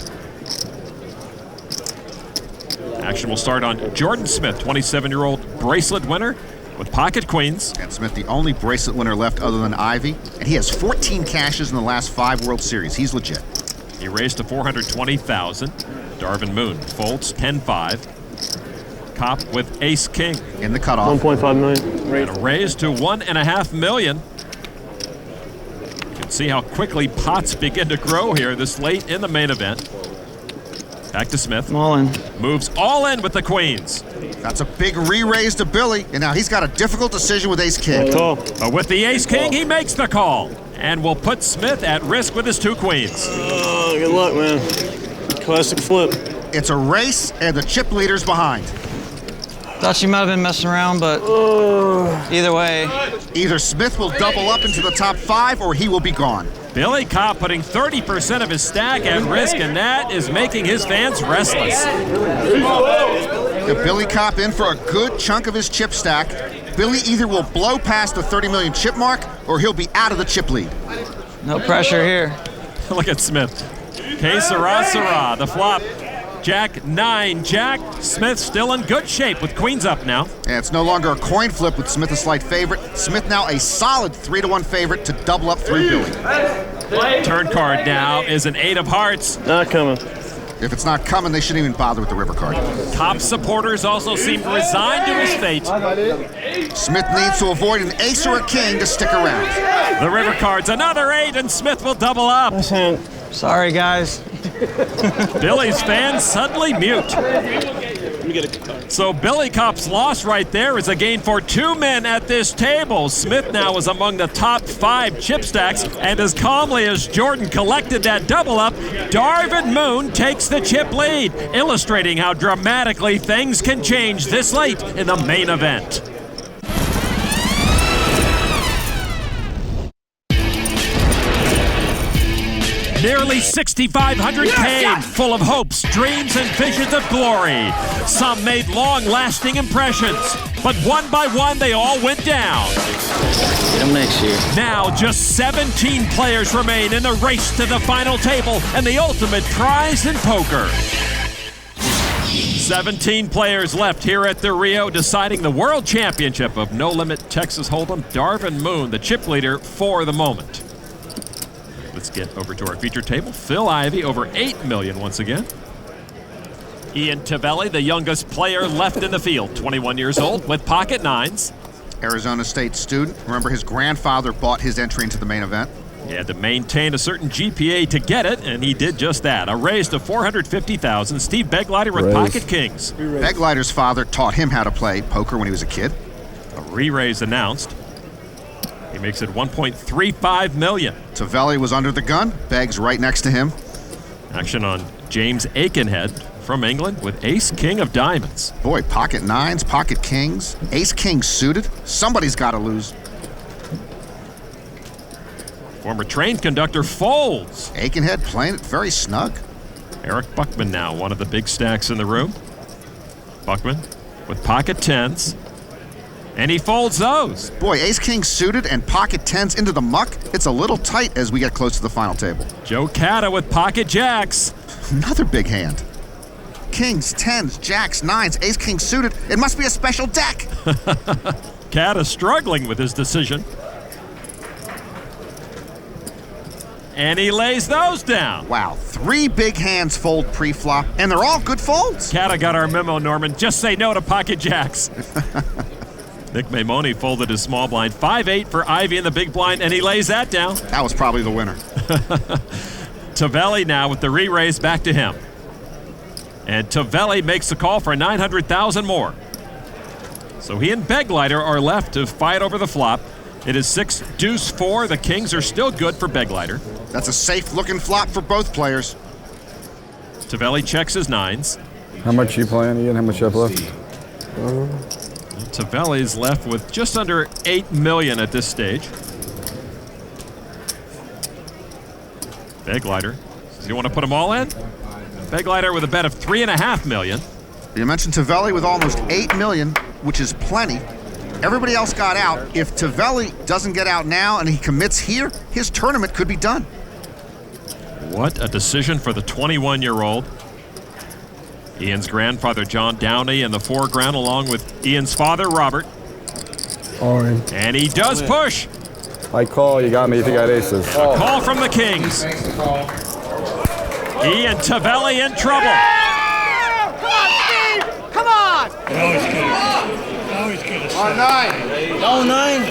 Action will start on Jordan Smith, 27-year-old bracelet winner with pocket queens. And Smith, the only bracelet winner left other than Ivey. And he has 14 cashes in the last 5 World Series. He's legit. He raised to $420,000. Darvin Moon folds 10-5. Kopp with ace-king. In the cutoff. 1.5 million. And a raise to $1.5 million. You can see how quickly pots begin to grow here this late in the main event. Back to Smith. All in. Moves all in with the queens. That's a big re-raise to Billy, and now he's got a difficult decision with ace-king. But with the ace-king, he makes the call. And will put Smith at risk with his 2 queens. Good luck, man. Classic flip. It's a race, and the chip leader's behind. Thought she might have been messing around, but either way. Either Smith will double up into the top 5, or he will be gone. Billy Kopp putting 30% of his stack at risk, and that is making his fans restless. Billy Kopp in for a good chunk of his chip stack. Billy either will blow past the 30 million chip mark, or he'll be out of the chip lead. No pressure here. Look at Smith. Que sera, sera. The flop. Jack 9. Jack. Smith still in good shape with queens up now. And it's no longer a coin flip with Smith a slight favorite. Smith now a solid 3-1 favorite to double up 3 Billy. Turn card now is an 8 of hearts. Not coming. If it's not coming, they shouldn't even bother with the river card. Kopp supporters also seem resigned to his fate. Smith needs to avoid an ace or a king to stick around. The river card's another 8, and Smith will double up. Sorry, guys. Billy's fans suddenly mute. So Billy Kopp's loss right there is a gain for 2 men at this table. Smith now is among the top 5 chip stacks, and as calmly as Jordan collected that double up, Darvin Moon takes the chip lead, illustrating how dramatically things can change this late in the main event. Nearly 6,500 came, full of hopes, dreams, and visions of glory. Some made long-lasting impressions, but one by one they all went down. Get them next year. Now just 17 players remain in the race to the final table and the ultimate prize in poker. 17 players left here at the Rio, deciding the World Championship of No Limit Texas Hold'em. Darvin Moon, the chip leader for the moment. Let's get over to our feature table. Phil Ivey over $8 million once again. Ian Tavelli, the youngest player left in the field, 21 years old with pocket 9s. Arizona State student. Remember, his grandfather bought his entry into the main event. He had to maintain a certain GPA to get it, and he did just that. A raise to $450,000. Steve Begleiter with pocket kings. Begleiter's father taught him how to play poker when he was a kid. A re-raise announced. He makes it $1.35 million. Tavelli was under the gun. Beggs right next to him. Action on James Akenhead from England with ace-king of diamonds. Boy, pocket nines, pocket kings, ace-king suited. Somebody's got to lose. Former train conductor folds. Akenhead playing it very snug. Eric Buckman now, one of the big stacks in the room. Buckman with pocket tens. And he folds those. Boy, ace-king suited and pocket tens into the muck. It's a little tight as we get close to the final table. Joe Catta with pocket jacks. Another big hand. Kings, tens, jacks, nines, ace-king suited. It must be a special deck. Catta struggling with his decision. And he lays those down. Wow, 3 big hands fold pre-flop, and they're all good folds. Catta got our memo, Norman. Just say no to pocket jacks. Nick Maimone folded his small blind. 5-8 for Ivey in the big blind, and he lays that down. That was probably the winner. Tavelli now with the re-raise back to him. And Tavelli makes the call for $900,000 more. So he and Begleiter are left to fight over the flop. It is 6 deuce 4. The kings are still good for Begleiter. That's a safe-looking flop for both players. Tavelli checks his nines. How much you playing, Ian? How much you have left? Tavelli's left with just under $8 million at this stage. Begleiter, does he want to put them all in? Begleiter with a bet of $3.5 million. You mentioned Tavelli with almost $8 million, which is plenty. Everybody else got out. If Tavelli doesn't get out now and he commits here, his tournament could be done. What a decision for the 21-year-old. Ian's grandfather, John Downey, in the foreground, along with Ian's father, Robert. And he does push. I call, you got me if you got aces. A call from the kings. Ian Tavelli in trouble. Yeah! Come on, Steve! Come on! On 9. No 9.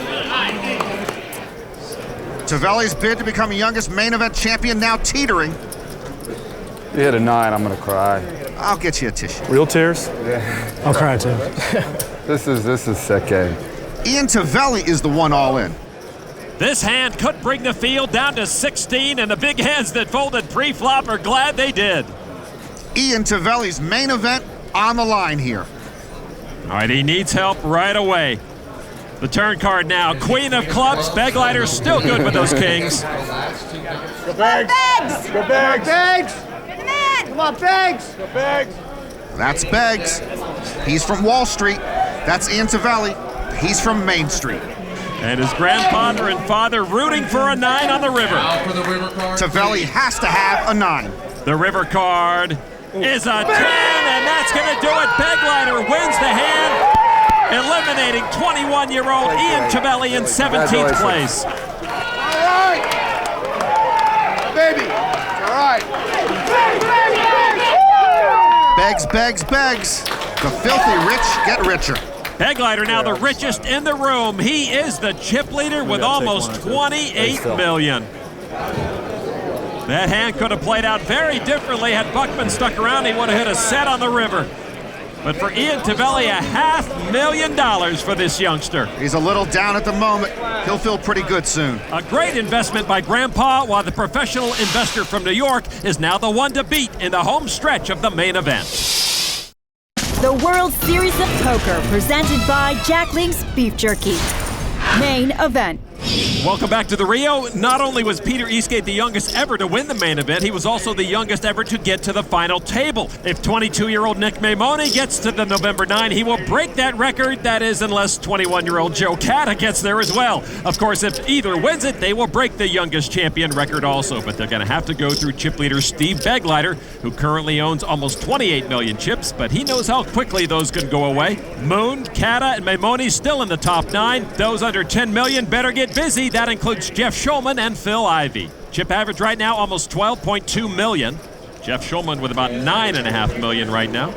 Tavelli's bid to become youngest main event champion now teetering. You hit a 9, I'm gonna cry. I'll get you a tissue. Real tears? Yeah. I'll cry too. This is sick game. Ian Tavelli is the one all in. This hand could bring the field down to 16, and the big hands that folded pre-flop are glad they did. Ian Tavelli's main event on the line here. All right, he needs help right away. The turn card now, Queen of Clubs. Begleiter's still good with those kings. Go Beggs! Go Beggs! Beggs! Come on, Beggs! Go Beggs! That's Beggs. He's from Wall Street. That's Ian Tavelli. He's from Main Street. And his grandfather and father rooting for a 9 on the river. Tavelli has to have a 9. The river card is a 10, and that's going to do it. Begleiter wins the hand, eliminating 21-year-old Ian Tavelli in 17th place. All right! Baby! All right! Beggs, Beggs, Beggs. The filthy rich get richer. Begleiter now the richest in the room. He is the chip leader with almost $28 million. That hand could have played out very differently had Buckman stuck around. He would have hit a set on the river. But for Ian Tavelli, $500,000 for this youngster. He's a little down at the moment. He'll feel pretty good soon. A great investment by Grandpa, while the professional investor from New York is now the one to beat in the home stretch of the main event. The World Series of Poker, presented by Jack Link's Beef Jerky. Main event. Welcome back to the Rio. Not only was Peter Eastgate the youngest ever to win the main event, he was also the youngest ever to get to the final table. If 22-year-old Nick Maimone gets to the November 9, he will break that record. That is, unless 21-year-old Joe Catta gets there as well. Of course, if either wins it, they will break the youngest champion record also, but they're going to have to go through chip leader Steve Begleiter, who currently owns almost 28 million chips, but he knows how quickly those can go away. Moon, Catta, and Maimone still in the top 9. Those under 10 million better get busy. That includes Jeff Schulman and Phil Ivey. Chip average right now almost 12.2 million. Jeff Schulman with about 9.5 million right now.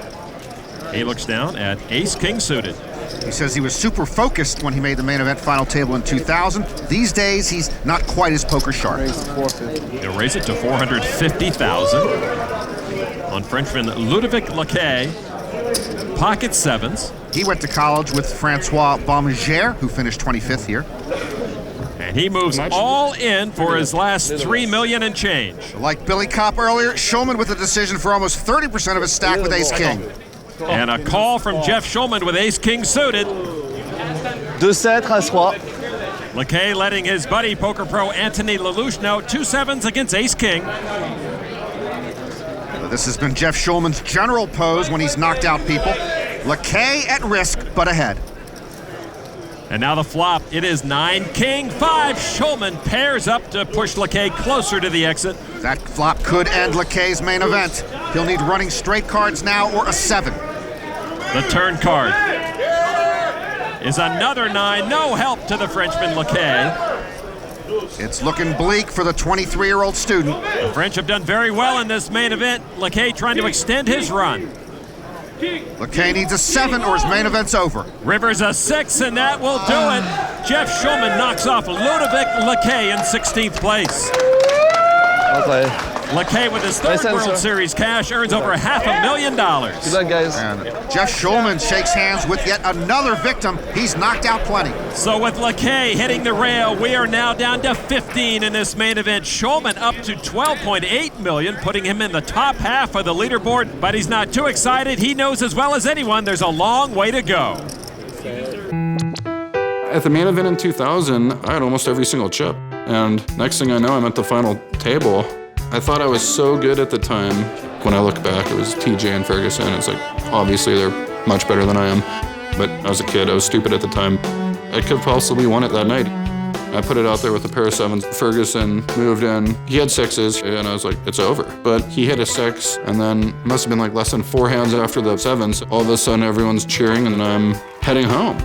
He looks down at ace-king suited. He says he was super focused when he made the main event final table in 2000. These days, he's not quite as poker sharp. They'll raise it to $450,000 on Frenchman Ludovic Lacay. with pocket sevens. He went to college with Francois Baumegere, who finished 25th here. And he moves all in for his last $3 million and change. Like Billy Kopp earlier, Schulman with a decision for almost 30% of his stack with ace-king. And a call from Jeff Schulman with ace-king suited. 2-7, As-3. Lacay letting his buddy, poker pro Anthony Lelouch, know 2-7s against ace-king. This has been Jeff Schulman's general pose when he's knocked out people. Lacay at risk, but ahead. And now the flop. It is 9-king 5. Schulman pairs up to push Lacay closer to the exit. That flop could end Lacay's main event. He'll need running straight cards now or a 7. The turn card is another 9. No help to the Frenchman Lacay. It's looking bleak for the 23-year-old student. The French have done very well in this main event. Lacay trying to extend his run. Lacay needs a 7 or his main event's over. River's a 6, and that will do it. Jeff Schulman knocks off Ludovic Lacay in 16th place. Lacay with his third World Series cash earns over $500,000. Good luck, guys. And Jeff Schulman shakes hands with yet another victim. He's knocked out plenty. So with Lacay hitting the rail, we are now down to 15 in this main event. Schulman up to $12.8 million, putting him in the top half of the leaderboard. But he's not too excited. He knows as well as anyone there's a long way to go. At the main event in 2000, I had almost every single chip. And next thing I know, I'm at the final table. I thought I was so good at the time. When I look back, it was TJ and Ferguson. It's like, obviously they're much better than I am. But I was a kid, I was stupid at the time. I could possibly won it that night. I put it out there with a pair of 7s. Ferguson moved in, he had 6s, and I was like, it's over. But he hit a 6, and then it must have been like less than 4 hands after the 7s. All of a sudden everyone's cheering and I'm heading home.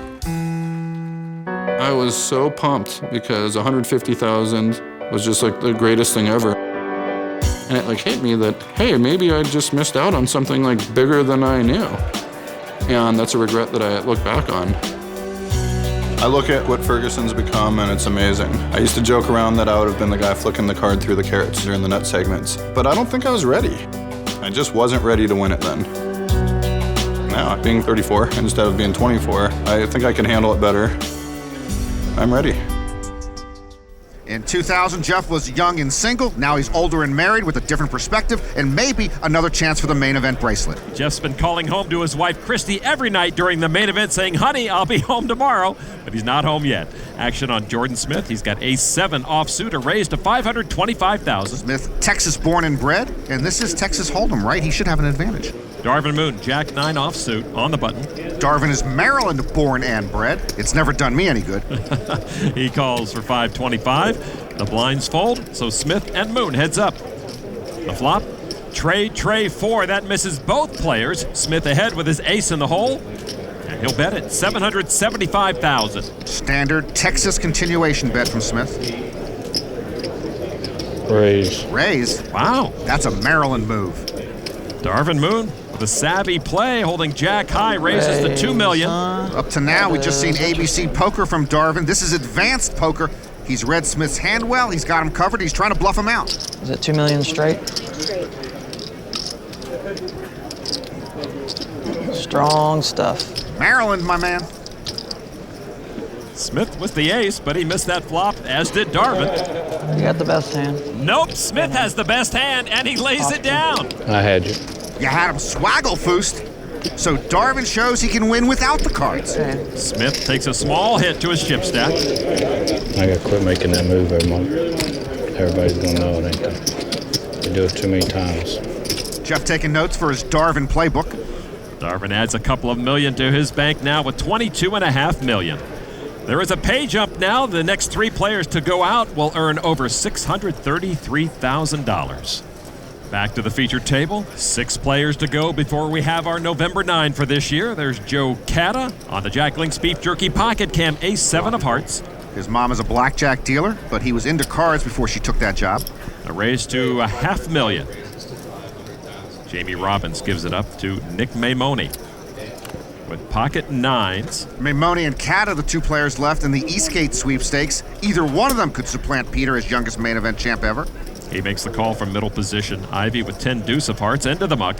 I was so pumped because 150,000 was just like the greatest thing ever. And it like hit me that, hey, maybe I just missed out on something like bigger than I knew. And that's a regret that I look back on. I look at what Ferguson's become and it's amazing. I used to joke around that I would have been the guy flicking the card through the carrots during the nut segments. But I don't think I was ready. I just wasn't ready to win it then. Now, being 34 instead of being 24, I think I can handle it better. I'm ready. In 2000, Jeff was young and single. Now he's older and married with a different perspective and maybe another chance for the main event bracelet. Jeff's been calling home to his wife, Christy, every night during the main event saying, honey, I'll be home tomorrow. But he's not home yet. Action on Jordan Smith. He's got ace-7 offsuit, a raise to $525,000. Smith, Texas born and bred, and this is Texas Hold'em, right? He should have an advantage. Darvin Moon, Jack-9 offsuit on the button. Darvin is Maryland born and bred. It's never done me any good. He calls for $525. The blinds fold, so Smith and Moon heads up. The flop, Trey 4. That misses both players. Smith ahead with his ace in the hole. And he'll bet it, $775,000. Standard Texas continuation bet from Smith. Raise? Wow. That's a Maryland move. Darvin Moon with a savvy play, holding Jack high, raises the $2 million. Up to now, we've just seen ABC poker from Darvin. This is advanced poker. He's read Smith's hand well. He's got him covered. He's trying to bluff him out. Is it $2 million straight? Strong stuff. Maryland, my man. Smith with the ace, but he missed that flop, as did Darvin. You got the best hand. Nope, Smith has the best hand, and he lays it down. I had you. You had him swaggle-foosed. So Darvin shows he can win without the cards. Smith takes a small hit to his chip stack. I gotta quit making that move every month. Everybody's gonna know it, ain't they? You do it too many times. Jeff taking notes for his Darvin playbook. Darvin adds a couple of million to his bank now with $22.5 million. There is a pay jump now. The next 3 players to go out will earn over $633,000. Back to the featured table. 6 players to go before we have our November 9 for this year. There's Joe Catta on the Jack Link's Beef Jerky Pocket Cam, ace-7 of hearts. His mom is a blackjack dealer, but he was into cards before she took that job. A raise to $500,000. Jamie Robbins gives it up to Nick Maimone with pocket 9s. Maimone and Catta, the 2 players left in the Eastgate sweepstakes. Either one of them could supplant Peter as youngest main event champ ever. He makes the call from middle position. Ivey with 10 deuce of hearts into the muck.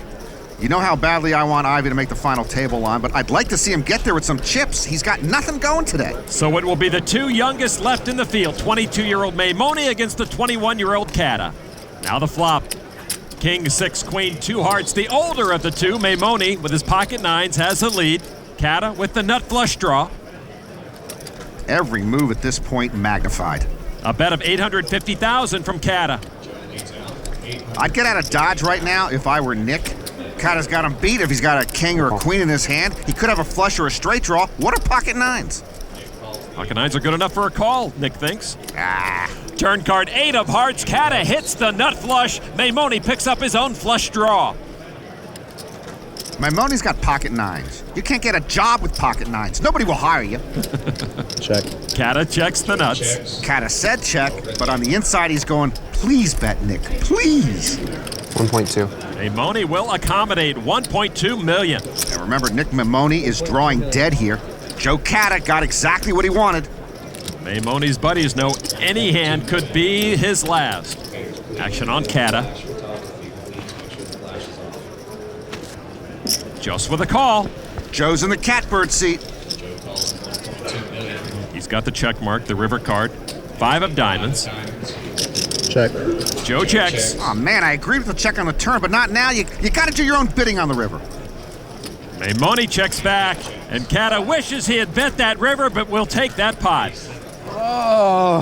You know how badly I want Ivey to make the final table line, but I'd like to see him get there with some chips. He's got nothing going today. So it will be the two youngest left in the field, 22-year-old Maimone against the 21-year-old Kata. Now the flop. King, 6, Queen, 2 hearts. The older of the two, Maimone, with his pocket nines, has the lead. Kata with the nut flush draw. Every move at this point magnified. A bet of $850,000 from Kata. I'd get out of Dodge right now if I were Nick. Kata's got him beat if he's got a king or a queen in his hand. He could have a flush or a straight draw. What are pocket nines? Pocket nines are good enough for a call, Nick thinks. Turn card 8 of hearts. Kata hits the nut flush. Maimone picks up his own flush draw. Maimone's got pocket nines. You can't get a job with pocket nines. Nobody will hire you. Check. Kata checks the nuts. Kata said check, but on the inside he's going, please bet, Nick, please. 1.2. Maimone will accommodate $1.2 million. And remember, Nick Maimone is drawing dead here. Joe Kata got exactly what he wanted. Maimone's buddies know any hand could be his last. Action on Kata. Just with a call. Joe's in the catbird seat. He's got the check mark, the river card. 5 of diamonds. Check. Joe checks. Oh man, I agreed with the check on the turn, but not now. You got to do your own bidding on the river. Maimone checks back, and Kata wishes he had bet that river, but will take that pot. Oh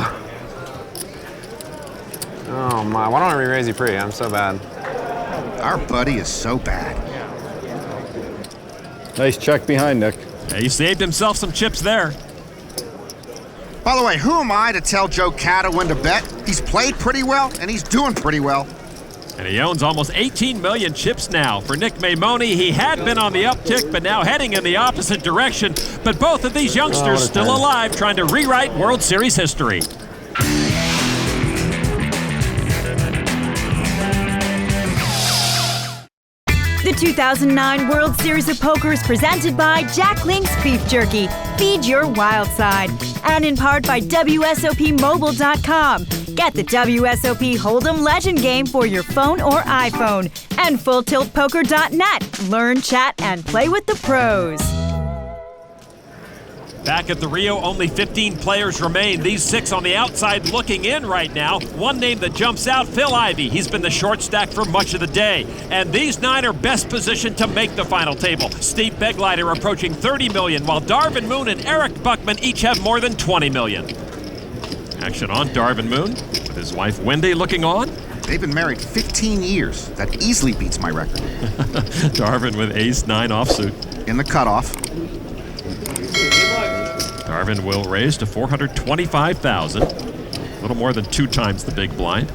my, why don't I re-raise you free? I'm so bad. Our buddy is so bad. Nice check behind, Nick. Yeah, he saved himself some chips there. By the way, who am I to tell Joe Kata when to bet? He's played pretty well, and he's doing pretty well. And he owns almost 18 million chips now. For Nick Maimone, he had been on the uptick, but now heading in the opposite direction. But both of these youngsters still alive, trying to rewrite World Series history. The 2009 World Series of Poker is presented by Jack Link's Beef Jerky. Feed your wild side. And in part by WSOPmobile.com. Get the WSOP Hold'em Legend game for your phone or iPhone. And FullTiltPoker.net. Learn, chat, and play with the pros. Back at the Rio, only 15 players remain. These 6 on the outside looking in right now. One name that jumps out, Phil Ivey. He's been the short stack for much of the day. And these 9 are best positioned to make the final table. Steve Begleiter approaching $30 million, while Darvin Moon and Eric Buckman each have more than $20 million. Action on Darvin Moon, with his wife Wendy looking on. They've been married 15 years. That easily beats my record. Darvin with ace-9 offsuit. In the cutoff. Darvin will raise to $425,000, a little more than 2 times the big blind.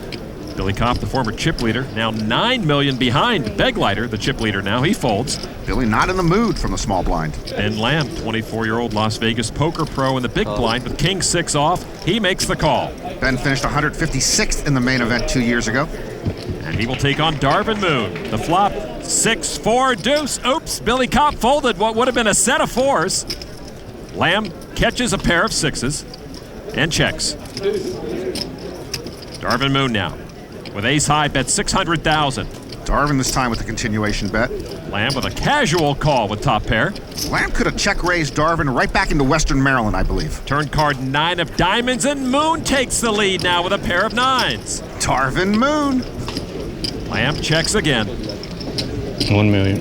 Billy Kopp, the former chip leader, now $9 million behind Begleiter, the chip leader now. He folds. Billy not in the mood from the small blind. Ben Lamb, 24-year-old Las Vegas poker pro in the big blind with King 6 off. He makes the call. Ben finished 156th in the main event 2 years ago. And he will take on Darvin Moon. The flop, 6-4 deuce. Oops, Billy Kopp folded what would have been a set of 4s. Lamb catches a pair of 6s and checks. Darvin Moon now with ace high, bet $600,000. Darvin this time with the continuation bet. Lamb with a casual call with top pair. Lamb could have check raised Darvin right back into Western Maryland, I believe. Turn card 9 of diamonds, and Moon takes the lead now with a pair of 9s. Darvin Moon. Lamb checks again. $1 million.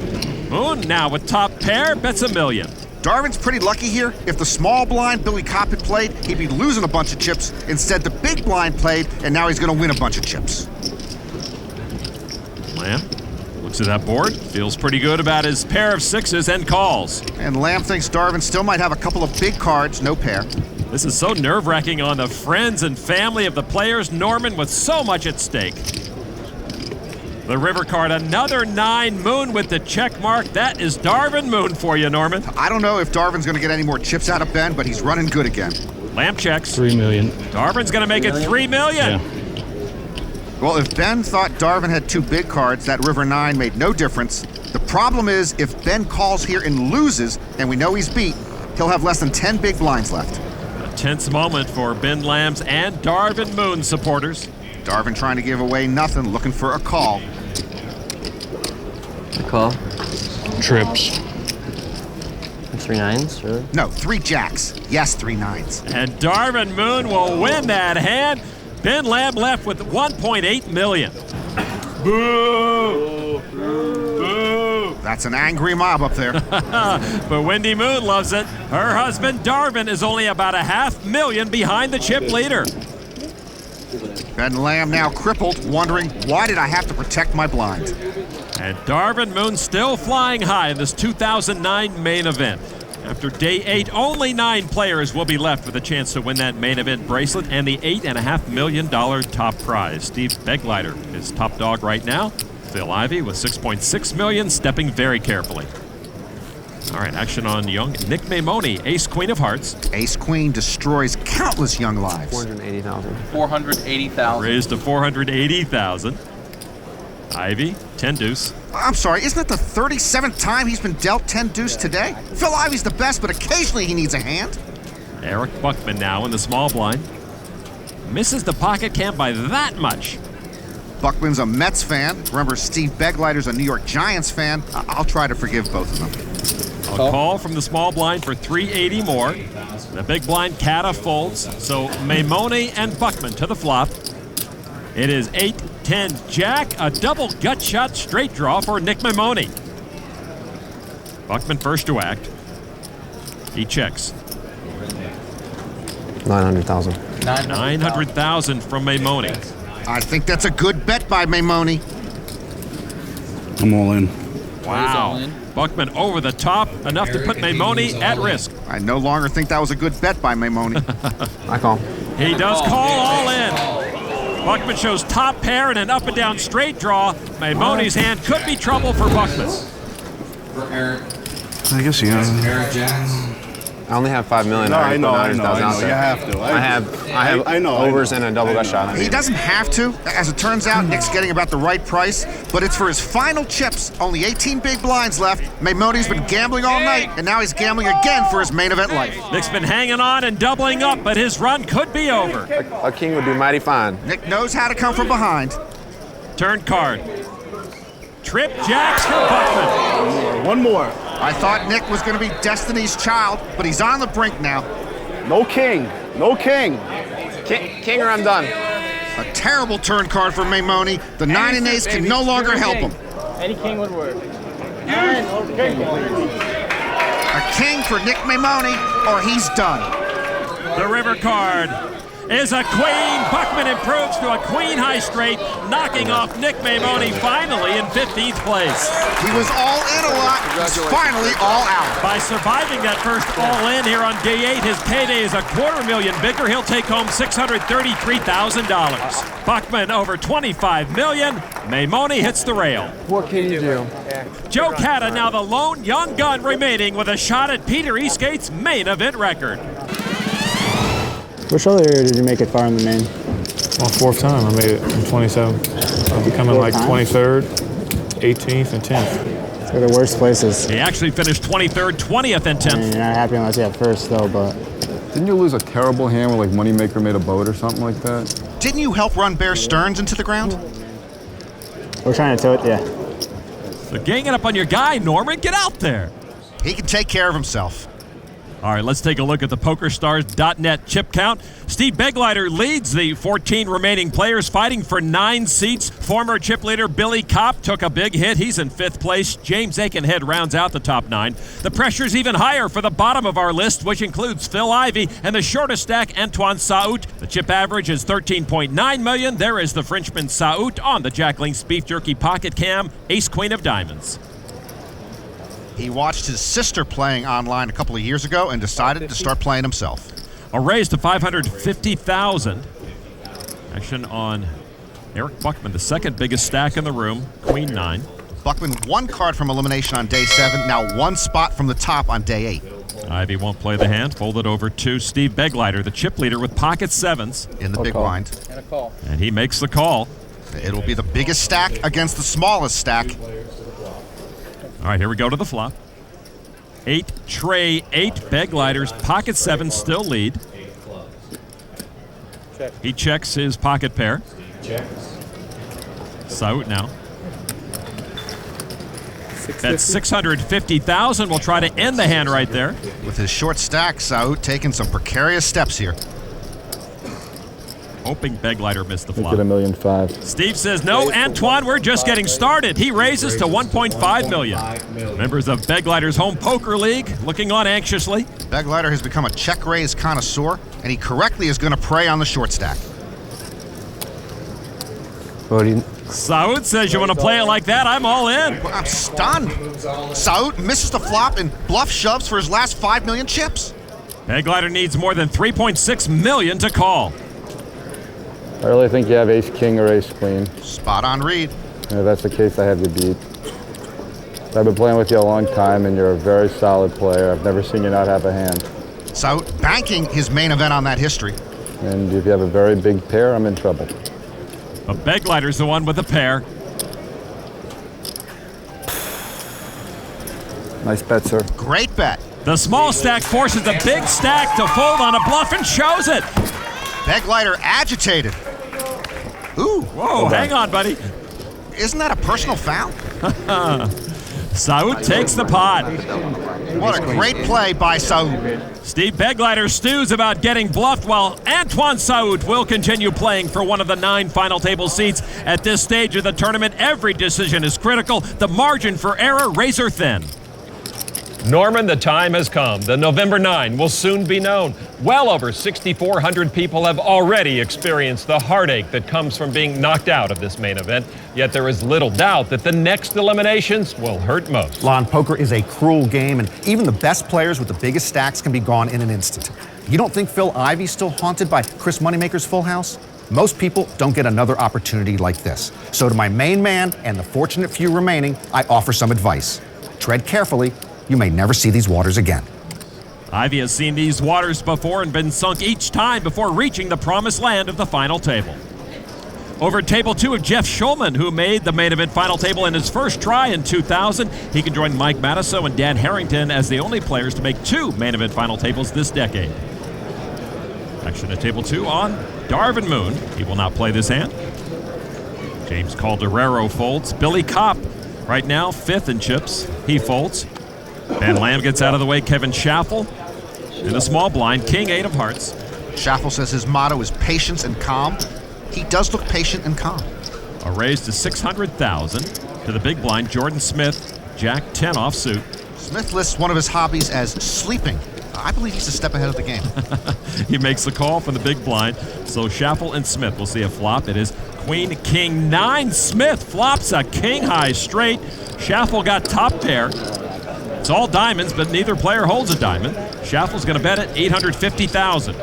Moon now with top pair, bets $1 million. Darvin's pretty lucky here. If the small blind Billy Kopp had played, he'd be losing a bunch of chips. Instead, the big blind played, and now he's going to win a bunch of chips. Lamb looks at that board, feels pretty good about his pair of 6s and calls. And Lamb thinks Darvin still might have a couple of big cards, no pair. This is so nerve-wracking on the friends and family of the players. Norman with so much at stake. The river card, another 9, Moon with the check mark. That is Darvin Moon for you, Norman. I don't know if Darvin's going to get any more chips out of Ben, but he's running good again. Lamb checks. $3 million. Darvin's going to make it $3 million. Yeah. Well, if Ben thought Darvin had 2 big cards, that river 9 made no difference. The problem is, if Ben calls here and loses, and we know he's beat, he'll have less than 10 big blinds left. A tense moment for Ben Lamb's and Darvin Moon supporters. Darvin trying to give away nothing, looking for a call. A call. trips. 3 nines, really? No, 3 jacks. Yes, 3 nines. And Darvin Moon will win that hand. Ben Lamb left with $1.8 million. Boo! Boo! That's an angry mob up there. But Wendy Moon loves it. Her husband Darvin is only about $500,000 behind the chip leader. Ben Lamb now crippled, wondering, why did I have to protect my blind? And Darvin Moon still flying high in this 2009 main event. After day 8, only 9 players will be left with a chance to win that main event bracelet and the $8.5 million top prize. Steve Begleiter is top dog right now. Phil Ivey with $6.6 million, stepping very carefully. All right, action on young Nick Maimone, ace queen of hearts. Ace queen destroys countless young lives. 480,000. 480,000. Raised to 480,000. Ivey, 10 deuce. I'm sorry, isn't that the 37th time he's been dealt 10 deuce today? Phil Ivey's the best, but occasionally he needs a hand. Eric Buckman now in the small blind. Misses the pocket cam by that much. Buckman's a Mets fan. Remember, Steve Begleiter's a New York Giants fan. I'll try to forgive both of them. A call from the small blind for 380 more. The big blind Cata folds, so Maimone and Buckman to the flop. It is 8-10 jack, a double gut shot straight draw for Nick Maimone. Buckman first to act. He checks. 900,000. 900,000 from Maimone. I think that's a good bet by Maimone. I'm all in. Wow. Buckman over the top, enough to put Maimone at risk. I no longer think that was a good bet by Maimone. I call. He does call all in. Buckman shows top pair and an up and down straight draw. Maimone's hand could be trouble for Buckman. I guess, yeah. Eric Jackson. I only have $5 million. No, I know. Out You there. have to. I have overs and a double gut shot. He doesn't have to. As it turns out, Nick's getting about the right price, but it's for his final chips. Only 18 big blinds left. Maimone's been gambling all night, and now he's gambling again for his main event life. Nick's been hanging on and doubling up, but his run could be over. A king would do mighty fine. Nick knows how to come from behind. Turn card. Trip jacks for Buckman. One more. I thought Nick was going to be Destiny's Child, but he's on the brink now. No king. No king. King or I'm done. A terrible turn card for Maimone. The 9 and ace can no longer help him. Any king would work. A king for Nick Maimone, or he's done. The river card is a queen. Buckman improves to a queen high straight, knocking off Nick Maimone finally in 15th place. He was all in a lot. He's finally all out. By surviving that first all in here on day 8, his payday is $250,000 bigger. He'll take home $633,000. Buckman over $25 million. Maimone hits the rail. What can you do? Joe Cata now the lone young gun remaining with a shot at Peter Eastgate's main event record. Which other area did you make it far in the main? Well, 4th time I made it in 27. I'll be coming like 23rd, 18th, and 10th. They're the worst places. He actually finished 23rd, 20th, and 10th. I mean, you're not happy unless you have first, though, but... Didn't you lose a terrible hand where like Moneymaker made a boat or something like that? Didn't you help run Bear Stearns into the ground? We're trying to tow it, yeah. So ganging up on your guy, Norman, get out there. He can take care of himself. All right, let's take a look at the PokerStars.net chip count. Steve Begleiter leads the 14 remaining players fighting for 9 seats. Former chip leader Billy Kopp took a big hit. He's in 5th place. James Akenhead rounds out the top 9. The pressure's even higher for the bottom of our list, which includes Phil Ivey and the shortest stack, Antoine Saout. The chip average is $13.9 million. There is the Frenchman Saout on the Jack Link's Beef Jerky Pocket Cam, Ace Queen of Diamonds. He watched his sister playing online a couple of years ago and decided to start playing himself. A raise to $550,000. Action on Eric Buckman, the second biggest stack in the room, Queen 9. Buckman 1 card from elimination on day 7, now 1 spot from the top on day 8. Ivey won't play the hand, folded over to Steve Begleiter, the chip leader with pocket 7s. In the big blind. And a call. And he makes the call. It'll be the biggest stack against the smallest stack. All right, here we go to the flop. 8 tray 8 Begleiter's pocket 7 still lead. He checks his pocket pair. Saout now. That's 650,000. We'll try to end the hand right there. With his short stack, Saout taking some precarious steps here. Hoping Beglighter missed the flop. Get $1,500,000. Steve says, no, Antoine, we're just getting started. He raises to $1.5 million. Members of Beglighter's Home Poker League looking on anxiously. Beglighter has become a check raise connoisseur, and he correctly is going to prey on the short stack. Saout says, you want to play it like that? I'm all in. I'm stunned. Saout misses the flop and bluff shoves for his last 5 million chips. Beglighter needs more than 3.6 million to call. I really think you have ace-king or ace-queen. Spot on read. If that's the case, I have you beat. I've been playing with you a long time, and you're a very solid player. I've never seen you not have a hand. Saout banking his main event on that history. And if you have a very big pair, I'm in trouble. But Beglighter's the one with the pair. Nice bet, sir. Great bet. The small stack forces a big stack to fold on a bluff and shows it. Beglighter agitated. Ooh. Whoa, hang on, buddy. Isn't that a personal foul? Saout takes the pot. What a great play by Saout. Steve Beglighter stews about getting bluffed, while Antoine Saout will continue playing for one of the 9 final table seats. At this stage of the tournament, every decision is critical. The margin for error razor thin. Norman, the time has come. The November 9 will soon be known. Well over 6,400 people have already experienced the heartache that comes from being knocked out of this main event. Yet there is little doubt that the next eliminations will hurt most. Lon, poker is a cruel game, and even the best players with the biggest stacks can be gone in an instant. You don't think Phil Ivey's still haunted by Chris Moneymaker's full house? Most people don't get another opportunity like this. So to my main man and the fortunate few remaining, I offer some advice. Tread carefully. You may never see these waters again. Ivey has seen these waters before and been sunk each time before reaching the promised land of the final table. Over at table 2 of Jeff Schulman, who made the main event final table in his first try in 2000. He can join Mike Matasso and Dan Harrington as the only players to make 2 main event final tables this decade. Action at table 2 on Darvin Moon. He will not play this hand. James Calderero folds. Billy Kopp, right now 5th in chips. He folds. Van Lamb gets out of the way. Kevin Schaffel in the small blind. King 8 of hearts. Schaffel says his motto is patience and calm. He does look patient and calm. A raise to 600,000 to the big blind. Jordan Smith, Jack 10 offsuit. Smith lists one of his hobbies as sleeping. I believe he's a step ahead of the game. He makes the call from the big blind. So Schaffel and Smith will see a flop. It is Queen King 9. Smith flops a king high straight. Schaffel got top pair. It's all diamonds, but neither player holds a diamond. Schaffel's going to bet it 850,000.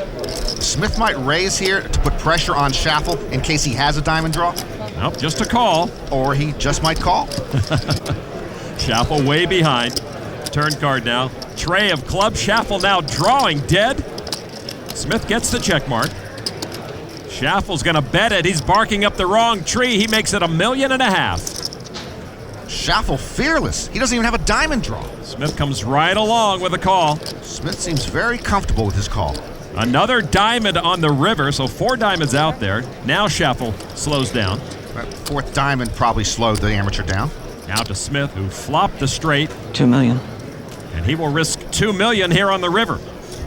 Smith might raise here to put pressure on Schaffel in case he has a diamond draw. Nope, just a call. Or he just might call. Schaffel way behind. Turn card now. Tray of clubs. Schaffel now drawing dead. Smith gets the check mark. Schaffel's going to bet it. He's barking up the wrong tree. He makes it $1.5 million. Schaffel fearless. He doesn't even have a diamond draw. Smith comes right along with a call. Smith seems very comfortable with his call. Another diamond on the river, so 4 diamonds out there. Now Schaffel slows down. That 4th diamond probably slowed the amateur down. Now to Smith, who flopped the straight. $2 million. And he will risk $2 million here on the river.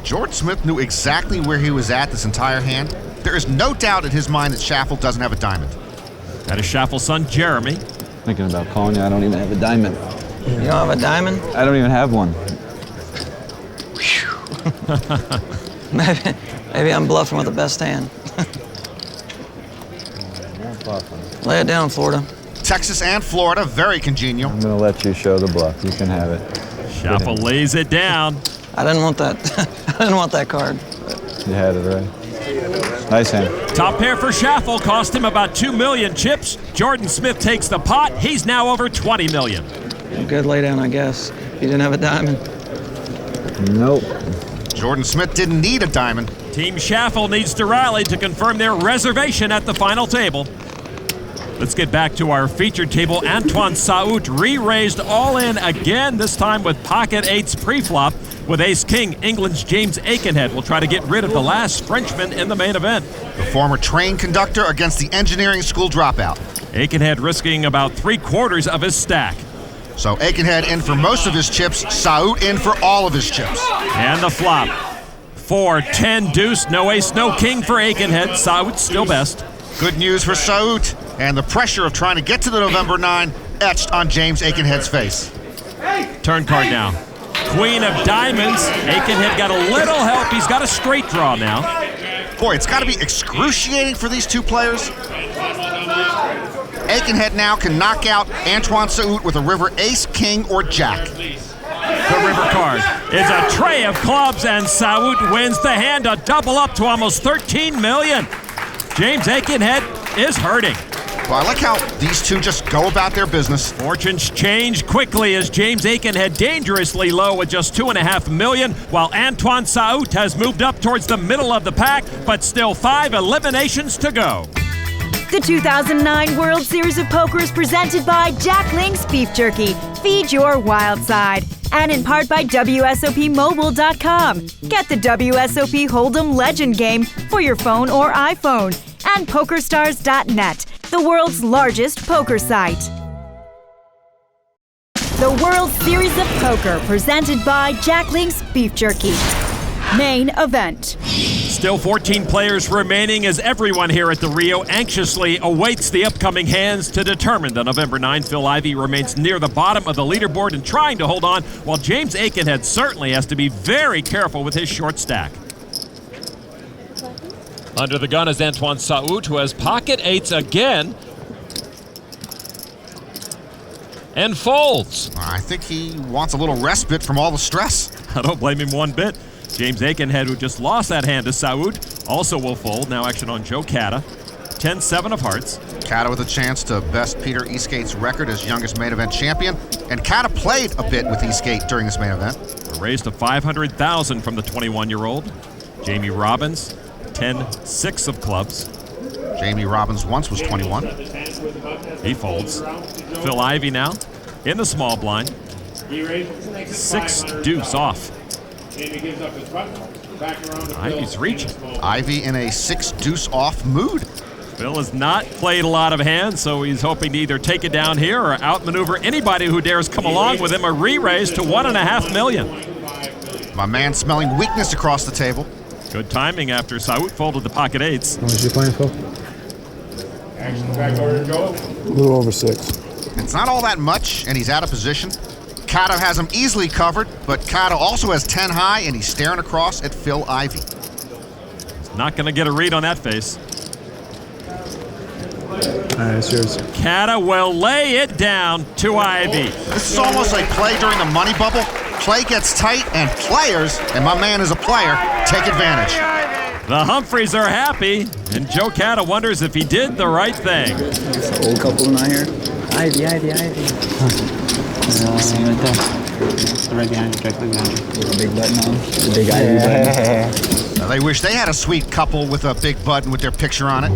George Smith knew exactly where he was at this entire hand. There is no doubt in his mind that Schaffel doesn't have a diamond. That is Schaffel's son, Jeremy. Thinking about calling you. I don't even have a diamond. You don't have a diamond? I don't even have one. Maybe I'm bluffing with the best hand. Lay it down, Florida. Texas and Florida, very congenial. I'm going to let you show the bluff. You can have it. Schaffel lays it down. I didn't want that. I didn't want that card. You had it right. Nice hand. Top pair for Schaffel cost him about 2 million chips. Jordan Smith takes the pot. He's now over 20 million. Good lay down, I guess. You didn't have a diamond. Nope. Jordan Smith didn't need a diamond. Team Schaffel needs to rally to confirm their reservation at the final table. Let's get back to our featured table. Antoine Saout re-raised all in again, this time with pocket 8s pre-flop. With ace-king, England's James Akenhead will try to get rid of the last Frenchman in the main event. The former train conductor against the engineering school dropout. Akenhead risking about 3/4 of his stack. So Akenhead in for most of his chips, Saout in for all of his chips. And the flop. 4-10 deuce, no ace, no king for Akenhead. Saout still best. Good news for Saout, and the pressure of trying to get to the November 9 etched on James Akenhead's face. Turn card now. Queen of diamonds. Akenhead got a little help. He's got a straight draw now. Boy, it's got to be excruciating for these two players. Akenhead now can knock out Antoine Saout with a river ace, king, or jack. The river card is a tray of clubs, and Saout wins the hand to double up to almost $13 million. James Akenhead is hurting. Well, I like how these two just go about their business. Fortunes change quickly as James Akenhead dangerously low with just $2.5 million, while Antoine Saout has moved up towards the middle of the pack, but still 5 eliminations to go. The 2009 World Series of Poker is presented by Jack Link's Beef Jerky. Feed your wild side. And in part by WSOPmobile.com. Get the WSOP Hold'em Legend game for your phone or iPhone. And PokerStars.net, the world's largest poker site. The World Series of Poker, presented by Jack Link's Beef Jerky. Main event. Still 14 players remaining as everyone here at the Rio anxiously awaits the upcoming hands to determine the November 9. Phil Ivey remains near the bottom of the leaderboard and trying to hold on, while James Akenhead certainly has to be very careful with his short stack. Under the gun is Antoine Saout, who has pocket eights again and folds. I think he wants a little respite from all the stress. I don't blame him one bit. James Akenhead, who just lost that hand to Saout, also will fold. Now action on Joe Cata. 10-7 of hearts. Cata with a chance to best Peter Eastgate's record as youngest main event champion. And Cata played a bit with Eastgate during this main event. A raise to $500,000 from the 21-year-old. Jamie Robbins, 10-6 of clubs. Jamie Robbins once was 21. He folds. Phil Ivey now in the small blind. 6 deuce off. Ivey's reaching. Ivey in a 6 deuce off mood. Phil has not played a lot of hands, so he's hoping to either take it down here or outmaneuver anybody who dares come along with him. A re-raise to $1.5 million. My man smelling weakness across the table. Good timing after Saout folded the pocket eights. How much are you playing, Phil? A little over 6. It's not all that much, and he's out of position. Cata has him easily covered, but Cata also has 10 high, and he's staring across at Phil Ivey. He's not going to get a read on that face. All right, it's yours. Cata will lay it down to Ivey. This is almost like play during the money bubble. Play gets tight, and players, and my man is a player, take advantage. The Humphreys are happy, and Joe Cata wonders if he did the right thing. It's an old couple not here. Ivey. See right there. Right behind you, directly behind you. With a big button on. The big Ivey button. Now, they wish they had a sweet couple with a big button with their picture on it.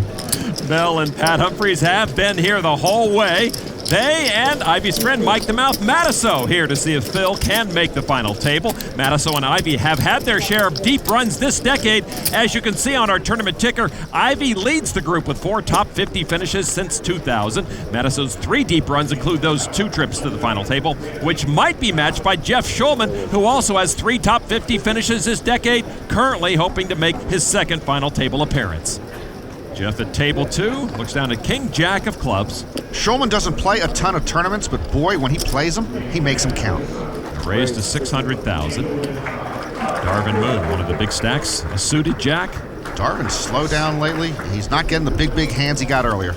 Mel and Pat Humphreys have been here the whole way. They and Ivey's friend Mike the Mouth Matasso here to see if Phil can make the final table. Matasso and Ivey have had their share of deep runs this decade. As you can see on our tournament ticker, Ivey leads the group with 4 top 50 finishes since 2000. Matasso's 3 deep runs include those 2 trips to the final table, which might be matched by Jeff Schulman, who also has 3 top 50 finishes this decade, currently hoping to make his second final table appearance. Jeff at table 2 looks down at King Jack of clubs. Schulman doesn't play a ton of tournaments, but boy, when he plays them, he makes them count. Raised to $600,000. Darvin Moon, one of the big stacks, a suited Jack. Darvin's slowed down lately. He's not getting the big hands he got earlier.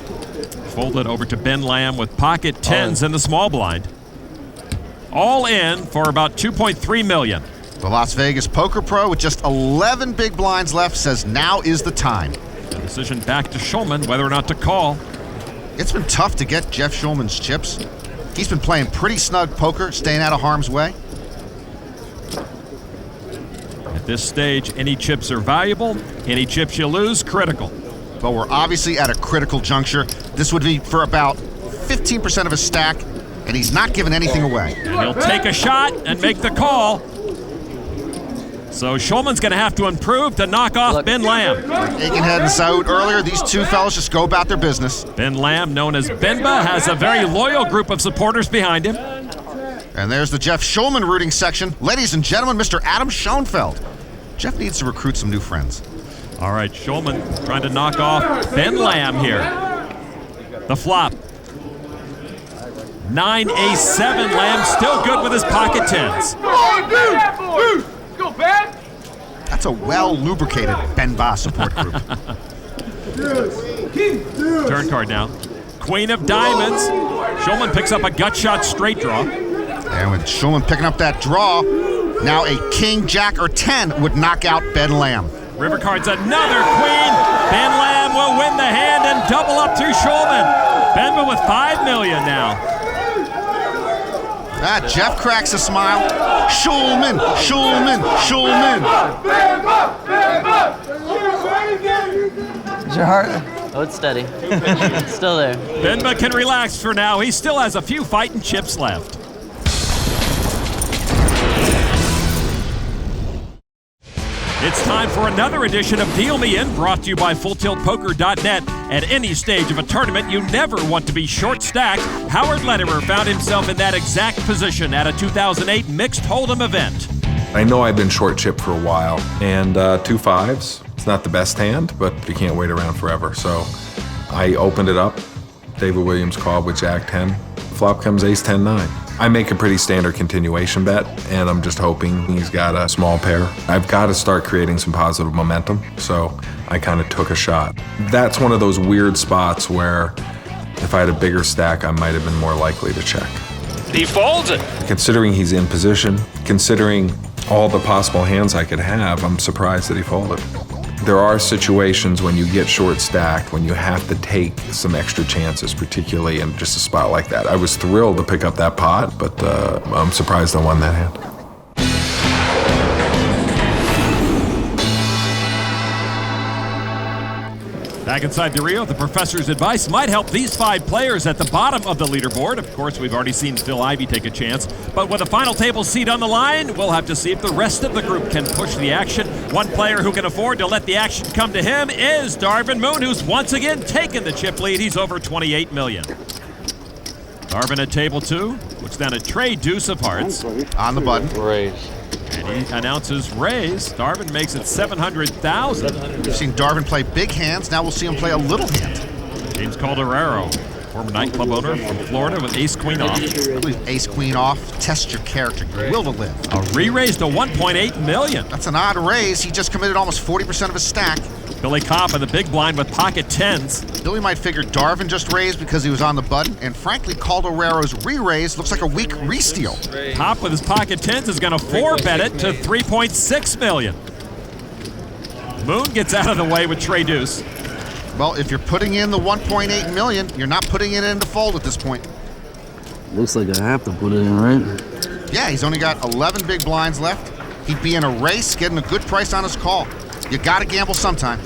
Folded over to Ben Lamb with pocket 10s in the small blind. All in for about $2.3 million. The Las Vegas Poker Pro, with just 11 big blinds left, says now is the time. The decision back to Schulman whether or not to call. It's been tough to get Jeff Schulman's chips. He's been playing pretty snug poker, staying out of harm's way. At this stage, any chips are valuable. Any chips you lose, critical. But we're obviously at a critical juncture. This would be for about 15% of his stack, and he's not giving anything away. And he'll take a shot and make the call. So Schulman's going to have to improve to knock off Ben Lamb. Like Akenhead and Saout earlier, these two fellas just go about their business. Ben Lamb, known as Benba, has a very loyal group of supporters behind him. And there's the Jeff Schulman rooting section. Ladies and gentlemen, Mr. Adam Schoenfeld. Jeff needs to recruit some new friends. All right, Schulman trying to knock off Ben Lamb here. The flop. 9 ace 7. Lamb still good with his pocket tens. Go, Ben! That's a well-lubricated Ben Ba support group. Turn card now. Queen of diamonds. Schulman picks up a gut shot straight draw. And with Schulman picking up that draw, now a king, jack, or 10 would knock out Ben Lamb. River card's another queen. Ben Lamb will win the hand and double up to Schulman. Benba with $5 million now. Jeff cracks a smile. Schulman, Schulman, Schulman. Is your heart? Oh, it's steady. It's still there. Benba can relax for now. He still has a few fighting chips left. It's time for another edition of Deal Me In, brought to you by FullTiltPoker.net. At any stage of a tournament, you never want to be short-stacked. Howard Lederer found himself in that exact position at a 2008 mixed hold'em event. I know I've been short chipped for a while, and 2 5s. It's not the best hand, but you can't wait around forever. So I opened it up. David Williams called with Jack 10. Flop comes Ace 10 9. I make a pretty standard continuation bet, and I'm just hoping he's got a small pair. I've got to start creating some positive momentum, so I kind of took a shot. That's one of those weird spots where if I had a bigger stack, I might have been more likely to check. He folds it. Considering he's in position, considering all the possible hands I could have, I'm surprised that he folded. There are situations when you get short stacked when you have to take some extra chances, particularly in just a spot like that. I was thrilled to pick up that pot, but I'm surprised I won that hand. Back inside the Rio, the professor's advice might help these 5 players at the bottom of the leaderboard. Of course, we've already seen Phil Ivey take a chance, but with a final table seat on the line, we'll have to see if the rest of the group can push the action. One player who can afford to let the action come to him is Darvin Moon, who's once again taken the chip lead. He's over $28 million. Darvin at table 2, looks down at Trey Deuce of Hearts. On the button. Raise. And he announces raise. Darvin makes it $700,000. We've seen Darvin play big hands. Now we'll see him play a little hand. James Calderaro, former nightclub owner from Florida with ace-queen off. I believe ace-queen off. Test your character. Your will to live. A re-raise to $1.8 million. That's an odd raise. He just committed almost 40% of his stack. Billy Kopp in the big blind with pocket tens. Billy might figure Darvin just raised because he was on the button, and frankly, Calderaro's re-raise looks like a weak re-steal. Kopp with his pocket tens is going to 4-bet it to $3.6 million. Moon gets out of the way with Trey Deuce. Well, if you're putting in the $1.8 million, you're not putting it in the fold at this point. Looks like I have to put it in, right? Yeah, he's only got 11 big blinds left. He'd be in a race, getting a good price on his call. You gotta gamble sometime.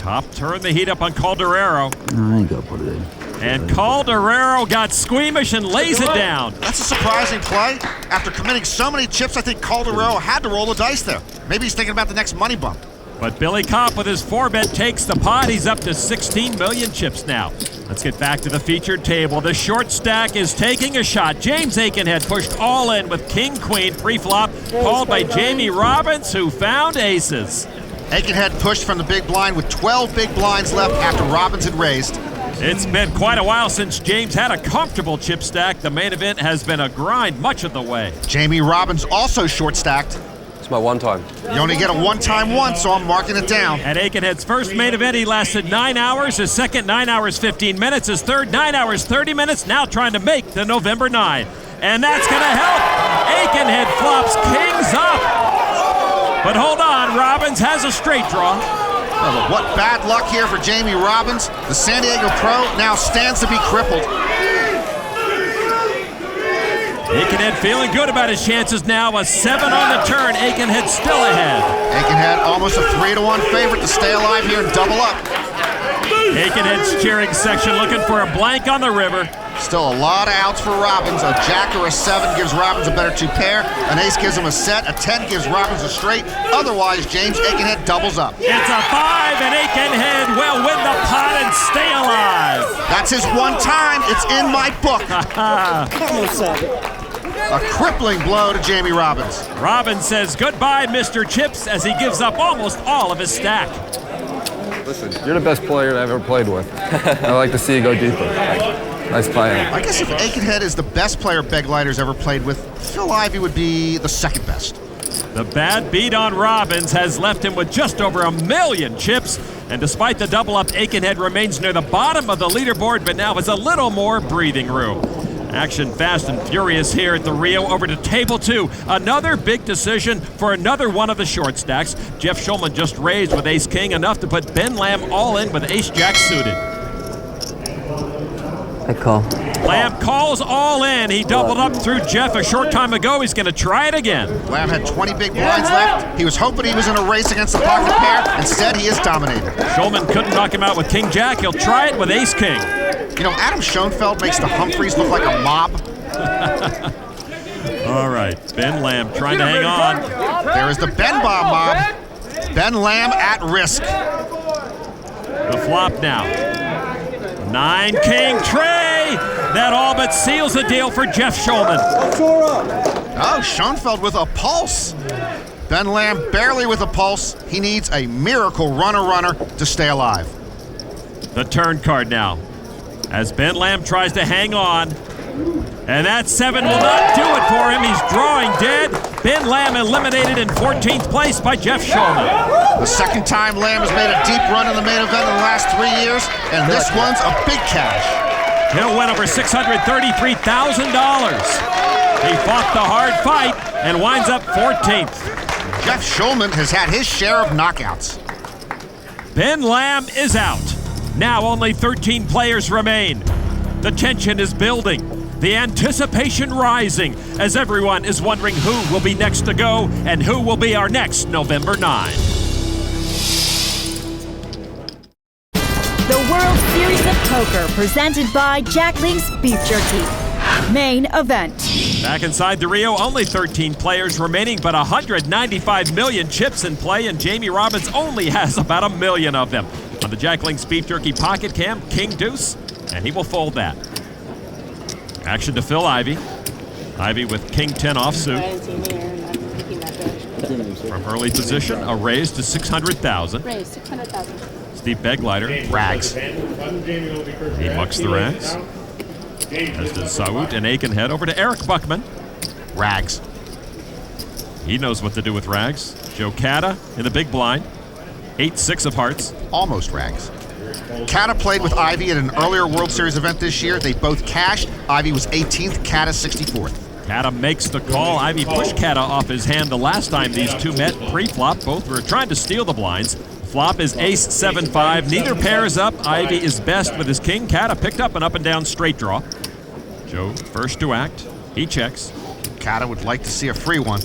Kopp turned the heat up on Calderaro. No, I ain't gonna put it in. And Calderaro got squeamish and lays it down. That's a surprising play. After committing so many chips, I think Calderaro had to roll the dice there. Maybe he's thinking about the next money bump. But Billy Kopp with his 4-bet takes the pot. He's up to 16 million chips now. Let's get back to the featured table. The short stack is taking a shot. James Akenhead pushed all in with king-queen pre-flop, called by Jamie Robbins, who found aces. Akenhead pushed from the big blind with 12 big blinds left after Robbins had raised. It's been quite a while since James had a comfortable chip stack. The main event has been a grind much of the way. Jamie Robbins also short stacked. It's my one time. You only get a one-time one, so I'm marking it down. At Akenhead's first main event, he lasted 9 hours. His second, 9 hours, 15 minutes. His third, 9 hours, 30 minutes. Now trying to make the November 9. And that's going to help. Akenhead flops kings up. But hold on, Robbins has a straight draw. Oh, what bad luck here for Jamie Robbins. The San Diego pro now stands to be crippled. Akenhead feeling good about his chances now. A 7 on the turn. Akenhead still ahead. Akenhead almost a 3-1 favorite to stay alive here and double up. Akenhead's cheering section looking for a blank on the river. Still a lot of outs for Robbins. A jack or a 7 gives Robbins a better 2-pair. An ace gives him a set. A 10 gives Robbins a straight. Otherwise, James Akenhead doubles up. It's a 5, and Akenhead will win the pot and stay alive. That's his one time. It's in my book. A crippling blow to Jamie Robbins. Robbins says goodbye, Mr. Chips, as he gives up almost all of his stack. Listen, you're the best player I've ever played with. I like to see you go deeper. Nice playing. I guess if Akenhead is the best player Begleiter's ever played with, Phil Ivey would be the second best. The bad beat on Robbins has left him with just over 1 million chips. And despite the double-up, Akenhead remains near the bottom of the leaderboard, but now has a little more breathing room. Action fast and furious here at the Rio. Over to table 2. Another big decision for another one of the short stacks. Jeff Schulman just raised with ace-king, enough to put Ben Lamb all in with ace-jack suited. I call. Lamb calls all in. He doubled up through Jeff a short time ago. He's going to try it again. Lamb had 20 big blinds left. He was hoping he was in a race against the pocket pair. Instead, he is dominated. Schulman couldn't knock him out with king-jack. He'll try it with ace-king. You know, Adam Schoenfeld makes the Humphreys look like a mob. All right, Ben Lamb trying to hang on. There is the Ben Bomb mob. Ben Lamb at risk. The flop now. 9-king tray. That all but seals the deal for Jeff Schulman. Oh, Schoenfeld with a pulse. Ben Lamb barely with a pulse. He needs a miracle runner to stay alive. The turn card now, as Ben Lamb tries to hang on. And that 7 will not do it for him. He's drawing dead. Ben Lamb eliminated in 14th place by Jeff Schulman. The second time Lamb has made a deep run in the main event in the last 3 years, and this one's a big cash. He'll win over $633,000. He fought the hard fight and winds up 14th. Jeff Schulman has had his share of knockouts. Ben Lamb is out. Now only 13 players remain. The tension is building. The anticipation rising as everyone is wondering who will be next to go and who will be our next November 9. The World Series of Poker, presented by Jack Link's Beef Jerky. Main event. Back inside the Rio, only 13 players remaining, but 195 million chips in play, and Jamie Robbins only has about 1 million of them. On the Jack Link's Beef Jerky pocket cam, King Deuce, and he will fold that. Action to Phil Ivey. Ivey with King 10 offsuit. From early position, a raise to 600,000. Raise 600,000. Steve Begleiter. Rags. He mucks the rags. As does Saout and Akenhead. Over to Eric Buckman. Rags. He knows what to do with rags. Joe Cata in the big blind. 8-6 of hearts. Almost rags. Cata played with Ivey at an earlier World Series event this year. They both cashed. Ivey was 18th, Cata 64th. Cata makes the call. Ivey pushed Cata off his hand the last time these two met pre-flop. Both were trying to steal the blinds. Flop is ace 7-5. Neither pair is up. Ivey is best with his king. Cata picked up an up and down straight draw. Joe first to act. He checks. Cata would like to see a free one.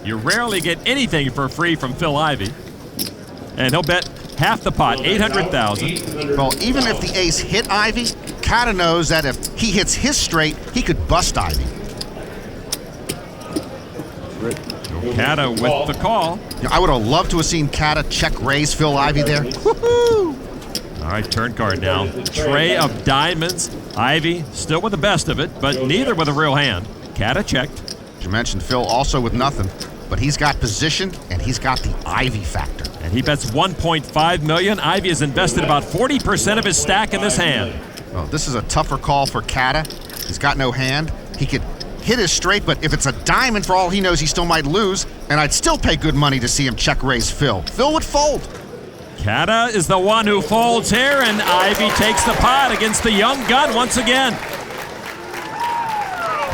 You rarely get anything for free from Phil Ivey. And he'll bet half the pot, 800,000. Well, even if the ace hit Ivey, Cata knows that if he hits his straight, he could bust Ivey. Cata with the call. I would have loved to have seen Cata check raise Phil Ivey there. Woo-hoo! All right, turn card now. Tray of diamonds. Ivey still with the best of it, but neither with a real hand. Cata checked. You mentioned Phil also with nothing, but he's got position and he's got the Ivey factor. And he bets 1.5 million. Ivey has invested about 40% of his stack in this hand. Well, this is a tougher call for Cata. He's got no hand. He could hit his straight, but if it's a diamond, for all he knows, he still might lose, and I'd still pay good money to see him check raise Phil. Phil would fold. Cata is the one who folds here, and Ivey takes the pot against the young gun once again.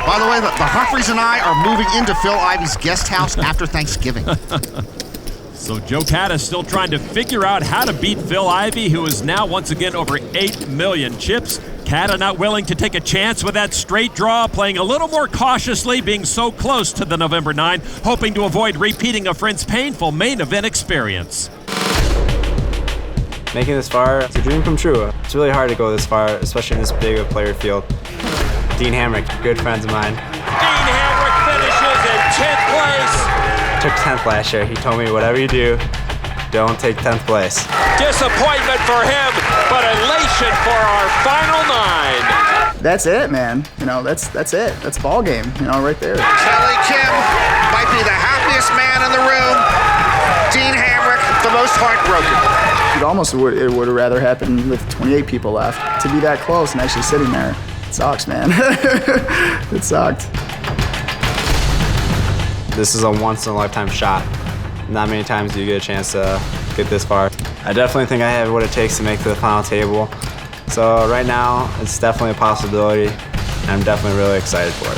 By the way, the Humphreys and I are moving into Phil Ivey's guest house after Thanksgiving. So Joe Cata is still trying to figure out how to beat Phil Ivey, who is now once again over 8 million chips. Cata not willing to take a chance with that straight draw, playing a little more cautiously, being so close to the November 9, hoping to avoid repeating a friend's painful main event experience. Making this far, it's a dream come true. It's really hard to go this far, especially in this big of a player field. Dean Hamrick, good friends of mine. Dean Hamrick finishes in 10th place. I took 10th last year. He told me, whatever you do, don't take 10th place. Disappointment for him, but elation for our final 9. that's it, man. You know, that's it. That's ball game, you know, right there. Kelly Kim might be the happiest man in the room. Dean Hamrick, the most heartbroken. It almost would have rather happened with 28 people left. To be that close and actually sitting there, it sucks, man. It sucked. This is a once-in-a-lifetime shot. Not many times do you get a chance to get this far. I definitely think I have what it takes to make to the final table. So right now, it's definitely a possibility, and I'm definitely really excited for it.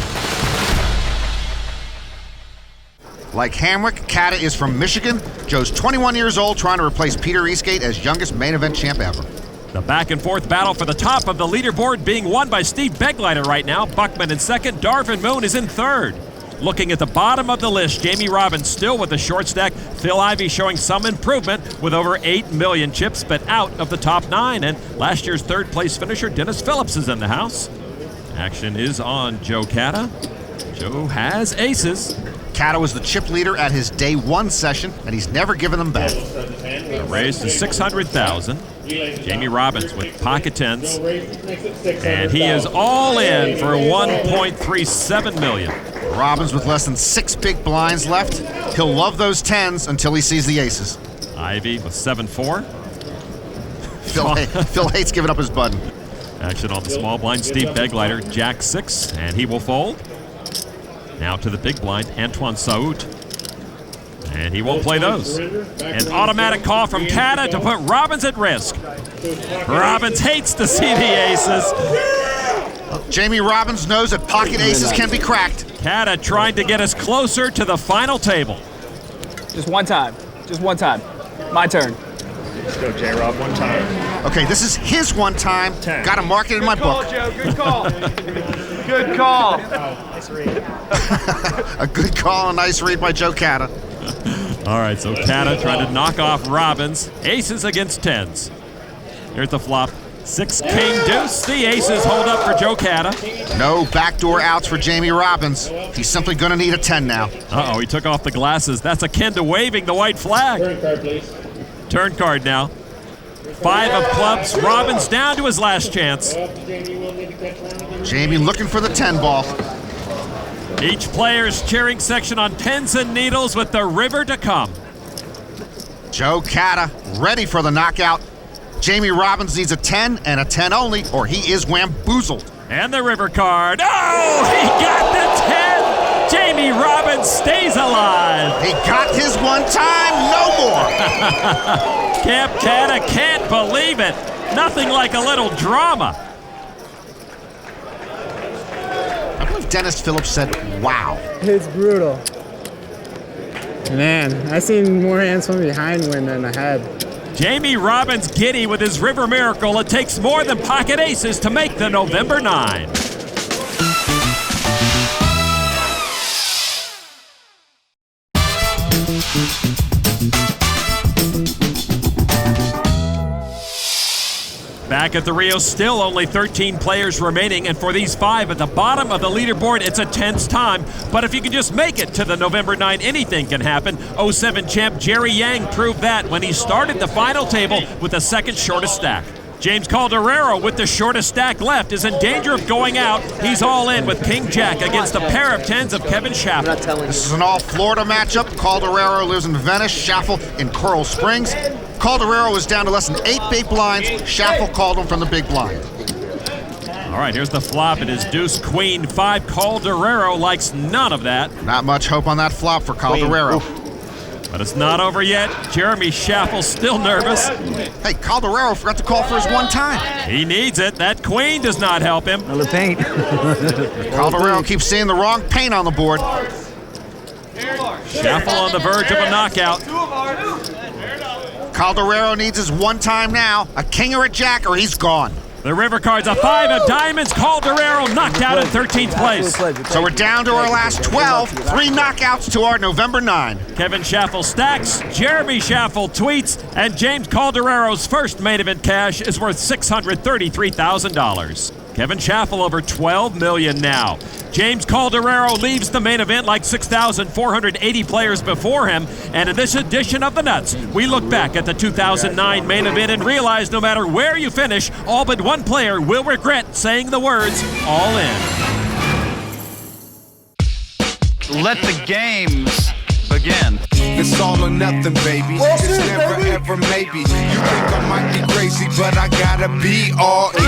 Like Hamrick, Kata is from Michigan. Joe's 21 years old, trying to replace Peter Eastgate as youngest main event champ ever. The back-and-forth battle for the top of the leaderboard being won by Steve Begleiter right now. Buckman in second, Darvin Moon is in third. Looking at the bottom of the list, Jamie Robbins still with a short stack. Phil Ivey showing some improvement with over 8 million chips, but out of the top 9. And last year's third-place finisher, Dennis Phillips, is in the house. Action is on Joe Kata. Joe has aces. Kata was the chip leader at his day 1 session, and he's never given them back. The raise to 600,000. Jamie Robbins with pocket tens. And he is all in for 1.37 million. Robbins with less than 6 big blinds left. He'll love those 10s until he sees the aces. Ivey with 7-4. Phil hates giving up his button. Action on the small blind, Steve Begleiter, Jack 6, and he will fold. Now to the big blind, Antoine Saout. And he won't play those. An automatic call from Kata to put Robbins at risk. Robbins hates to see the aces. Jamie Robbins knows that pocket aces can be cracked. Kata trying to get us closer to the final table. Just one time. Just one time. My turn. Let's go, J-Rob, one time. Okay, this is his one time. Got to mark it in my book. Good call, Joe. Good call. Good call. Nice read. A good call, a nice read by Joe Kata. All right, so Kata trying to knock off Robbins. Aces against 10s. Here's the flop. 6 king deuce. The aces hold up for Joe Kata. No backdoor outs for Jamie Robbins. He's simply going to need a 10 now. Uh-oh, he took off the glasses. That's akin to waving the white flag. Turn card, please. Turn card now. 5 of clubs. Robbins down to his last chance. Jamie looking for the 10 ball. Each player's cheering section on pins and needles with the river to come. Joe Kata ready for the knockout. Jamie Robbins needs a 10 and a 10 only, or he is wamboozled. And the river card. Oh, he got the 10. Jamie Robbins stays alive. He got his one time, no more. Camp Kata can't believe it. Nothing like a little drama. I believe Dennis Phillips said, wow. It's brutal. Man, I seen more hands from behind win than ahead. Jamie Robbins giddy with his river miracle. It takes more than pocket aces to make the November 9. Back at the Rio, still only 13 players remaining, and for these 5 at the bottom of the leaderboard, it's a tense time. But if you can just make it to the November 9, anything can happen. 07 champ Jerry Yang proved that when he started the final table with the second shortest stack. James Calderero with the shortest stack left is in danger of going out. He's all in with King Jack against a pair of 10s of Kevin Schaffel. This is an all-Florida matchup. Calderero lives in Venice, Schaffel in Coral Springs. Calderero is down to less than 8 big blinds. Schaffel called him from the big blind. All right, here's the flop. It is deuce, queen, 5. Calderero likes none of that. Not much hope on that flop for Calderero. But it's not over yet. Jeremy Schaffel still nervous. Hey, Calderero forgot to call for his one time. He needs it. That queen does not help him. Another paint. Calderero keeps seeing the wrong paint on the board. Schaffel on the verge of a knockout. Calderero needs his one time now. A king or a jack, or he's gone. The river card's a 5 of diamonds. Calderero knocked out in 13th place. So we're down to our last 12. 3 knockouts to our November 9. Kevin Schaffel stacks, Jeremy Schaffel tweets, and James Calderero's first main event cash is worth $633,000. Kevin Chaffel over 12 million now. James Calderero leaves the main event like 6,480 players before him. And in this edition of The Nuts, we look back at the 2009 main event and realize no matter where you finish, all but one player will regret saying the words, all in. Let the games begin. It's all or nothing, baby. It's never ever maybe. You think I might be crazy, but I gotta be all in.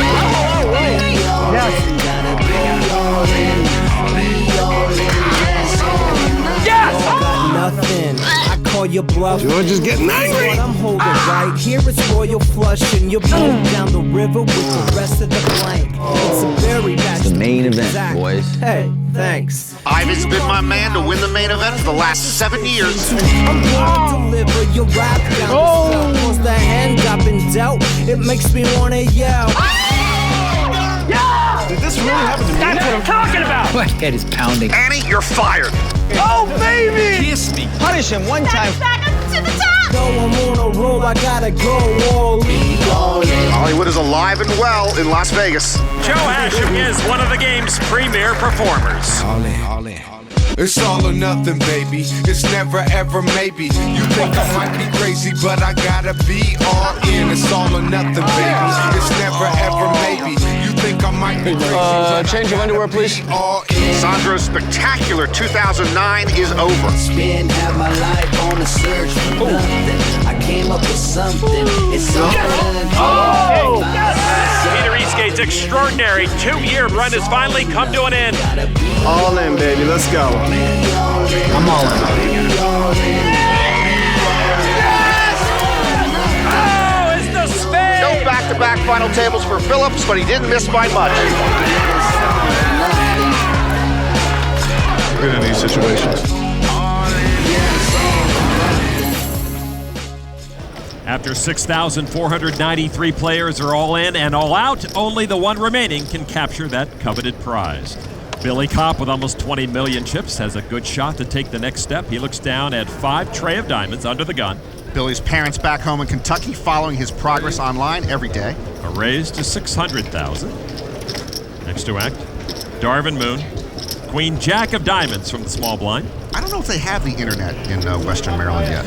Nothing. I call your bluff. George is getting angry. What I'm holding right here is Royal Flush, and you're moving down the river with the rest of the blank. It's a very bad. The main event, boys. Hey, thanks. Ivey's been my man to win the main event for the last 7 years. I'm here to deliver your rap down the south. Once the hand I've been dealt, it makes me wanna yell. Yeah! Did this really happen to me? That's what I'm talking about! My head is pounding. Annie, you're fired. Oh, baby! Kiss me. Punish him one time. Back up to the top! No, I'm on a roll, I gotta go all in. Hollywood is alive and well in Las Vegas. Joe Hashim is one of the game's premier performers. All in. It's all or nothing, baby. It's never ever maybe. You think I might be crazy, but I gotta be all in. It's all or nothing, baby. It's never ever maybe. You think I might be crazy. Change of underwear, please. All in. Sandro's spectacular 2009 is over. Spend half my life on a search for nothing. I came up with something. It's all Peter Eastgate's extraordinary 2-year run has finally come to an end. All in, baby. Let's go. I'm all in. Oh, it's the spade! No back-to-back final tables for Phillips, but he didn't miss by much. Good in these situations. After 6,493 players are all in and all out, only the one remaining can capture that coveted prize. Billy Kopp, with almost 20 million chips, has a good shot to take the next step. He looks down at 5 tray of diamonds under the gun. Billy's parents back home in Kentucky following his progress online every day. A raise to 600,000. Next to act, Darvin Moon, Queen Jack of diamonds from the small blind. I don't know if they have the internet in Western Maryland yet.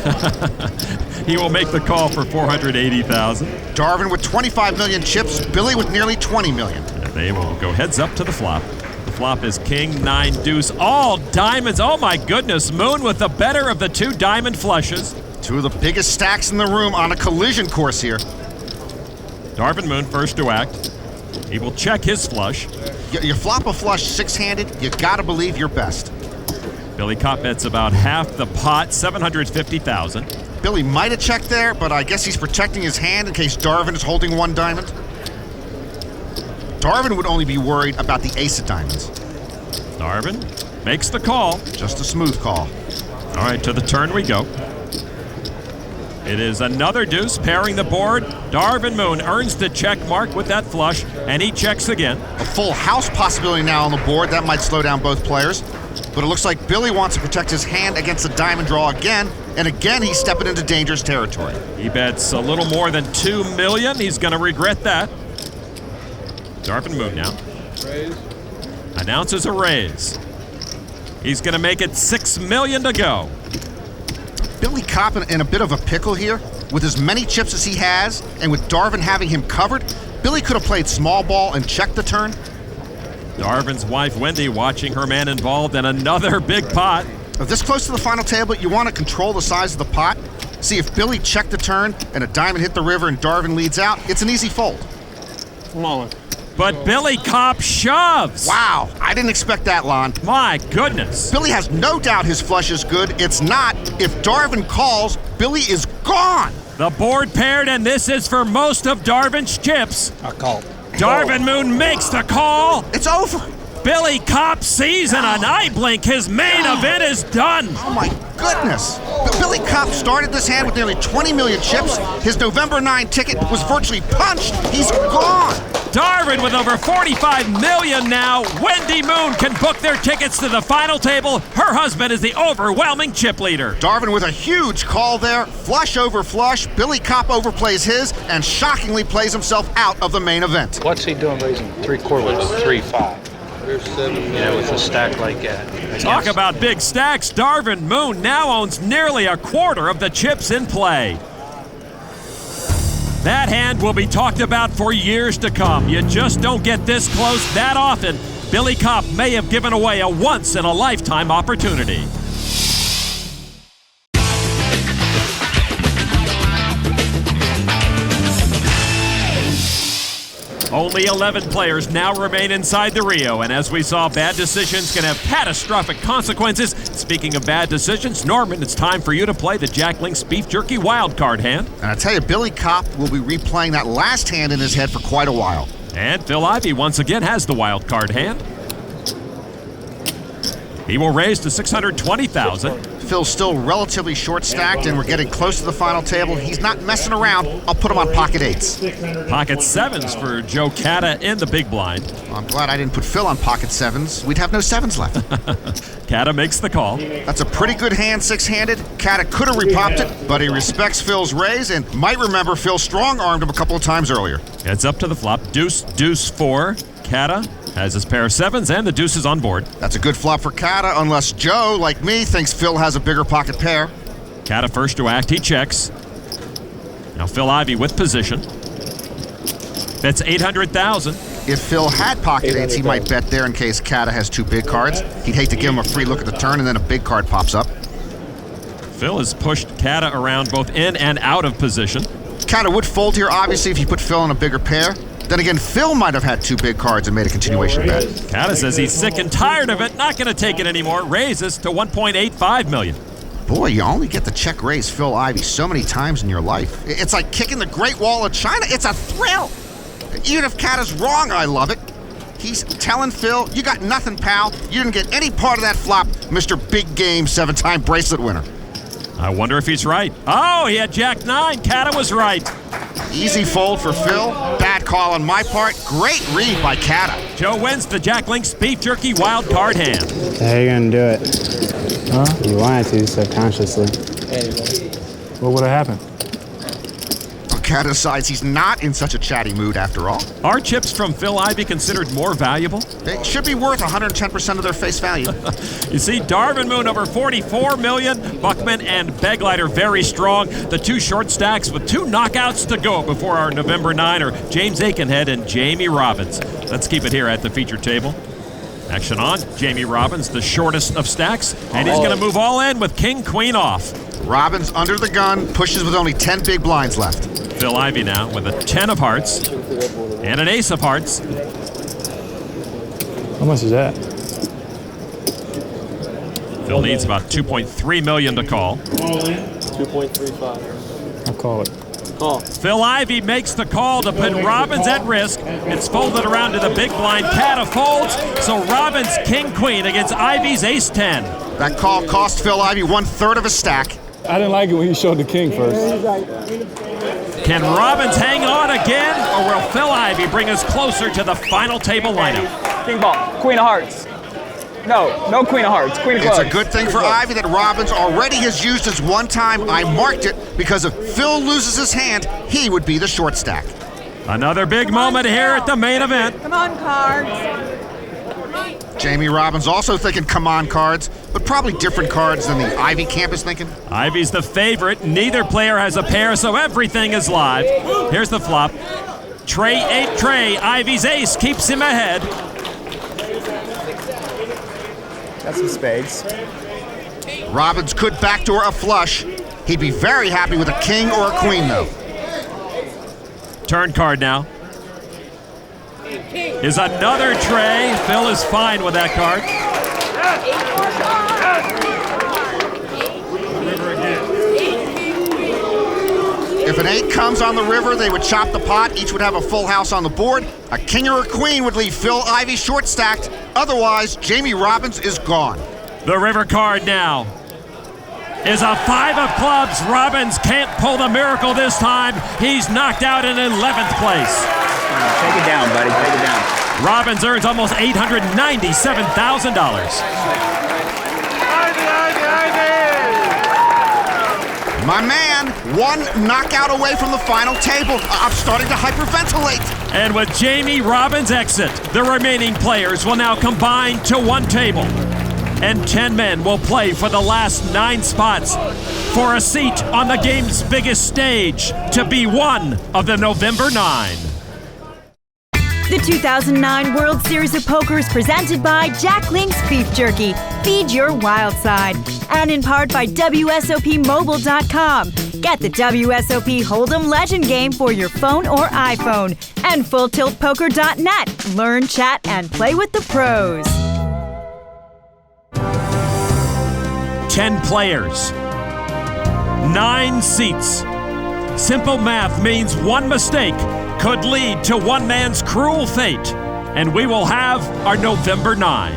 He will make the call for 480,000. Darvin with 25 million chips, Billy with nearly 20 million. And they will go heads up to the flop. The flop is King, 9, deuce, all diamonds. Oh my goodness, Moon with the better of the 2 diamond flushes. 2 of the biggest stacks in the room on a collision course here. Darvin Moon first to act. He will check his flush. You flop a flush 6-handed, you gotta believe you're best. Billy Kopp bets about half the pot, 750,000. Billy might have checked there, but I guess he's protecting his hand in case Darvin is holding 1 diamond. Darvin would only be worried about the ace of diamonds. Darvin makes the call. Just a smooth call. All right, to the turn we go. It is another deuce pairing the board. Darvin Moon earns the check mark with that flush, and he checks again. A full house possibility now on the board. That might slow down both players. But it looks like Billy wants to protect his hand against the diamond draw again, and again he's stepping into dangerous territory. He bets a little more than 2 million. He's going to regret that. Darvin Moon now. Raise. Announces a raise. He's going to make it 6 million to go. Billy Kopp in a bit of a pickle here. With as many chips as he has, and with Darvin having him covered, Billy could have played small ball and checked the turn. Darvin's wife, Wendy, watching her man involved in another big pot. If this close to the final table, you want to control the size of the pot. See, if Billy checked the turn and a diamond hit the river and Darvin leads out, it's an easy fold. Come on. But Billy Kopp shoves. Wow, I didn't expect that, Lon. My goodness. Billy has no doubt his flush is good. It's not. If Darvin calls, Billy is gone. The board paired, and this is for most of Darvin's chips. I call. Darvin Moon makes the call. It's over. Billy Kopp sees in an eye blink his main event is done. Oh my goodness. Billy Kopp started this hand with nearly 20 million chips. His November 9 ticket was virtually punched. He's gone. Darvin with over 45 million now. Wendy Moon can book their tickets to the final table. Her husband is the overwhelming chip leader. Darvin with a huge call there. Flush over flush. Billy Kopp overplays his and shockingly plays himself out of the main event. What's he doing raising 3/4? 3-5. With a stack like that. Talk about big stacks. Darvin Moon now owns nearly a quarter of the chips in play. That hand will be talked about for years to come. You just don't get this close that often. Billy Kopp may have given away a once-in-a-lifetime opportunity. Only 11 players now remain inside the Rio, and as we saw, bad decisions can have catastrophic consequences. Speaking of bad decisions, Norman, it's time for you to play the Jack Link's Beef Jerky wildcard hand. And I tell you, Billy Kopp will be replaying that last hand in his head for quite a while. And Phil Ivey once again has the wildcard hand. He will raise to $620,000. Phil's still relatively short stacked, and we're getting close to the final table. He's not messing around. I'll put him on pocket eights. Pocket sevens for Joe Cata in the big blind. I'm glad I didn't put Phil on pocket sevens. We'd have no sevens left. Cata makes the call. That's a pretty good hand, six-handed. Cata could have repopped it, but he respects Phil's raise and might remember Phil strong-armed him a couple of times earlier. It's up to the flop. Deuce, deuce, four. Cata has his pair of sevens, and the deuce is on board. That's a good flop for Cata, unless Joe, like me, thinks Phil has a bigger pocket pair. Cata first to act, he checks. Now Phil Ivey with position. That's $800,000. If Phil had pocket eights, he might bet there in case Cata has two big cards. He'd hate to give him a free look at the turn, and then a big card pops up. Phil has pushed Cata around both in and out of position. Cata would fold here, obviously, if you put Phil in a bigger pair. Then again, Phil might have had two big cards and made a continuation bet. Cata says he's sick and tired of it, not going to take it anymore. Raises to $1.85 million. Boy, you only get to check raise Phil Ivey so many times in your life. It's like kicking the Great Wall of China. It's a thrill. Even if Cata's wrong, I love it. He's telling Phil, you got nothing, pal. You didn't get any part of that flop, Mr. Big Game 7-time bracelet winner. I wonder if he's right. Oh, he had Jack 9. Cata was right. Easy fold for Phil. Bad call on my part. Great read by Cata. Joe wins the Jack Link's Beef Jerky wild card hand. How you gonna do it? Huh? You wanted to subconsciously. What would have happened? Cata decides he's not in such a chatty mood after all. Are chips from Phil Ivey considered more valuable? They should be worth 110% of their face value. You see, Darvin Moon over 44 million. Buckman and Beglider very strong. The two short stacks with two knockouts to go before our November 9 are James Akenhead and Jamie Robbins. Let's keep it here at the feature table. Action on. Jamie Robbins, the shortest of stacks, and he's going to move all in with King Queen off. Robbins under the gun, pushes with only 10 big blinds left. Phil Ivey now with a 10 of hearts and an ace of hearts. How much is that? Phil needs about $2.3 million to call. All in. 2.35. I'll call it. Call. Phil Ivey makes the call to put Robbins at risk. It's folded around to the big blind. Cata folds, so Robbins King-Queen against Ivey's ace-10. That call cost Phil Ivey 1/3 of a stack. I didn't like it when he showed the king first. Can Robbins hang on again, or will Phil Ivey bring us closer to the final table lineup? King ball, queen of hearts. No queen of hearts, queen of clubs. It's a good thing for Ivey that Robbins already has used his one time. I marked it because if Phil loses his hand, he would be the short stack. Another big moment here at the main event. Come on, cards. Jamie Robbins also thinking come on cards, but probably different cards than the Ivey camp is thinking. Ivey's the favorite. Neither player has a pair, so everything is live. Here's the flop. Tray 8 tray. Ivey's ace keeps him ahead. Got some spades. Robbins could backdoor a flush. He'd be very happy with a king or a queen, though. Turn card now. Is another tray. Phil is fine with that card. If an 8 comes on the river, they would chop the pot. Each would have a full house on the board. A king or a queen would leave Phil Ivey short stacked. Otherwise, Jamie Robbins is gone. The river card now is a 5 of clubs. Robbins can't pull the miracle this time. He's knocked out in 11th place. Take it down, buddy. Take it down. Robbins earns almost $897,000. My man, one knockout away from the final table. I'm starting to hyperventilate. And with Jamie Robbins' exit, the remaining players will now combine to one table. And 10 men will play for the last 9 spots for a seat on the game's biggest stage to be one of the November 9. The 2009 World Series of Poker is presented by Jack Link's Beef Jerky. Feed your wild side. And in part by WSOPmobile.com. Get the WSOP Hold'em Legend game for your phone or iPhone. And FullTiltPoker.net. Learn, chat, and play with the pros. 10 players. 9 seats. Simple math means one mistake could lead to one man's cruel fate, and we will have our November 9.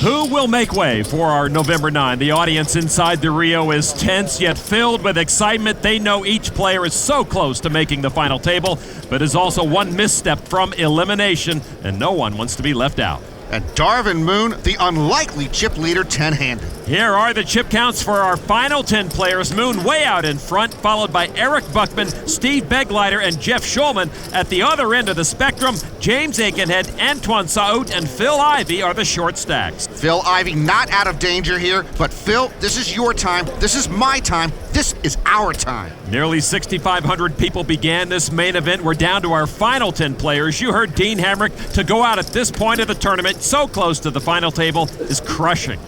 Who will make way for our November 9? The audience inside the Rio is tense yet filled with excitement. They know each player is so close to making the final table, but is also one misstep from elimination, and no one wants to be left out. And Darvin Moon, the unlikely chip leader, 10-handed. Here are the chip counts for our final 10 players. Moon way out in front, followed by Eric Buckman, Steve Begleiter, and Jeff Schulman. At the other end of the spectrum, James Akenhead, Antoine Saout, and Phil Ivey are the short stacks. Phil Ivey not out of danger here, but Phil, this is your time. This is my time. This is our time. Nearly 6,500 people began this main event. We're down to our final 10 players. You heard Dean Hamrick. To go out at this point of the tournament, so close to the final table, is crushing.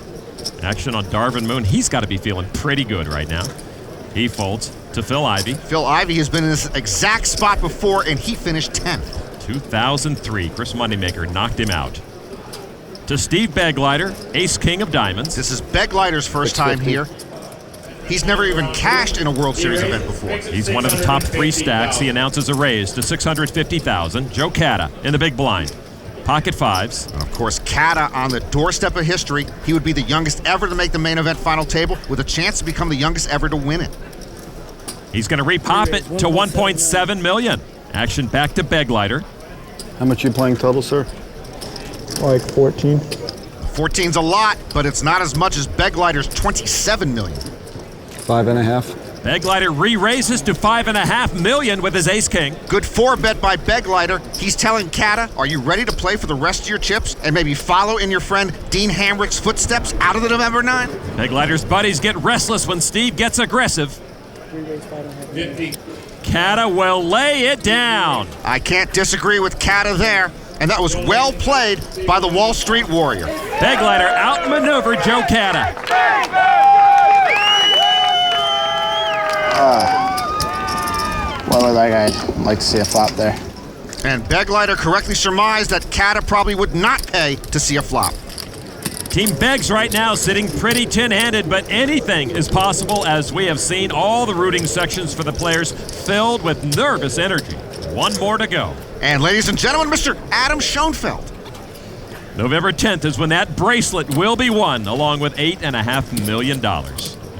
Action on Darvin Moon. He's got to be feeling pretty good right now. He folds to Phil Ivey. Phil Ivey has been in this exact spot before, and he finished 10th. 2003, Chris Moneymaker knocked him out. To Steve Begleiter, ace-king of diamonds. This is Begleiter's first time here. He's never even cashed in a World Series event before. He's one of the top 3 stacks. He announces a raise to $650,000. Joe Cata in the big blind. Pocket fives. And of course, Cata on the doorstep of history. He would be the youngest ever to make the main event final table with a chance to become the youngest ever to win it. He's going to repop it to $1.7 million. Action back to Begleiter. How much are you playing total, sir? Like 14. 14's a lot, but it's not as much as Begleiter's $27 million. 5.5. Begleiter re-raises to $5.5 million with his ace-king. Good 4-bet by Begleiter. He's telling Cata, are you ready to play for the rest of your chips and maybe follow in your friend Dean Hamrick's footsteps out of the November 9? Begleiter's buddies get restless when Steve gets aggressive. Cata will lay it down. I can't disagree with Cata there. And that was well played by the Wall Street Warrior. Begleiter outmaneuvered Joe Cata. Well, I'd like to see a flop there. And Begleiter correctly surmised that Cata probably would not pay to see a flop. Team Beggs right now sitting pretty tin-handed, but anything is possible as we have seen all the rooting sections for the players filled with nervous energy. One more to go. And ladies and gentlemen, Mr. Adam Schoenfeld. November 10th is when that bracelet will be won, along with $8.5 million.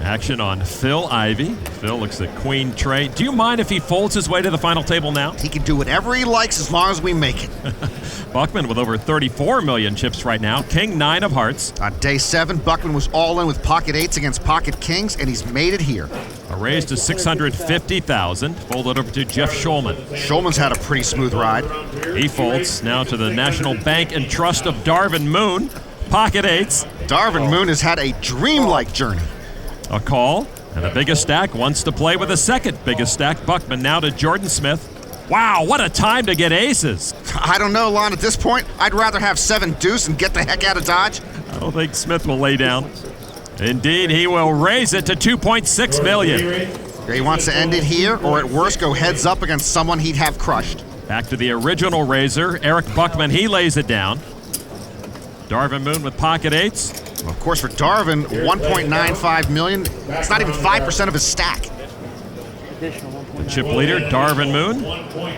Action on Phil Ivey. Phil looks at Queen Trey. Do you mind if he folds his way to the final table now? He can do whatever he likes as long as we make it. Buckman with over 34 million chips right now. King 9 of hearts. On day 7, Buckman was all in with pocket 8s against pocket kings, and he's made it here. A raise to $650,000. Folded over to Jeff Schulman. Schulman's had a pretty smooth ride. He folds now to the National Bank and Trust of Darvin Moon. Pocket 8s. Darvin Moon has had a dreamlike journey. A call, and the biggest stack wants to play with the second biggest stack. Buckman now to Jordan Smith. Wow, what a time to get aces. I don't know, Lon. At this point, I'd rather have 7 deuce and get the heck out of Dodge. I don't think Smith will lay down. Indeed, he will raise it to $2.6 million. He wants to end it here, or at worst, go heads up against someone he'd have crushed. Back to the original raiser, Eric Buckman. He lays it down. Darvin Moon with pocket 8s. Of course, for Darvin, $1.95 million. It's not even 5% of his stack. The chip leader, Darvin Moon,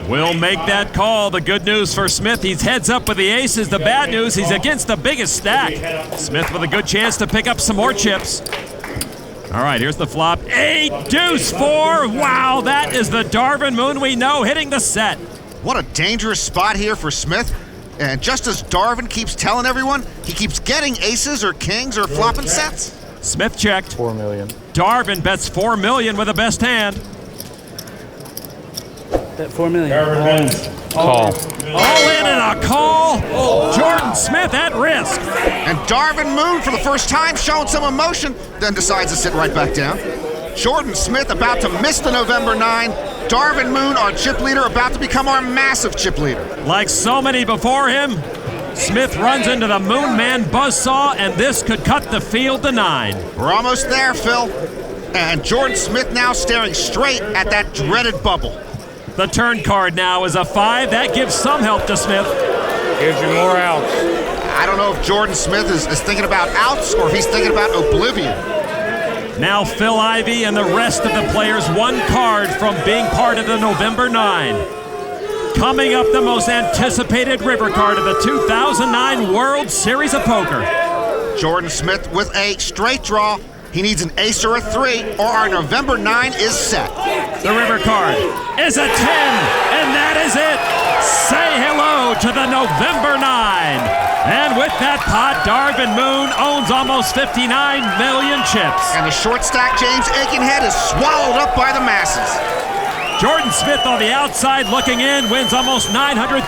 will make that call. The good news for Smith, he's heads up with the aces. The bad news, he's against the biggest stack. Smith with a good chance to pick up some more chips. All right, here's the flop. 8, deuce, 4. Wow, that is the Darvin Moon we know hitting the set. What a dangerous spot here for Smith. And just as Darvin keeps telling everyone, he keeps getting aces or kings or flopping sets. Smith checked. 4 million. Darvin bets 4 million with the best hand. Bet 4 million. Call. All in and a call. Jordan Smith at risk. And Darvin Moon, for the first time, showing some emotion, then decides to sit right back down. Jordan Smith about to miss the November 9. Darvin Moon, our chip leader, about to become our massive chip leader. Like so many before him, Smith runs into the Moon Man buzzsaw, and this could cut the field to 9. We're almost there, Phil. And Jordan Smith now staring straight at that dreaded bubble. The turn card now is a 5. That gives some help to Smith. Gives you more outs. I don't know if Jordan Smith is thinking about outs or if he's thinking about oblivion. Now Phil Ivey and the rest of the players 1 card from being part of the November 9. Coming up, the most anticipated river card of the 2009 World Series of Poker. Jordan Smith with a straight draw. He needs an ace or a 3, or our November 9 is set. The river card is a 10, and that is it. Say hello to the November 9. And with that pot, Darvin Moon owns almost 59 million chips. And the short stack James Akenhead is swallowed up by the masses. Jordan Smith on the outside looking in wins almost $900,000.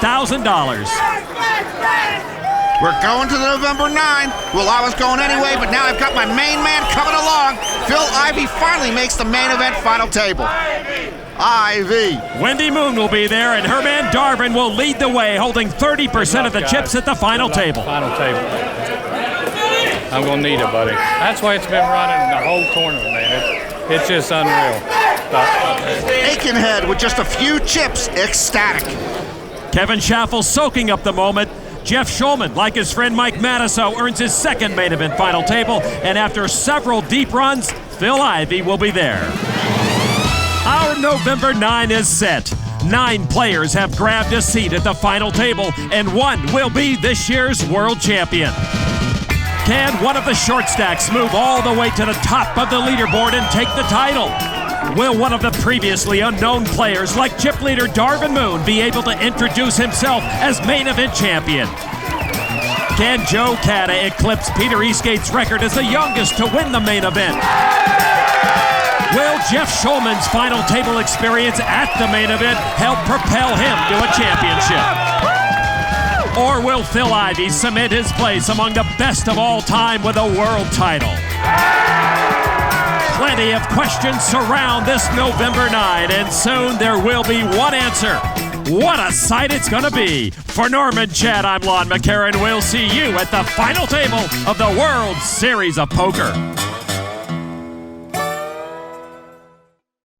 We're going to the November 9. Well, I was going anyway, but now I've got my main man coming along. Phil Ivey finally makes the main event final table. Ivey. Wendy Moon will be there, and her man Darvin will lead the way, holding 30% of the chips at the final table. Final table. I'm going to need it, buddy. That's why it's been running the whole tournament, man. It's just unreal. Akenhead with just a few chips, ecstatic. Kevin Schaffel soaking up the moment. Jeff Schulman, like his friend Mike Matusow, earns his second main event final table, and after several deep runs, Phil Ivey will be there. Our November 9 is set. 9 players have grabbed a seat at the final table, and 1 will be this year's world champion. Can one of the short stacks move all the way to the top of the leaderboard and take the title? Will one of the previously unknown players like chip leader Darvin Moon be able to introduce himself as main event champion? Can Joe Cata eclipse Peter Eastgate's record as the youngest to win the main event? Will Jeff Schulman's final table experience at the main event help propel him to a championship? Or will Phil Ivey cement his place among the best of all time with a world title? Plenty of questions surround this November 9, and soon there will be one answer. What a sight it's gonna be. For Norman Chad, I'm Lon McCarran. We'll see you at the final table of the World Series of Poker.